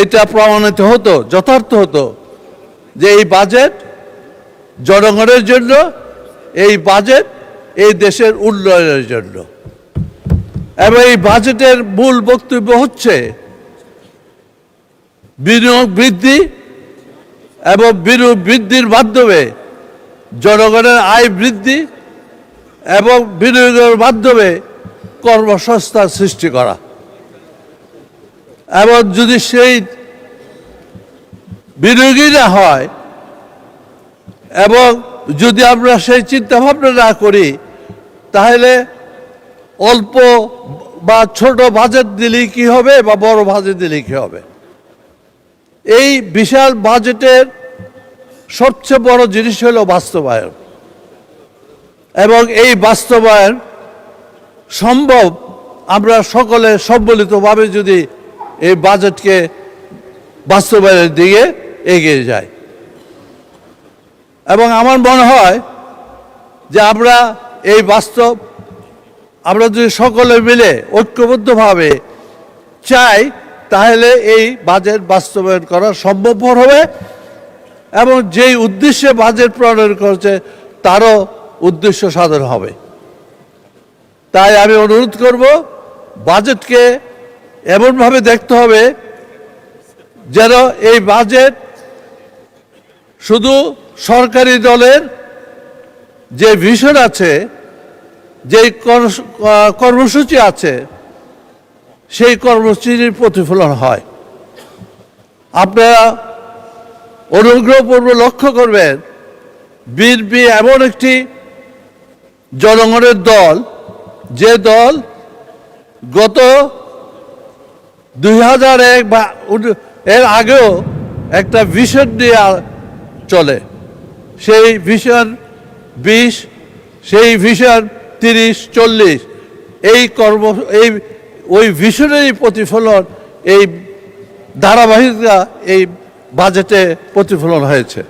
S3: এটা প্রমাণিত হতো, যথার্থ হতো যে এই বাজেট জনগণের জন্য, এই বাজেট এই দেশের উন্নয়নের জন্য। এবং এই বাজেটের মূল বক্তব্য হচ্ছে বিনিয়োগ বৃদ্ধি এবং বিনিয়োগ বৃদ্ধির মাধ্যমে জনগণের আয় বৃদ্ধি এবং বিনিয়োগের মাধ্যমে কর্মসংস্থান সৃষ্টি করা। এবং যদি সেই বিনিয়োগই না হয় এবং যদি আমরা সেই চিন্তা ভাবনা না করি, তাহলে অল্প বা ছোট বাজেট দিলেই কি হবে বা বড় বাজেট দিলেই কি হবে। এই বিশাল বাজেটের সবচেয়ে বড় জিনিস হলো বাস্তবায়ন, এবং এই বাস্তবায়ন সম্ভব আমরা সকলে সম্মিলিতভাবে যদি এই বাজেটকে বাস্তবায়নের দিকে এগিয়ে যাই। এবং আমার মনে হয় যে আমরা এই আমরা যদি সকলে মিলে ঐক্যবদ্ধভাবে চাই, তাহলে এই বাজেট বাস্তবায়ন করা সম্ভবপর হবে এবং যেই উদ্দেশ্যে বাজেট প্রণয়ন করেছে তারও উদ্দেশ্য সাধন হবে। তাই আমি অনুরোধ করব, বাজেটকে এমনভাবে দেখতে হবে যেন এই বাজেট শুধু সরকারি দলের যে ভিশন আছে, যে কর্মসূচি আছে, সেই কর্মসূচির প্রতিফলন হয়। আপনারা অনুগ্রহপূর্বক লক্ষ্য করবেন
S12: বিএনপি এমন একটি জনগণের দল, যে দল গত 2001 বা এর আগেও একটা ভিশন নিয়ে চলে। সেই ভিশন 20, সেই ভিশন 30-40, এই ওই ভিশনেরই প্রতিফলন, এই ধারাবাহিকতা এই বাজেটে প্রতিফলন হয়েছে।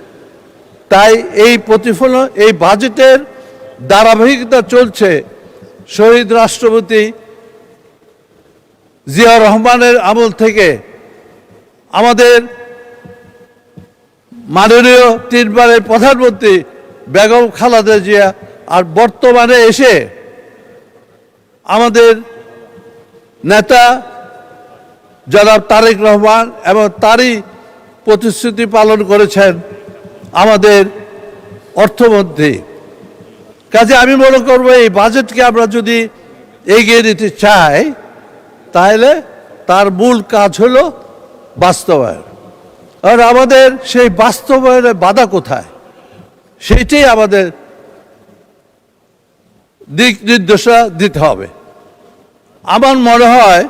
S12: তাই এই প্রতিফলন, এই বাজেটের ধারাবাহিকতা চলছে শহীদ রাষ্ট্রপতি জিয়া রহমানের আমল থেকে আমাদের মাননীয় 3 বারের প্রধানমন্ত্রী বেগম খালেদা জিয়া, আর বর্তমানে এসে আমাদের নেতা জনাব তারেক রহমান, এবং তারই প্রতিশ্রুতি পালন করেছেন আমাদের অর্থমন্ত্রী। কাজে আমি মনে করব এই বাজেটকে আমরা যদি এগিয়ে নিতে চাই, তাহলে তার মূল কাজ হলো বাস্তবায়ন। আর আমাদের সেই বাস্তবায়নের বাধা কোথায়, সেইটাই আমাদের দিক নির্দেশনা দিতে হবে। আমার মনে হয়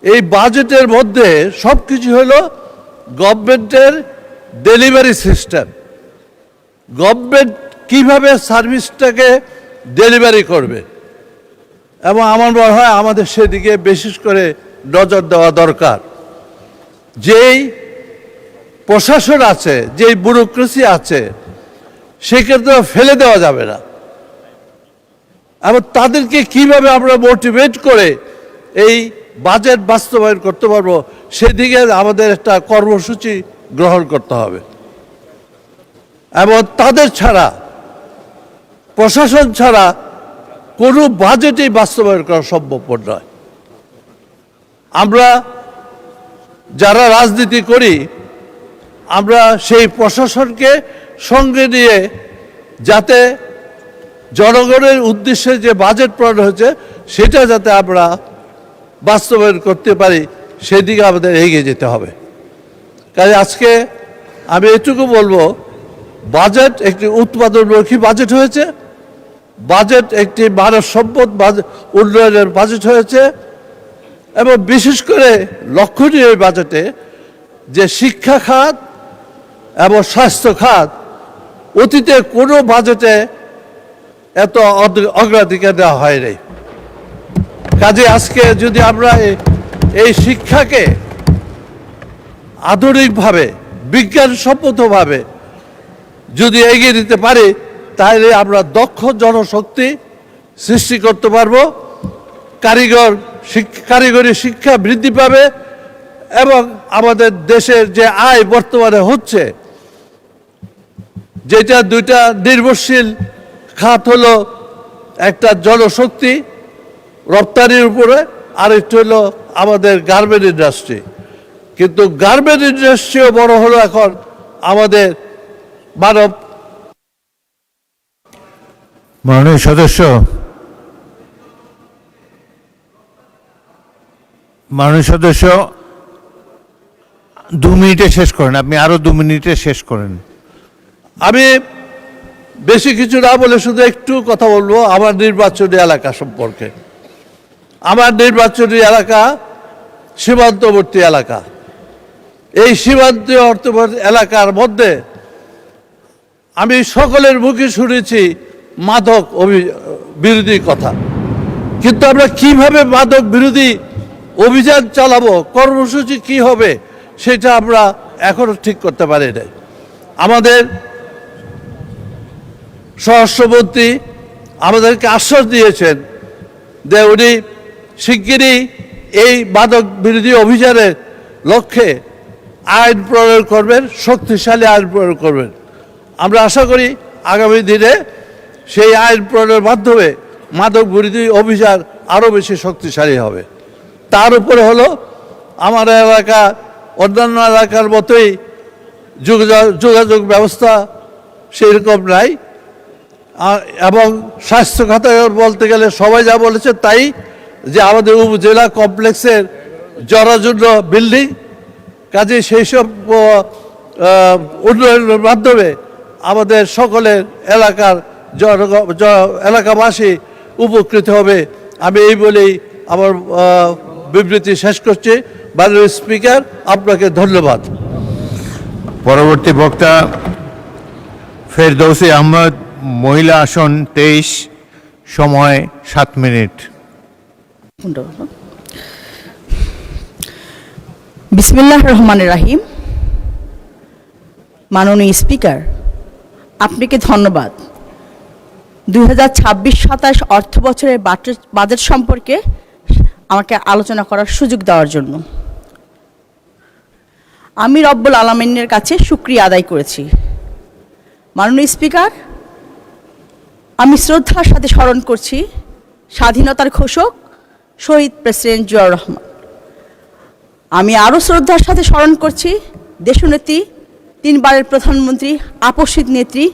S12: এই বাজেটের মধ্যে সব কিছু হলো গভর্নমেন্টের ডেলিভারি সিস্টেম। গভর্নমেন্ট কিভাবে সার্ভিসটাকে ডেলিভারি করবে, এবং আমার মনে হয় আমাদের সেদিকে বিশেষ করে নজর দেওয়া দরকার। যেই প্রশাসন আছে, যেই ব্যুরোক্রেসি আছে, সেক্ষেত্রে ফেলে দেওয়া যাবে না, এবং তাদেরকে কিভাবে আমরা মোটিভেট করে এই বাজেট বাস্তবায়ন করতে পারবো, সেদিকে আমাদের একটা কর্মসূচি গ্রহণ করতে হবে। এবং তাদের ছাড়া, প্রশাসন ছাড়া কোনো বাজেটই বাস্তবায়ন করা সম্ভবপর নয়। আমরা যারা রাজনীতি করি, আমরা সেই প্রশাসনকে সঙ্গে নিয়ে যাতে জনগণের উদ্দেশ্যে যে বাজেট প্রণয়ন হয়েছে সেটা যাতে আমরা বাস্তবায়ন করতে পারি, সেদিকে আমাদের এগিয়ে যেতে হবে। কাজে আজকে আমি এটুকু বলবো, বাজেট একটি উৎপাদনমুখী বাজেট হয়েছে, বাজেট একটি মানব সম্পদ উন্নয়নের বাজেট হয়েছে, এবং বিশেষ করে লক্ষণীয় এই বাজেটে যে শিক্ষা খাত এবং স্বাস্থ্য খাত, অতীতে কোনো বাজেটে এত অগ্রাধিকার দেওয়া হয়নি। কাজে আজকে যদি আমরা এই শিক্ষাকে আধুনিকভাবে, বিজ্ঞানসম্মতভাবে যদি এগিয়ে দিতে পারি, তাহলে আমরা দক্ষ জনশক্তি সৃষ্টি করতে পারবো, কারিগরি শিক্ষা বৃদ্ধি পাবে, এবং আমাদের দেশের যে আয় বর্তমানে হচ্ছে, যেটা দুইটা নির্ভরশীল খাত হলো, একটা জনশক্তি রপ্তানির উপরে, আর একটু হলো আমাদের গার্মেন্ট ইন্ডাস্ট্রি। কিন্তু গার্মেন্ট ইন্ডাস্ট্রিও বড় হলো এখন আমাদের
S1: মাননীয় সদস্য, মাননীয় সদস্য 2 মিনিটে শেষ করেন, আপনি আরো 2 মিনিটে শেষ করেন।
S12: আমি বেশি কিছু না বলে শুধু একটু কথা বলবো আমার নির্বাচনী এলাকা সম্পর্কে। আমার নির্বাচনী এলাকা সীমান্তবর্তী এলাকা। এই সীমান্তবর্তী এলাকার মধ্যে আমি সকলের মুখে শুনেছি মাদক বিরোধী কথা, কিন্তু আমরা কিভাবে মাদক বিরোধী অভিযান চালাবো, কর্মসূচি কি হবে, সেটা আমরা এখনো ঠিক করতে পারি নাই। আমাদের স্বরাষ্ট্রমন্ত্রী আমাদেরকে আশ্বাস দিয়েছেন যে উনি শিগগিরই এই মাদক বিরোধী অভিযানের লক্ষ্যে আইন প্রয়োগ করবেন, শক্তিশালী আইন প্রয়োগ করবেন। আমরা আশা করি আগামী দিনে সেই আইন প্রয়োগের মাধ্যমে মাদক বিরোধী অভিযান আরও বেশি শক্তিশালী হবে। তার উপরে হলো আমার এলাকা অন্যান্য এলাকার মতোই যোগাযোগ ব্যবস্থা সেরকম নাই, এবং স্বাস্থ্য খাতে বলতে গেলে সবাই যা বলেছে তাই, যে আমাদের উপজেলা কমপ্লেক্সের জরাজীর্ণ বিল্ডিং, কাজে সেই সব উন্নয়নের মাধ্যমে
S3: আমাদের সকলের এলাকার এলাকাবাসী উপকৃত হবে। আমি এই বলেই আমার বিবৃতি শেষ করছি। মাননীয় স্পিকার, আপনাকে ধন্যবাদ।
S1: পরবর্তী বক্তা ফেরদৌসী আহমদ, মহিলা আসন 23, সময় 7 মিনিট।
S9: বিসমিল্লাহির রহমানির রহিম। মাননীয় স্পিকার, আপনাকে ধন্যবাদ 2026-27 অর্থ বছরের বাজেট সম্পর্কে আমাকে আলোচনা করার সুযোগ দেওয়ার জন্য। আমি রব্বুল আলামিনের কাছে শুকরিয়া আদায় করেছি। মাননীয় স্পিকার, আমি শ্রদ্ধার সাথে স্মরণ করছি স্বাধীনতার ঘোষক শহীদ প্রেসিডেন্ট জিয়াউর রহমান। আমি আরও শ্রদ্ধার সাথে স্মরণ করছি দেশনেত্রী, 3 বারের প্রধানমন্ত্রী, আপসিত নেত্রী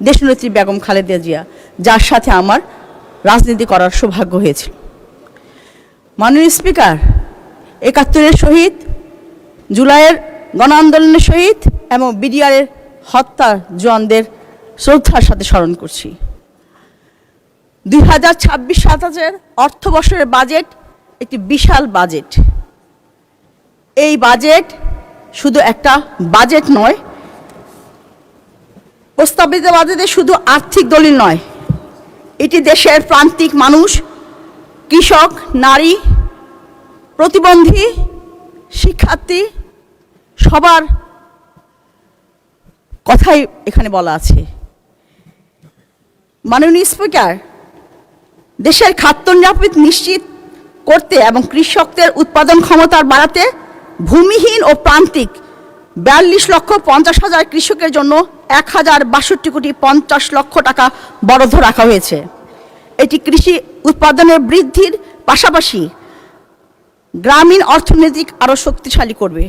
S9: দেশনেত্রী বেগম খালেদা জিয়া, যার সাথে আমার রাজনীতি করার সৌভাগ্য হয়েছিল। মাননীয় স্পিকার, 71-এর শহীদ, জুলাইয়ের গণ আন্দোলনের শহীদ এবং বিডিআরের হত্যা জওয়ানদের শ্রদ্ধার সাথে স্মরণ করছি। 2026-27 অর্থ বছরের বাজেট একটি বিশাল বাজেট। এই বাজেট শুধু একটা বাজেট নয়, প্রস্তাবিত বাজেটে শুধু আর্থিক দলিল নয়, এটি দেশের প্রান্তিক মানুষ, কৃষক, নারী, প্রতিবন্ধী, শিক্ষার্থী সবার কথাই এখানে বলা আছে। মাননীয় স্পিকার, দেশের খাদ্য নিরাপত্তা নিশ্চিত করতে এবং কৃষকদের উৎপাদন ক্ষমতা বাড়াতে ভূমিহীন ও প্রান্তিক 42,50,000 কৃষকের জন্য 1,062,50,00,000 টাকা বরাদ্দ রাখা হয়েছে। এটি কৃষি উৎপাদনের বৃদ্ধির পাশাপাশি গ্রামীণ অর্থনৈতিক আরও শক্তিশালী করবে।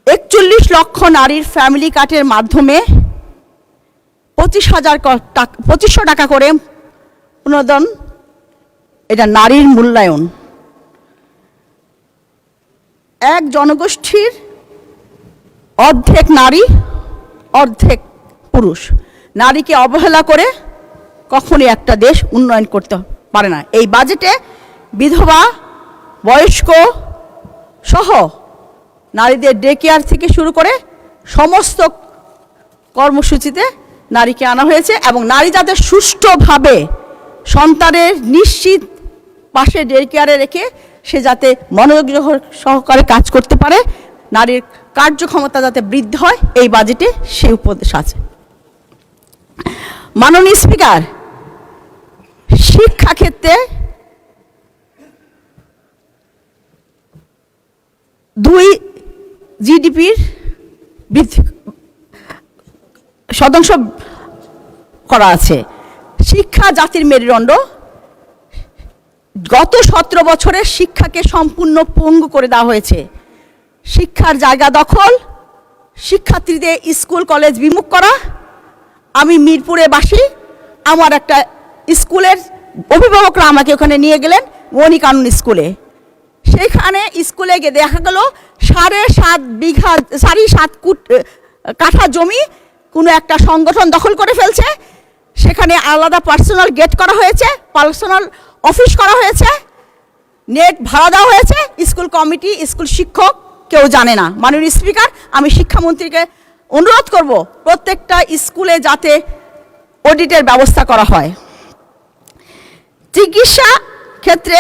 S9: 41 লক্ষ নারীর ফ্যামিলি কার্ডের মাধ্যমে 2500 টাকা করে অনুদান, এটা নারীর মূল্যায়ন। এক জনগোষ্ঠীর অর্ধেক নারী অর্ধেক পুরুষ, নারীকে অবহেলা করে কখনই একটা দেশ উন্নয়ন করতে পারে না। এই বাজেটে বিধবা, বয়স্ক সহ নারীদের ডে কেয়ার থেকে শুরু করে সমস্ত কর্মসূচিতে নারীকে আনা হয়েছে এবং নারী যাতে সুষ্ঠুভাবে সন্তানের নিশ্চিত পাশে ডে কেয়ারে রেখে সে যাতে মনোযোগ সহকারে কাজ করতে পারে, নারীর কার্যক্ষমতা যাতে বৃদ্ধি হয়, এই বাজেটে সেই উপদেশ আছে। মাননীয় স্পিকার, শিক্ষা ক্ষেত্রে 2 জিডিপির বৃদ্ধি শতাংশ করা আছে। শিক্ষা জাতির মেরুদণ্ড। গত 17 বছরের শিক্ষাকে সম্পূর্ণ পঙ্গু করে দেওয়া হয়েছে। শিক্ষার জায়গা দখল, শিক্ষার্থীদের স্কুল কলেজ বিমুখ করা। আমি মিরপুরে বাসী, আমার একটা স্কুলের অভিভাবকরা আমাকে ওখানে নিয়ে গেলেন মণিকানন স্কুলে। সেখানে স্কুলে গিয়ে দেখা গেল 7.5 কাঠা জমি কোনো একটা সংগঠন দখল করে ফেলছে। সেখানে আলাদা পার্সোনাল গেট করা হয়েছে, পার্সোনাল অফিস করা হয়েছে, নেট ভাড়া দেওয়া হয়েছে। স্কুল কমিটি, স্কুল শিক্ষক কেউ জানে না। মাননীয় স্পিকার, আমি শিক্ষামন্ত্রীকে অনুরোধ করব প্রত্যেকটা স্কুলে যাতে অডিটের ব্যবস্থা করা হয়। চিকিৎসা ক্ষেত্রে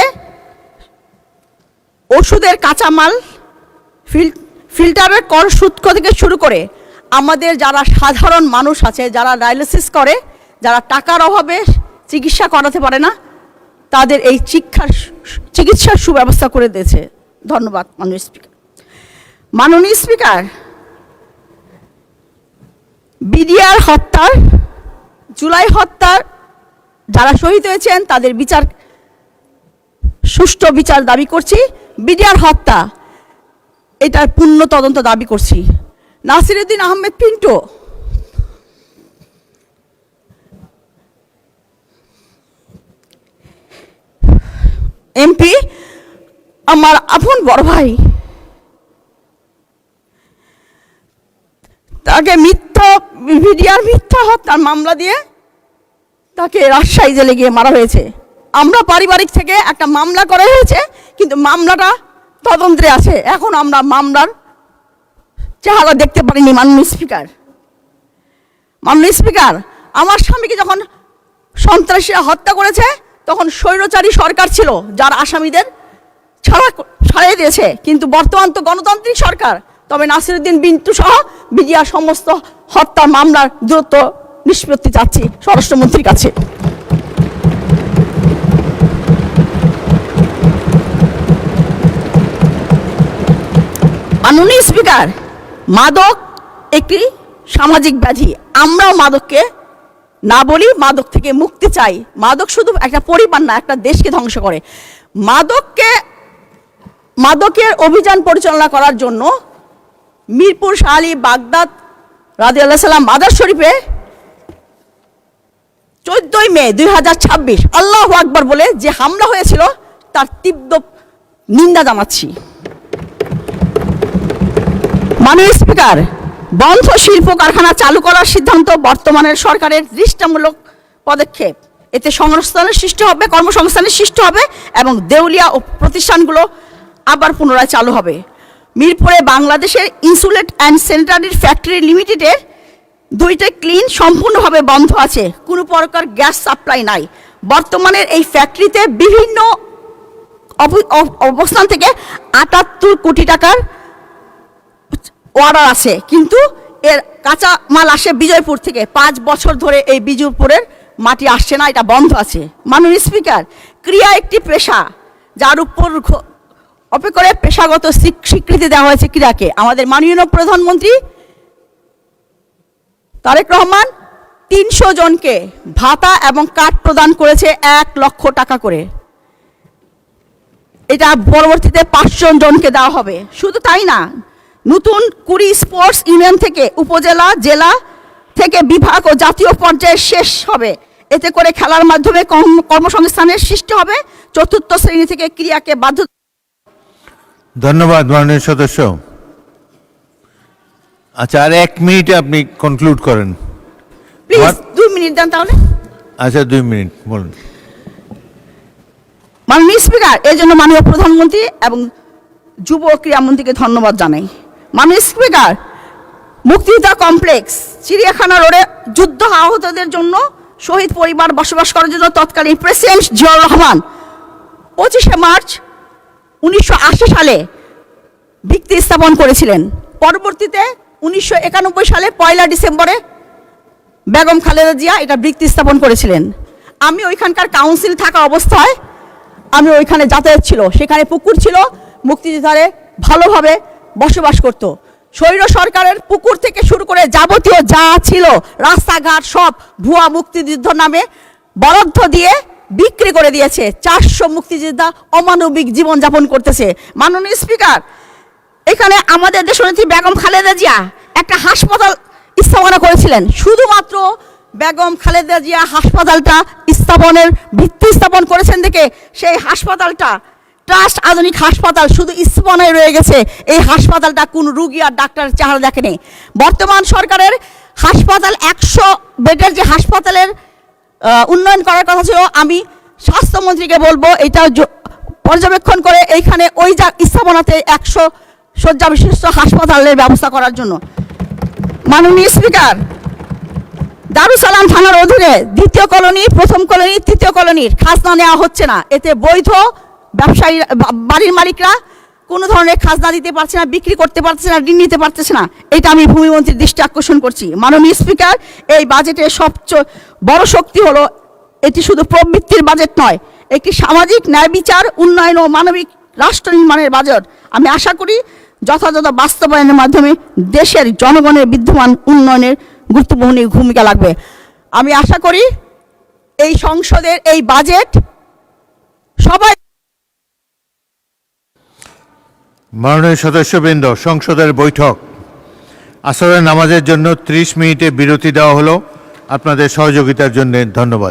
S9: ওষুধের কাঁচামাল, ফিল্টারের কর সূত্র থেকে শুরু করে আমাদের যারা সাধারণ মানুষ আছে, যারা ডায়ালিসিস করে, যারা টাকার অভাবে চিকিৎসা করাতে পারে না, তাদের এই চিকিৎসার সুব্যবস্থা করে দিয়েছে। ধন্যবাদ মাননীয় স্পিকার। মাননীয় স্পিকার, বিডিআর হত্যার, জুলাই হত্যার যারা শহীদ হয়েছেন তাদের বিচার, সুষ্ঠু বিচার দাবি করছি। বিডিআর হত্যা, এটার পূর্ণ তদন্ত দাবি করছি। নাসিরউদ্দিন আহমেদ পিন্টু এমপি, আমার আপন বড় ভাই, তাকে মিথ্যা
S13: মিথ্যা হত্যার মামলা দিয়ে তাকে রাজশাহী জেলে গিয়ে মারা হয়েছে। আমরা পারিবারিক থেকে একটা মামলা করা হয়েছে, কিন্তু মামলাটা তদন্তে আছে। এখন আমরা মামলার চেহারা দেখতে পারিনি। মাননীয় স্পিকার, আমার স্বামীকে যখন সন্ত্রাসীরা হত্যা করেছে তখন স্বৈরাচারী সরকার ছিল, যার আসামিদের ছাড়িয়ে দিয়েছে। কিন্তু বর্তমান তো গণতান্ত্রিক সরকার। তবে নাসিরউদ্দিন বিন্টু সহ বিজিআর সমস্ত হত্যার মামলার দ্রুত নিষ্পত্তি চাচ্ছি স্বরাষ্ট্রমন্ত্রীর কাছে। মাননীয় স্পিকার, মাদক একটি সামাজিক ব্যাধি। আমরাও মাদককে না বলি, মাদক থেকে মুক্তি চাই। মাদক শুধু একটা পরিবার না, একটা দেশকে ধ্বংস করে। মাদকের অভিযান পরিচালনা করার জন্য মিরপুর শাহ আলী বাগদাদ রাদিয়াল্লাহু সাল্লাম মাদার শরীফে 14 মে 2026 আল্লাহু আকবার বলে যে হামলা হয়েছিল তার তীব্র নিন্দা জানাচ্ছি। মাননীয় স্পিকার, বন্ধ শিল্প কারখানা চালু করার সিদ্ধান্ত বর্তমানের সরকারের দৃষ্টান্তমূলক পদক্ষেপ। এতে সংস্থানের সৃষ্টি হবে, কর্মসংস্থানের সৃষ্টি হবে এবং দেউলিয়া ও প্রতিষ্ঠানগুলো আবার পুনরায় চালু হবে। মিরপুরে বাংলাদেশের ইনসুলেট অ্যান্ড স্যানিটারি ফ্যাক্টরি লিমিটেডের 2টা ক্লিন সম্পূর্ণভাবে বন্ধ আছে, কোনো প্রকার গ্যাস সাপ্লাই নাই। বর্তমানের এই ফ্যাক্টরিতে বিভিন্ন অবস্থান থেকে 78 কোটি টাকার অর্ডার আছে, কিন্তু এর কাঁচা মাল আসে বিজয়পুর থেকে। 5 বছর ধরে এই বিজয়পুরের মাটি আসছে না, এটা বন্ধ আছে। মাননীয় স্পিকার, ক্রিয়া একটি পেশা, যার উপর করে পেশাগত স্বীকৃতি দেওয়া হয়েছে ক্রীড়াকে। আমাদের মাননীয় প্রধানমন্ত্রী তারেক রহমান 300 জনকে ভাতা এবং কার্ড প্রদান করেছে 1 লক্ষ টাকা করে। এটা পরবর্তীতে 500 জনকে দেওয়া হবে। শুধু তাই না, নতুন 20 স্পোর্টস ইউনিয়ন থেকে উপজেলা, জেলা থেকে বিভাগ ও জাতীয় পর্যায়ে শেষ হবে। এতে করে খেলার মাধ্যমে কর্মসংস্থানের সৃষ্টি হবে। 4র্থ শ্রেণী থেকে ক্রীড়াকে বাধ্য।
S1: ধন্যবাদ মাননীয় সদস্য। আচ্ছা, আর 1 মিনিটে আপনি কনক্লুড করেন।
S13: প্লিজ 2 মিনিট দেন তাহলে।
S1: আচ্ছা, 2 মিনিট বলুন।
S13: মাননীয় স্পিকার, এর জন্য মাননীয় প্রধানমন্ত্রী এবং যুব ও ক্রীড়ামন্ত্রীকে ধন্যবাদ জানাই। মাননীয় স্পিকার, মুক্তিযোদ্ধা কমপ্লেক্স, চিড়িয়াখানা রোডে যুদ্ধ আহতদের জন্য শহীদ পরিবার বসবাস করার জন্য তৎকালীন প্রেসিডেন্ট জিয়াউর রহমান 25শে মার্চ 1980 সালে ভিত্তি স্থাপন করেছিলেন। পরবর্তীতে 1991 সালে 1 ডিসেম্বরে বেগম খালেদা জিয়া এটা ভিত্তি স্থাপন করেছিলেন। আমি ওইখানকার কাউন্সিল থাকা অবস্থায় আমি ওইখানে যাতায়াত ছিল, সেখানে পুকুর ছিল, মুক্তিযোদ্ধারে ভালোভাবে বসবাস করত। স্বৈর সরকারের পুকুর থেকে শুরু করে যাবতীয় যা ছিল রাস্তাঘাট সব ভুয়া মুক্তিযুদ্ধ নামে বরাদ্দ দিয়ে বিক্রি করে দিয়েছে। 400 মুক্তিযোদ্ধা অমানবিক জীবনযাপন করতেছে। মাননীয় স্পিকার, এখানে আমাদের দেশনেত্রী বেগম খালেদা জিয়া একটা হাসপাতাল স্থাপনা করেছিলেন। শুধুমাত্র বেগম খালেদা জিয়া হাসপাতালটা স্থাপনের ভিত্তি স্থাপন করেছেন দেখে সেই হাসপাতালটা ট্রাস্ট আধুনিক হাসপাতাল শুধু স্থাপনায় রয়ে গেছে। এই হাসপাতালটা কোন রুগী আর ডাক্তারের চেহারা দেখেনি। বর্তমান সরকারের হাসপাতাল 100 বেডের যে হাসপাতালের উন্নয়ন করার কথা ছিল, আমি স্বাস্থ্যমন্ত্রীকে বলবো এটা পর্যবেক্ষণ করে এইখানে ওই স্থাপনাতে 100 শয্যা বিশিষ্ট হাসপাতালের ব্যবস্থা করার জন্য। মাননীয় স্পিকার, দারুসালাম থানার অধীনে 2য় কলোনি, 1ম কলোনি, 3য় কলোনির খাজনা নেওয়া হচ্ছে না। এতে বৈধ ব্যবসায়ী বাড়ির মালিকরা কোনো ধরনের খাজনা দিতে পারছে না, বিক্রি করতে পারছে না, ঋণ নিতে পারতেছে না। এটা আমি ভূমিমন্ত্রীর দৃষ্টি আকর্ষণ করছি। মাননীয় স্পিকার, এই বাজেটের সবচেয়ে বড় শক্তি হলো এটি শুধু প্রবৃত্তির বাজেট নয়, একটি সামাজিক ন্যায় বিচার, উন্নয়ন ও মানবিক রাষ্ট্র নির্মাণের বাজেট। আমি আশা করি যথাযথ বাস্তবায়নের মাধ্যমে দেশের জনগণের বিদ্যমান উন্নয়নের গুরুত্বপূর্ণ ভূমিকা লাগবে। আমি আশা করি এই সংসদের এই বাজেট সবাই।
S1: মাননীয় সদস্যবৃন্দ, সংসদের বৈঠক আসরের নামাজের জন্য 30 মিনিটে বিরতি দেওয়া হলো। আপনাদের সহযোগিতার জন্য ধন্যবাদ।